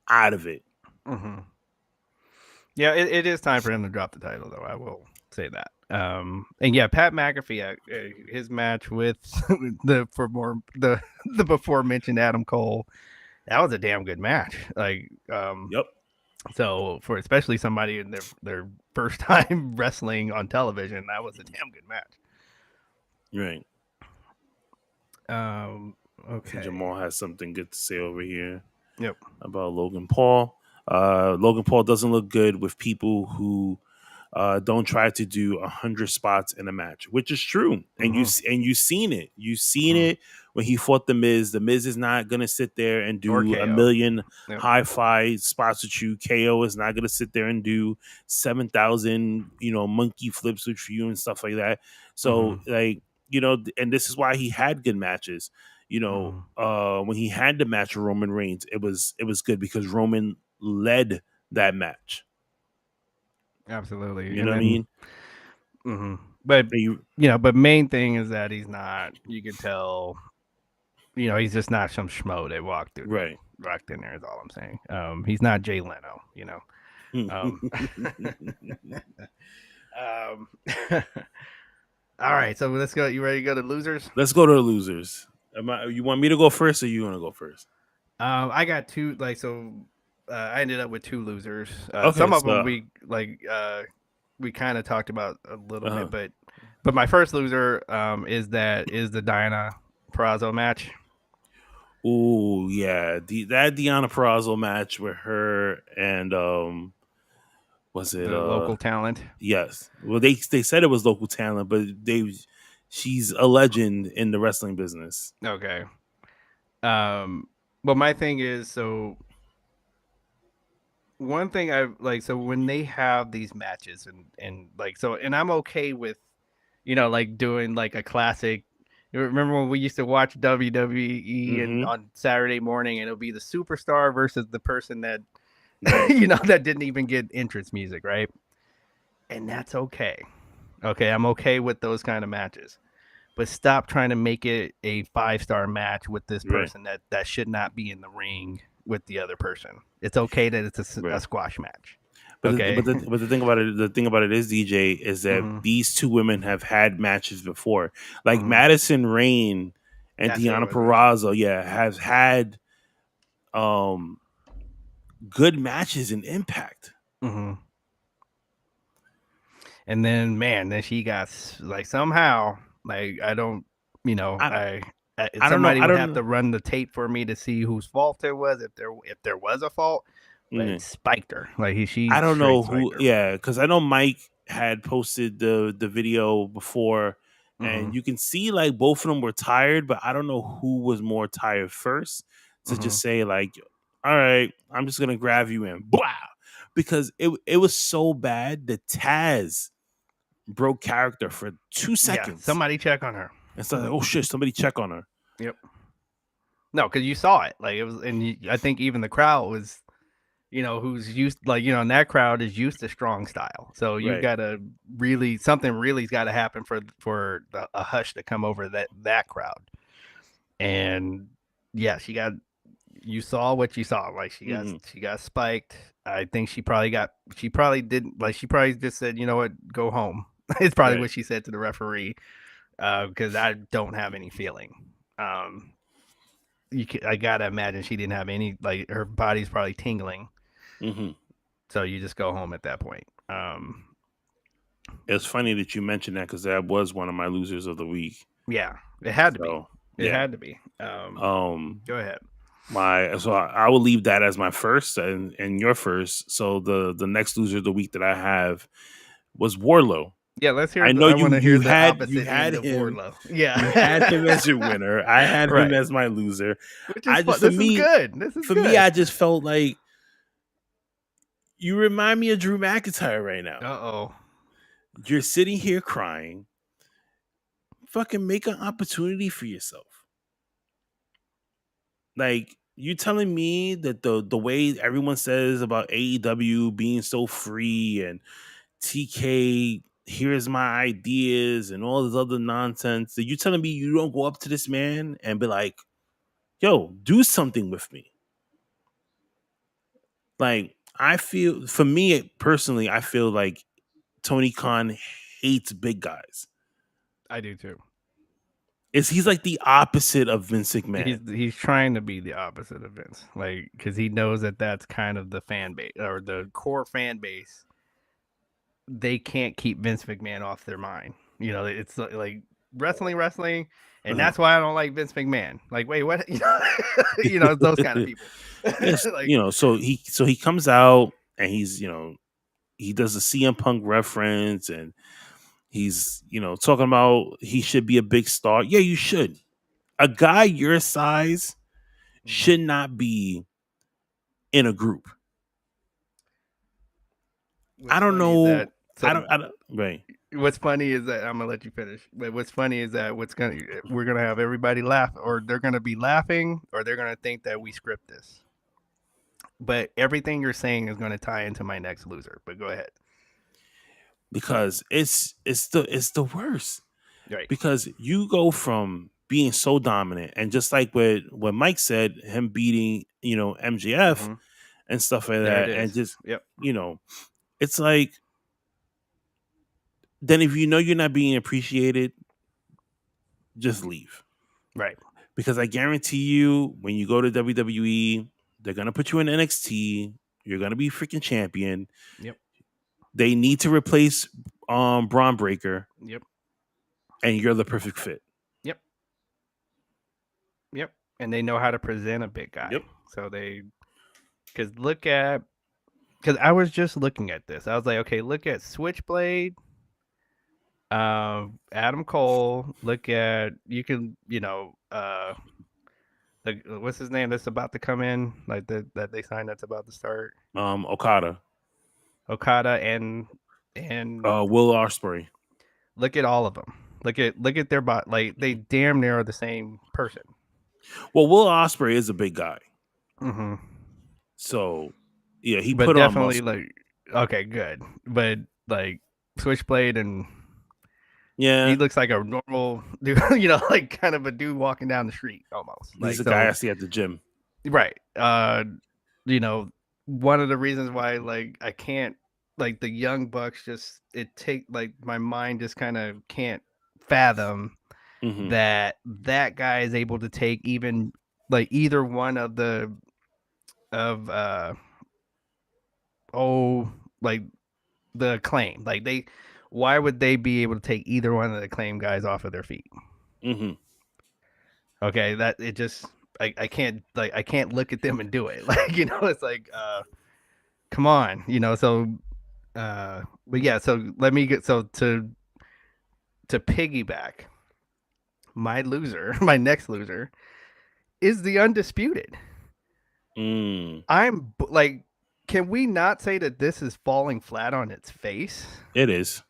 out of it. Mm-hmm. Yeah, it is time for him to drop the title, though. I will say that. And yeah, Pat McAfee, his match with the before mentioned Adam Cole, that was a damn good match. Like, Yep. so for especially somebody in their first time wrestling on television, that was a damn good match. Right. Okay. Jamal has something good to say over here. Yep. About Logan Paul. Logan Paul doesn't look good with people who don't try to do 100 spots in a match, which is true. And you've seen it. You've seen it when he fought the Miz. The Miz is not gonna sit there and do a million high-fi spots with you. KO is not gonna sit there and do 7,000 monkey flips with you and stuff like that. So and this is why he had good matches. When he had the match with Roman Reigns, it was good because Roman led that match. Absolutely. You know what I mean? Mm-hmm. But main thing is that he's not. You can tell. He's just not some schmo that walked in there. Is all I'm saying. He's not Jay Leno. All right, so let's go. You ready to go to losers? Let's go to the losers. You want me to go first, or you want to go first? I got two. I ended up with two losers. Okay, some of them we kind of talked about a little bit, but my first loser is the Diana Purrazzo match. Oh yeah, that Deonna Purrazzo match with her and was it the local talent? Yes. Well, they said it was local talent, but she's a legend in the wrestling business. Okay. But my thing is, so one thing I like, so when they have these matches and I'm okay with, doing like a classic. You remember when we used to watch WWE and on Saturday morning, and it'll be the superstar versus the person that, that didn't even get entrance music, right? And that's okay. Okay, I'm okay with those kind of matches. But stop trying to make it a 5-star match with this person that should not be in the ring with the other person. It's okay that it's a squash match. But okay. The thing about it is, DJ, is that these two women have had matches before. Like Madison Rayne and Deonna Purrazzo, have had good matches in Impact. Mm-hmm. And then she got somehow I don't I don't know. I would have to run the tape for me to see whose fault it was if there was a fault. But it spiked her. I don't know who. Yeah, because I know Mike had posted the video before, and you can see both of them were tired, but I don't know who was more tired first to just say all right, I'm just gonna grab you in, wow, because it was so bad that Taz broke character for 2 seconds. Yeah, somebody check on her. It's like, oh shit, somebody check on her. Yep. No, because you saw it. It was, and I think even the crowd was. Who's used and that crowd is used to strong style. So you got to something really's got to happen for a hush to come over that crowd. and yeah, you saw what you saw. Like Mm-hmm. she got spiked. I think she probably didn't like. She probably just said, you know what, go home. It's probably Right. what she said to the referee, because I don't have any feeling. Um, I gotta imagine she didn't have any, like, her body's probably tingling. Mm-hmm. So you just go home at that point. It's funny that you mentioned that because that was one of my losers of the week. Yeah, it had to be. So It yeah. had to be. Go ahead. I will leave that as my first and your first. So the next loser of the week that I have was Warlow. Yeah, let's hear. I know I want to hear you the had opposite end of him. Wardlow. Yeah, You had him as your winner. I had him right. as my loser. Which is fun. For This me, is good. This is for good. me, I just felt like you remind me of Drew McIntyre right now. Uh-oh. You're sitting here crying. Fucking make an opportunity for yourself. Like, you telling me that the way everyone says about AEW being so free and TK, here's my ideas and all this other nonsense, that you telling me you don't go up to this man and be like, yo, do something with me? Like, I feel, for me personally, I feel like Tony Khan hates big guys. I do too. He's like the opposite of Vince McMahon. He's trying to be the opposite of Vince, like, because he knows that that's kind of the fan base, or the core fan base. They can't keep Vince McMahon off their mind. You know, it's like wrestling, and that's why I don't like Vince McMahon. Like, wait, what? You know, those kind of people. Yes, Like, so he comes out and he's, he does a CM Punk reference and he's, talking about he should be a big star. Yeah, you should. A guy your size should not be in a group. I don't know. I don't. Right. What's funny is that, I'm gonna let you finish. But what's funny is that we're gonna have everybody laugh, or they're gonna be laughing, or they're gonna think that we script this. But everything you're saying is gonna tie into my next loser. But go ahead. Because it's the worst. Right. Because you go from being so dominant, and just like what Mike said, him beating MJF and stuff like that, and just it's like, then if you're not being appreciated, just leave. Right. Because I guarantee you, when you go to WWE, they're gonna put you in NXT. You're gonna be freaking champion. Yep. They need to replace Braun Breaker. Yep. And you're the perfect fit. Yep. And they know how to present a big guy. Yep. So because I was just looking at this. I was like, okay, look at Switchblade, Adam Cole. Look at, what's his name that's about to come in, like that they signed, that's about to start. Okada and Will Ospreay. Look at all of them. Look at their bot. Like, they damn near are the same person. Well, Will Ospreay is a big guy. Mm-hmm. So yeah, he but put definitely on muscle. Like, okay, good. But like Switchblade, and yeah, he looks like a normal dude. Like kind of a dude walking down the street almost. He's a guy I see at the gym. Right. One of the reasons why, like, I can't, like, the Young Bucks, just my mind just kind of can't fathom that guy is able to take even like either one of the Acclaim. Like, why would they be able to take either one of the Acclaim guys off of their feet? Okay, that it just I can't look at them and do it. Like, it's like, come on, so but yeah, so let me get to piggyback. My next loser is the Undisputed. I'm like, can we not say that this is falling flat on its face? It is.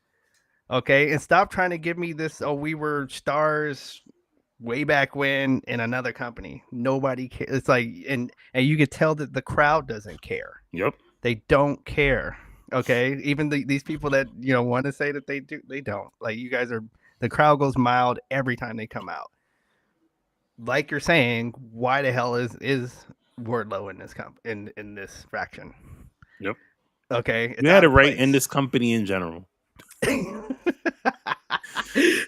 Okay, and stop trying to give me this, we were stars way back when in another company. Nobody cares. It's like, and you could tell that the crowd doesn't care. Yep. They don't care. Okay, even these people that want to say that they do, they don't. Like, you guys are, the crowd goes mild every time they come out. like you're saying, why the hell is Wardlow in this in this faction? Yep. Okay, You it's had out it of right in place. this company in general.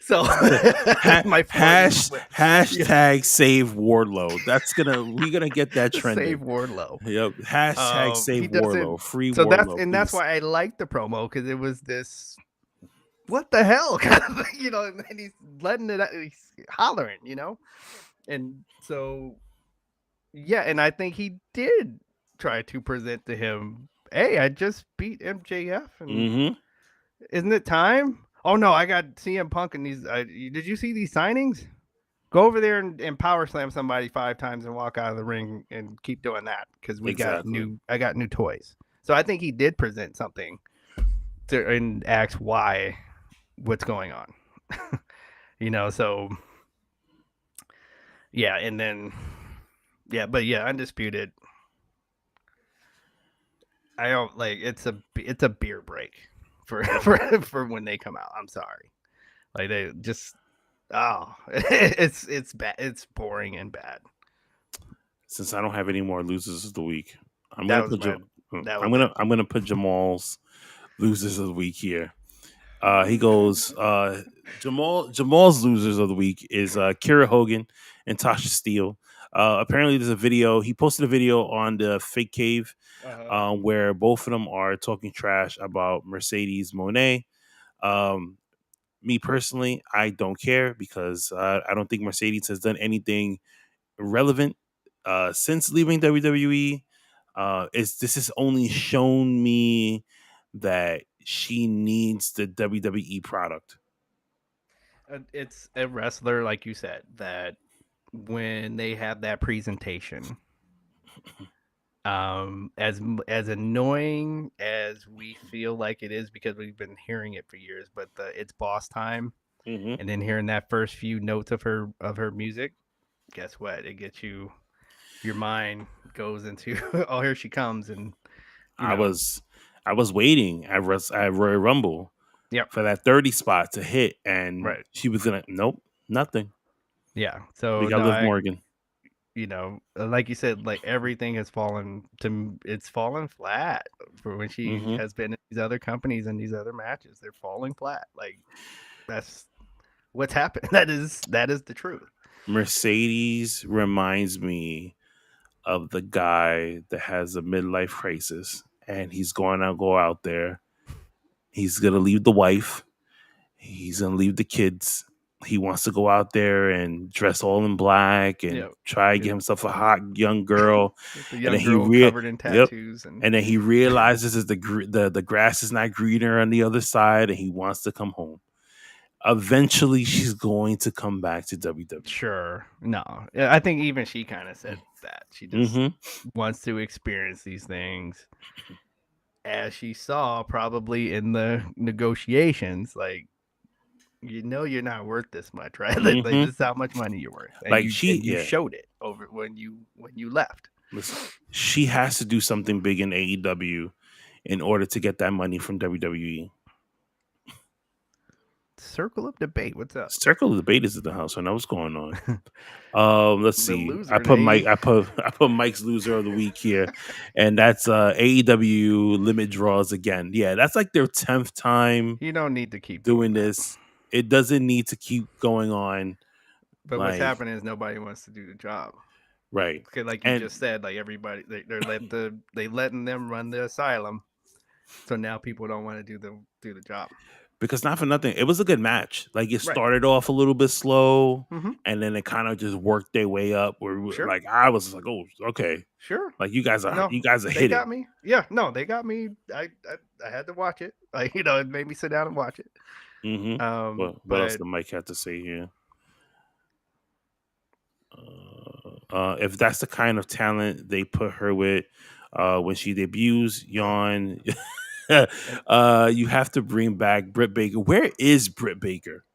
So my point is, Hashtag save Wardlow. We're gonna get that save trending. Wardlow. Yep. Hashtag He save doesn't. Wardlow. Free So Wardlow, that's please. why I liked the promo, because it was this what the hell kind of thing, and he's letting it out, he's hollering, and so yeah, and I think he did try to present to him, hey, I just beat MJF, and Mm-hmm. isn't it time? Oh no, I got CM Punk and these. Did you see these signings? Go over there and power slam somebody 5 times and walk out of the ring and keep doing that, because Exactly. I got new toys. So I think he did present something and ask why, what's going on. So yeah, and then but Undisputed. I don't like it's a beer break for for when they come out. I'm sorry, like they just it's bad. It's boring and bad. Since I don't have any more losers of the week, I'm That gonna was put my you. that was my I'm gonna put Jamal's losers of the week here. He goes. Jamal's losers of the week is Kira Hogan and Tasha Steele. Apparently, there's a video. He posted a video on the Fake Cave where both of them are talking trash about Mercedes Moné. Me personally, I don't care because I don't think Mercedes has done anything relevant since leaving WWE. This has only shown me that she needs the WWE product. It's a wrestler, like you said, that when they have that presentation, as annoying as we feel like it is, because we've been hearing it for years, but it's boss time, Mm-hmm. and then hearing that first few notes of her music, guess what? It gets your mind goes into oh, here she comes, and I was waiting at Royal Rumble yep, for that 30 spot to hit, and right, she was gonna nope, nothing. yeah. So We got no, Liv Morgan. like you said, like everything has it's fallen flat for when she Mm-hmm. has been in these other companies and these other matches. They're falling flat. Like that's what's happened. That is the truth. Mercedes reminds me of the guy that has a midlife crisis, and he's going to go out there. He's gonna leave the wife. He's gonna leave the kids. He wants to go out there and dress all in black and Yeah, try to get himself a hot young girl. the And young then girl covered in tattoos and and then he realizes that the grass is not greener on the other side, and he wants to come home. Eventually, she's going to come back to WWE. sure. No, I think even she kind of said that she just Mm-hmm. wants to experience these things, as she saw probably in the negotiations. Like, you're not worth this much, right? Like Mm-hmm. this is how much money you're worth, and Like you showed it over when you left. listen, she has to do something big in AEW in order to get that money from WWE. Circle of debate. What's up? Circle of Debate is in the house. I know what's going on. Let's The see. loser I put Mike. name. I put Mike's loser of the week here, and that's AEW limit draws again. Yeah, that's like their 10th time You don't need to keep doing that. this. It doesn't need to keep going on. But what's Like, happening is nobody wants to do the job. right. Because like you And just said, like everybody they letting them run the asylum. So now people don't want to do the job. because not for nothing, it was a good match. Like it Right. started off a little bit slow, Mhm. and then it kind of just worked their way up. Where Sure. like I was like, oh, okay, Sure. like you guys are No, hitting. they got me. Yeah, no, they got me. I had to watch it. Like, it made me sit down and watch it. Mm-hmm. What else But did Mike have to say here? If that's the kind of talent they put her with when she debuts, yawn. You have to bring back Britt Baker. Where is Britt Baker?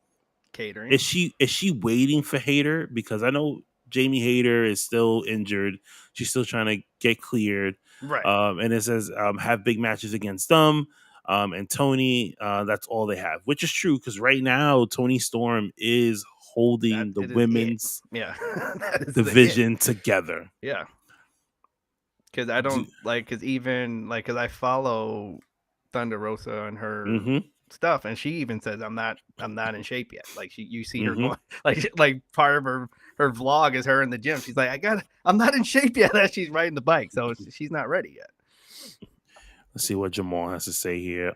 catering. Is she waiting for Hayter? Because I know Jamie Hayter is still injured. She's still trying to get cleared. Right. And it says have big matches against them. And Tony, that's all they have, which is true because right now Tony Storm is holding the it is women's yeah, that is division together. Yeah, because I don't because even because I follow Thunder Rosa and her Mm-hmm. stuff, and she even says I'm not in shape yet. Like you see her Mm-hmm. going like part of her vlog is her in the gym. She's like I'm not in shape yet as she's riding the bike, so she's not ready yet. Let's see what Jamal has to say here.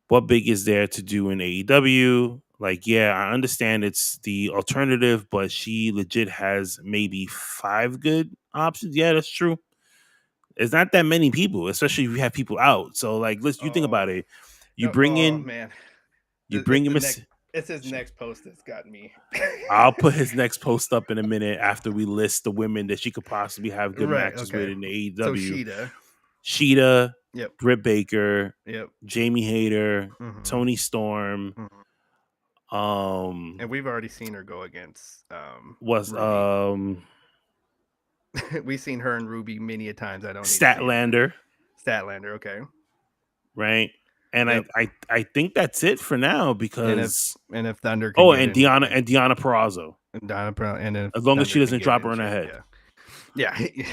What big is there to do in AEW? Like, yeah, I understand it's the alternative, but she legit has maybe 5 good options. Yeah, that's true. It's not that many people, especially if you have people out. So, like, you think about it. You bring in, Man, you bring in. it's his next post that's got me. I'll put his next post up in a minute after we list the women that she could possibly have good Right, matches okay. with in the So AEW. Sheeta, Sheeta, Britt Baker, yep, Jamie Hayter, Mhm. Toni Storm. And we've already seen her go against Was Ruby. We've seen her and Ruby many a times. I don't Statlander. Statlander, okay. Right. And Yep. I think that's it for now because and if Thunder can and Deanna Purrazzo. And if as long as Thunder she doesn't can drop get her in her shape, head.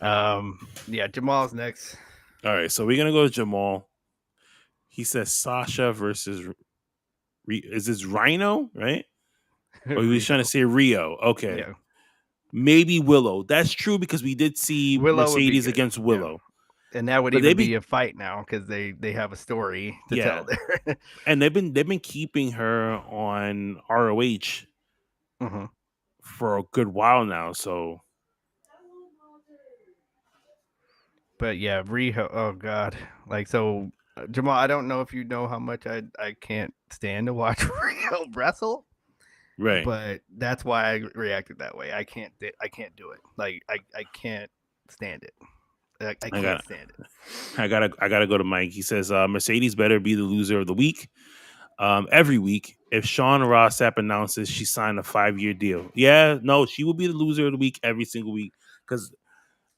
Yeah. Jamal's next. All right, so we're gonna go to Jamal. He says Sasha versus is this Rhino, right? Or he was trying to say Rio. Okay. Yeah. Maybe Willow. That's true because we did see Willow Mercedes against Willow. Yeah. And that would even be a fight now because they have a story to tell there. And they've been keeping her on ROH for a good while now. So, but yeah, Riho. Oh God, like so, Jamal. I don't know if you know how much I can't stand to watch Riho wrestle. right. But that's why I reacted that way. I can't do it. Like I can't stand it. I can't stand it. I gotta go to Mike. He says Mercedes better be the loser of the week. Every week, if Sean Ross Sapp announces she signed a 5-year deal, she will be the loser of the week every single week. Because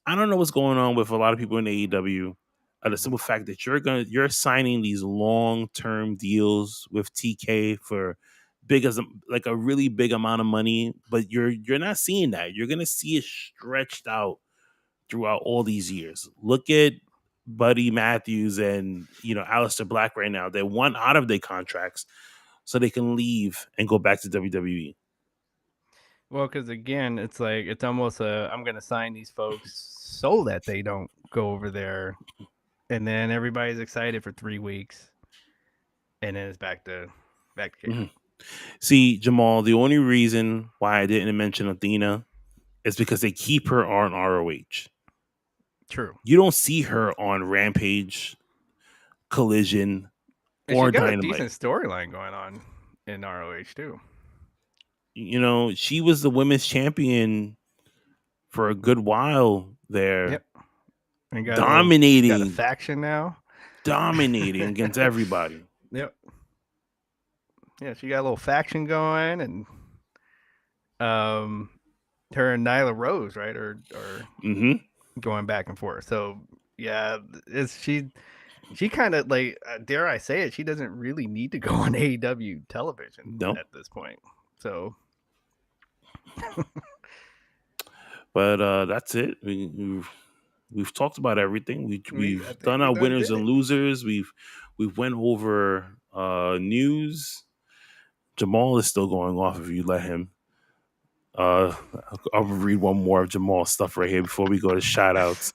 I don't know what's going on with a lot of people in AEW. The simple fact that you're signing these long-term deals with TK for a really big amount of money, but you're not seeing that. You're gonna see it stretched out throughout all these years. Look at Buddy Matthews and Aleister Black right now. They want out of their contracts so they can leave and go back to WWE. Well, because again, it's like it's almost I'm going to sign these folks so that they don't go over there, and then everybody's excited for 3 weeks, and then it's back to camp. Mm-hmm. See, Jamal, the only reason why I didn't mention Athena is because they keep her on ROH. True. You don't see her on Rampage, Collision, or she got Dynamite. A decent storyline going on in ROH too. She was the women's champion for a good while there. Yep. And dominating. Got a faction now. Dominating against everybody. Yep. Yeah, she got a little faction going, and her and Nyla Rose, right, are going back and forth. So yeah, she kind of like, dare I say it, she doesn't really need to go on AEW television at this point. So, but that's it. We've talked about everything. We've done our winners and losers. We've went over news. Jamal is still going off if you let him. I'll read one more of Jamal's stuff right here before we go to shout outs.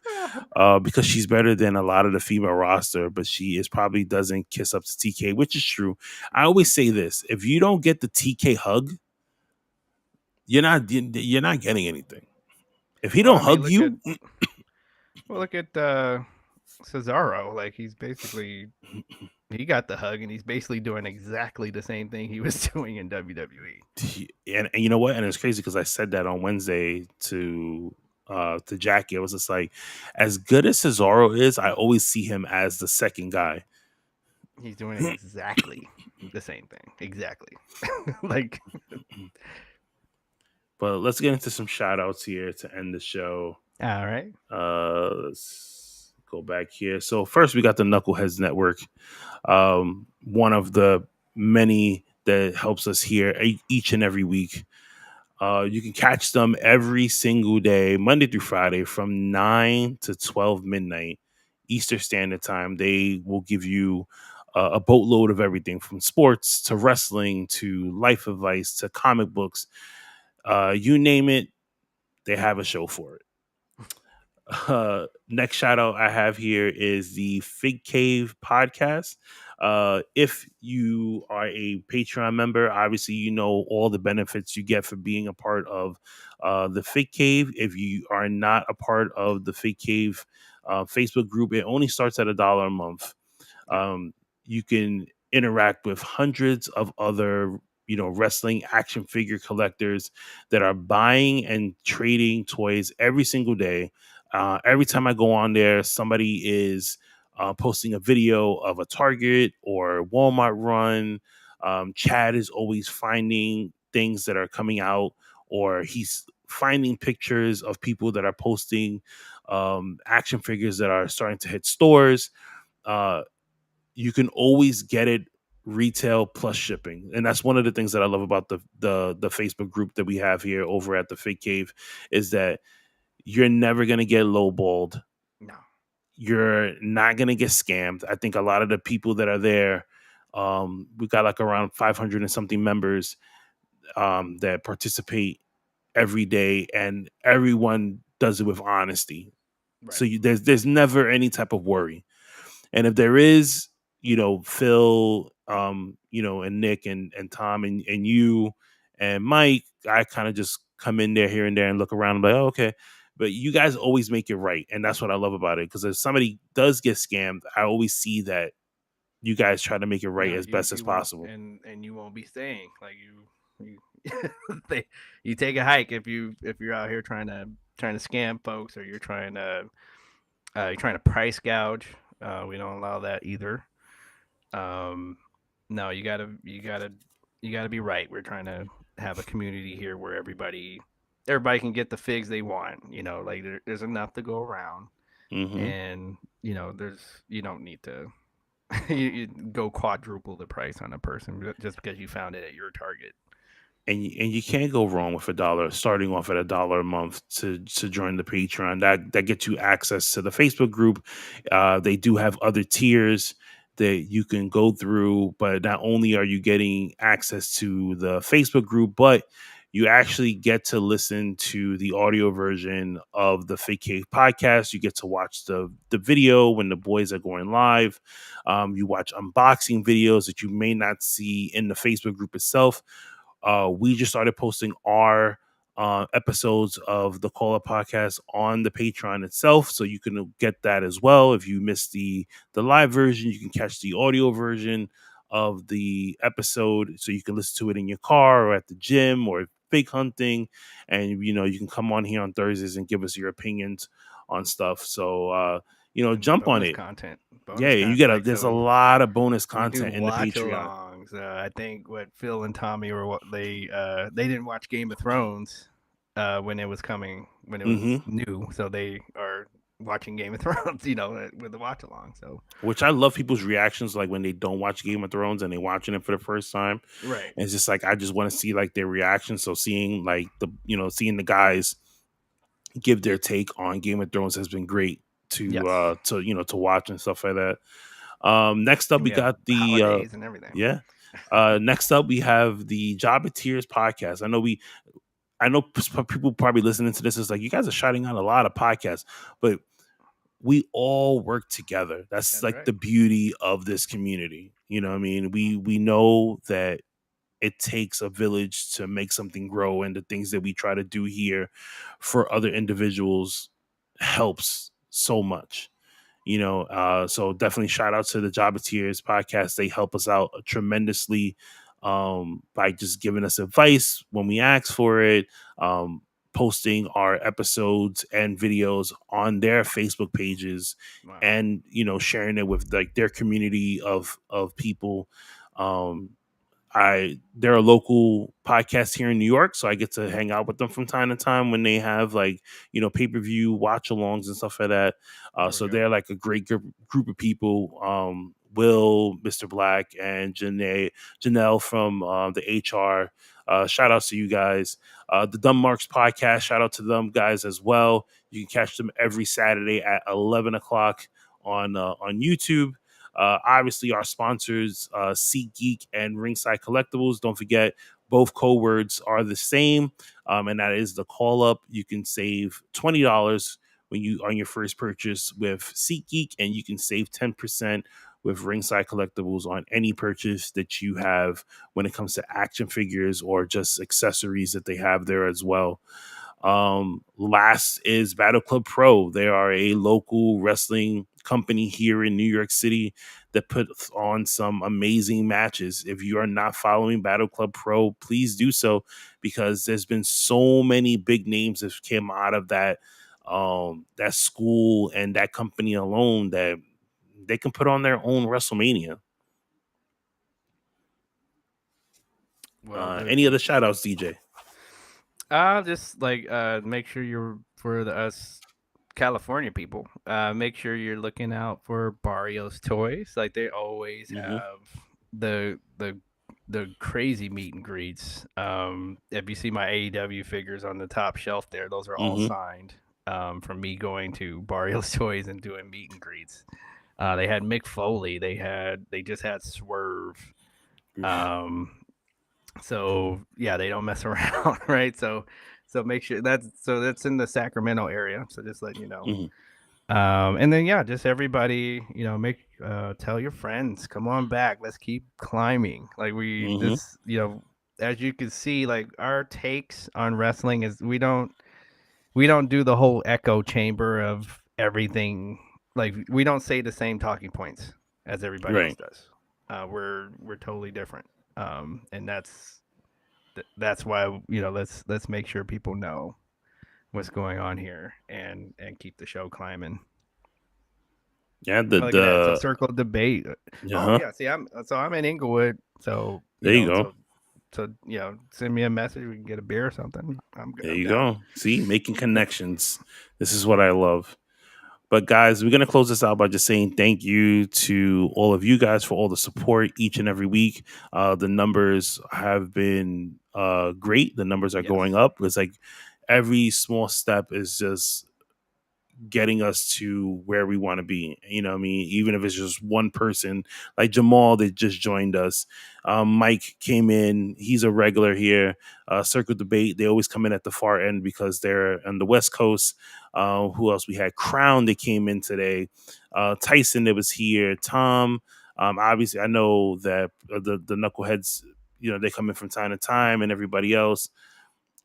Because she's better than a lot of the female roster, but she probably doesn't kiss up to TK, which is true. I always say this: if you don't get the TK hug, you're not getting anything. If he don't hug you, look at Cesaro. Like he got the hug, and he's basically doing exactly the same thing he was doing in WWE. And you know what? And it's crazy because I said that on Wednesday to Jackie. I was just like, as good as Cesaro is, I always see him as the second guy. He's doing exactly the same thing. Exactly. Like. But let's get into some shout outs here to end the show. All right. Let's go back here. So first we got the Knuckleheads Network. One of the many that helps us here each and every week. You can catch them every single day, Monday through Friday, from 9 to 12 midnight Eastern Standard Time. They will give you a boatload of everything from sports to wrestling to life advice to comic books. You name it, they have a show for it. Next shout out I have here is the Fig Cave podcast. If you are a Patreon member, obviously you know all the benefits you get for being a part of the Fig Cave. If you are not a part of the Fig Cave Facebook group, it only starts at $1 a month. You can interact with hundreds of other wrestling action figure collectors that are buying and trading toys every single day. Every time I go on there, somebody is posting a video of a Target or Walmart run. Chad is always finding things that are coming out, or he's finding pictures of people that are posting action figures that are starting to hit stores. You can always get it retail plus shipping, and that's one of the things that I love about the Facebook group that we have here over at the Fig Cave, is that you're never going to get lowballed. No. You're not going to get scammed. I think a lot of the people that are there, we got like around 500 and something members that participate every day, and everyone does it with honesty. Right. So there's never any type of worry. And if there is, Phil, and Nick and Tom and you and Mike, I kind of just come in there here and there and look around and be like, oh, okay. But you guys always make it right. And that's what I love about it. Because if somebody does get scammed, I always see that you guys try to make it right as best as possible. And you won't be staying. Like you you take a hike if you're out here trying to scam folks, or you're trying to price gouge. We don't allow that either. No, you gotta be right. We're trying to have a community here where everybody can get the figs they want. Like there's enough to go around, and you don't need to you go quadruple the price on a person just because you found it at your Target. And you can't go wrong with $1, starting off at $1 a month to join the Patreon. That gets you access to the Facebook group. They do have other tiers that you can go through, but not only are you getting access to the Facebook group, but you actually get to listen to the audio version of the Fig Cave podcast. You get to watch the video when the boys are going live. You watch unboxing videos that you may not see in the Facebook group itself. We just started posting our episodes of the Call Up podcast on the Patreon itself, so you can get that as well. If you missed the live version, you can catch the audio version of the episode, so you can listen to it in your car or at the gym or fig hunting, and you can come on here on Thursdays and give us your opinions on stuff. So jump on it. Content. You get there's a lot of bonus content in the Patreon. I think what Phil and Tommy were they didn't watch Game of Thrones when it was coming, when it was new, so they are watching Game of Thrones, with the watch along. So, which I love people's reactions, like when they don't watch Game of Thrones and they're watching it for the first time. Right. And it's just like I just want to see like their reaction. So seeing like seeing the guys give their take on Game of Thrones has been great to watch and stuff like that. Next up, we got the holidays and everything. Yeah. Next up, we have the Job at Tears podcast. I know people probably listening to this is like, you guys are shouting out a lot of podcasts, but we all work together. That's like right. The beauty of this community. You know what I mean? We know that it takes a village to make something grow, and the things that we try to do here for other individuals helps so much. So definitely shout out to the Jobbeteers podcast. They help us out tremendously by just giving us advice when we ask for it, posting our episodes and videos on their Facebook pages, wow. And sharing it with like their community of people. They're a local podcast here in New York, so I get to hang out with them from time to time when they have like pay-per-view watch-alongs and stuff like that. So they're like a great group of people. Will, Mr. Black, and Janelle from the HR. Shout outs to you guys. The Dumb Marks podcast, shout out to them guys as well. You can catch them every Saturday at 11 o'clock on YouTube. Obviously, our sponsors, SeatGeek and Ringside Collectibles. Don't forget, both code words are the same, and that is the call up. You can save $20 when you on your first purchase with SeatGeek, and you can save 10% with Ringside Collectibles on any purchase that you have when it comes to action figures or just accessories that they have there as well. Last is Battle Club Pro. They are a local wrestling company here in New York City that puts on some amazing matches. If you are not following Battle Club Pro, please do so, because there's been so many big names that came out of that school and that company alone that they can put on their own WrestleMania. Well, Any other shout outs, DJ? Just like make sure you're for us California people. Make sure you're looking out for Barrios Toys. Like they always have the crazy meet and greets. If you see my AEW figures on the top shelf there, those are all signed from me going to Barrios Toys and doing meet and greets. They had Mick Foley. They just had Swerve. So yeah, they don't mess around, right? So make sure that's in the Sacramento area. So just letting you know. And then yeah, just everybody, tell your friends, come on back. Let's keep climbing. Like this, as you can see, like our takes on wrestling is we don't do the whole echo chamber of everything. Like we don't say the same talking points as everybody else does. We're totally different. And that's why let's make sure people know what's going on here and keep the show climbing. Yeah, it's a circle of debate. Oh yeah, see, I'm in Inglewood, so there you go. So send me a message. We can get a beer or something. I'm good. There you go. See, making connections. This is what I love. But guys, we're going to close this out by just saying thank you to all of you guys for all the support each and every week. The numbers have been great. The numbers are going up. It's like every small step is just getting us to where we want to be. Even if it's just one person like Jamal that just joined us. Mike came in. He's a regular here. Circle Debate. They always come in at the far end because they're on the West Coast. Who else? We had Crown that came in today. Tyson that was here. Tom. Obviously, I know that the Knuckleheads, they come in from time to time, and everybody else.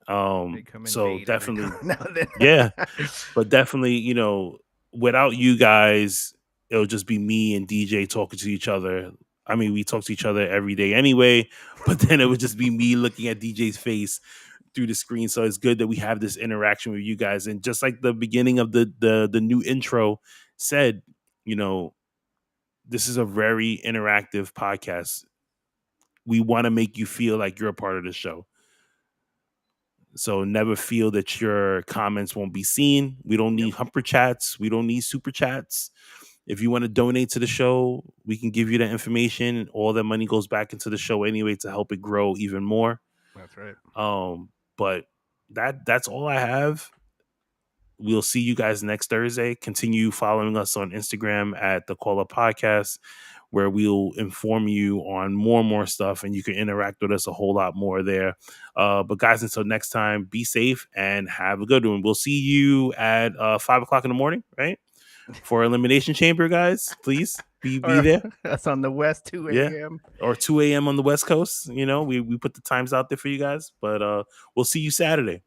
So definitely, yeah, but definitely, without you guys, it'll just be me and DJ talking to each other. I mean, we talk to each other every day anyway, but then it would just be me looking at DJ's face through the screen. So it's good that we have this interaction with you guys. And just like the beginning of the new intro said, this is a very interactive podcast. We want to make you feel like you're a part of the show. So never feel that your comments won't be seen. We don't need humper chats. We don't need super chats. If you want to donate to the show, we can give you that information. All that money goes back into the show anyway to help it grow even more. That's right. But that's all I have. We'll see you guys next Thursday. Continue following us on Instagram at the Call Up Podcast, where we'll inform you on more and more stuff, and you can interact with us a whole lot more there. But guys, until next time, be safe and have a good one. We'll see you at 5 o'clock in the morning, right? For Elimination Chamber, guys. Please be there. That's on the West, 2 a.m. Yeah. Or 2 a.m. on the West Coast. We put the times out there for you guys. But we'll see you Saturday.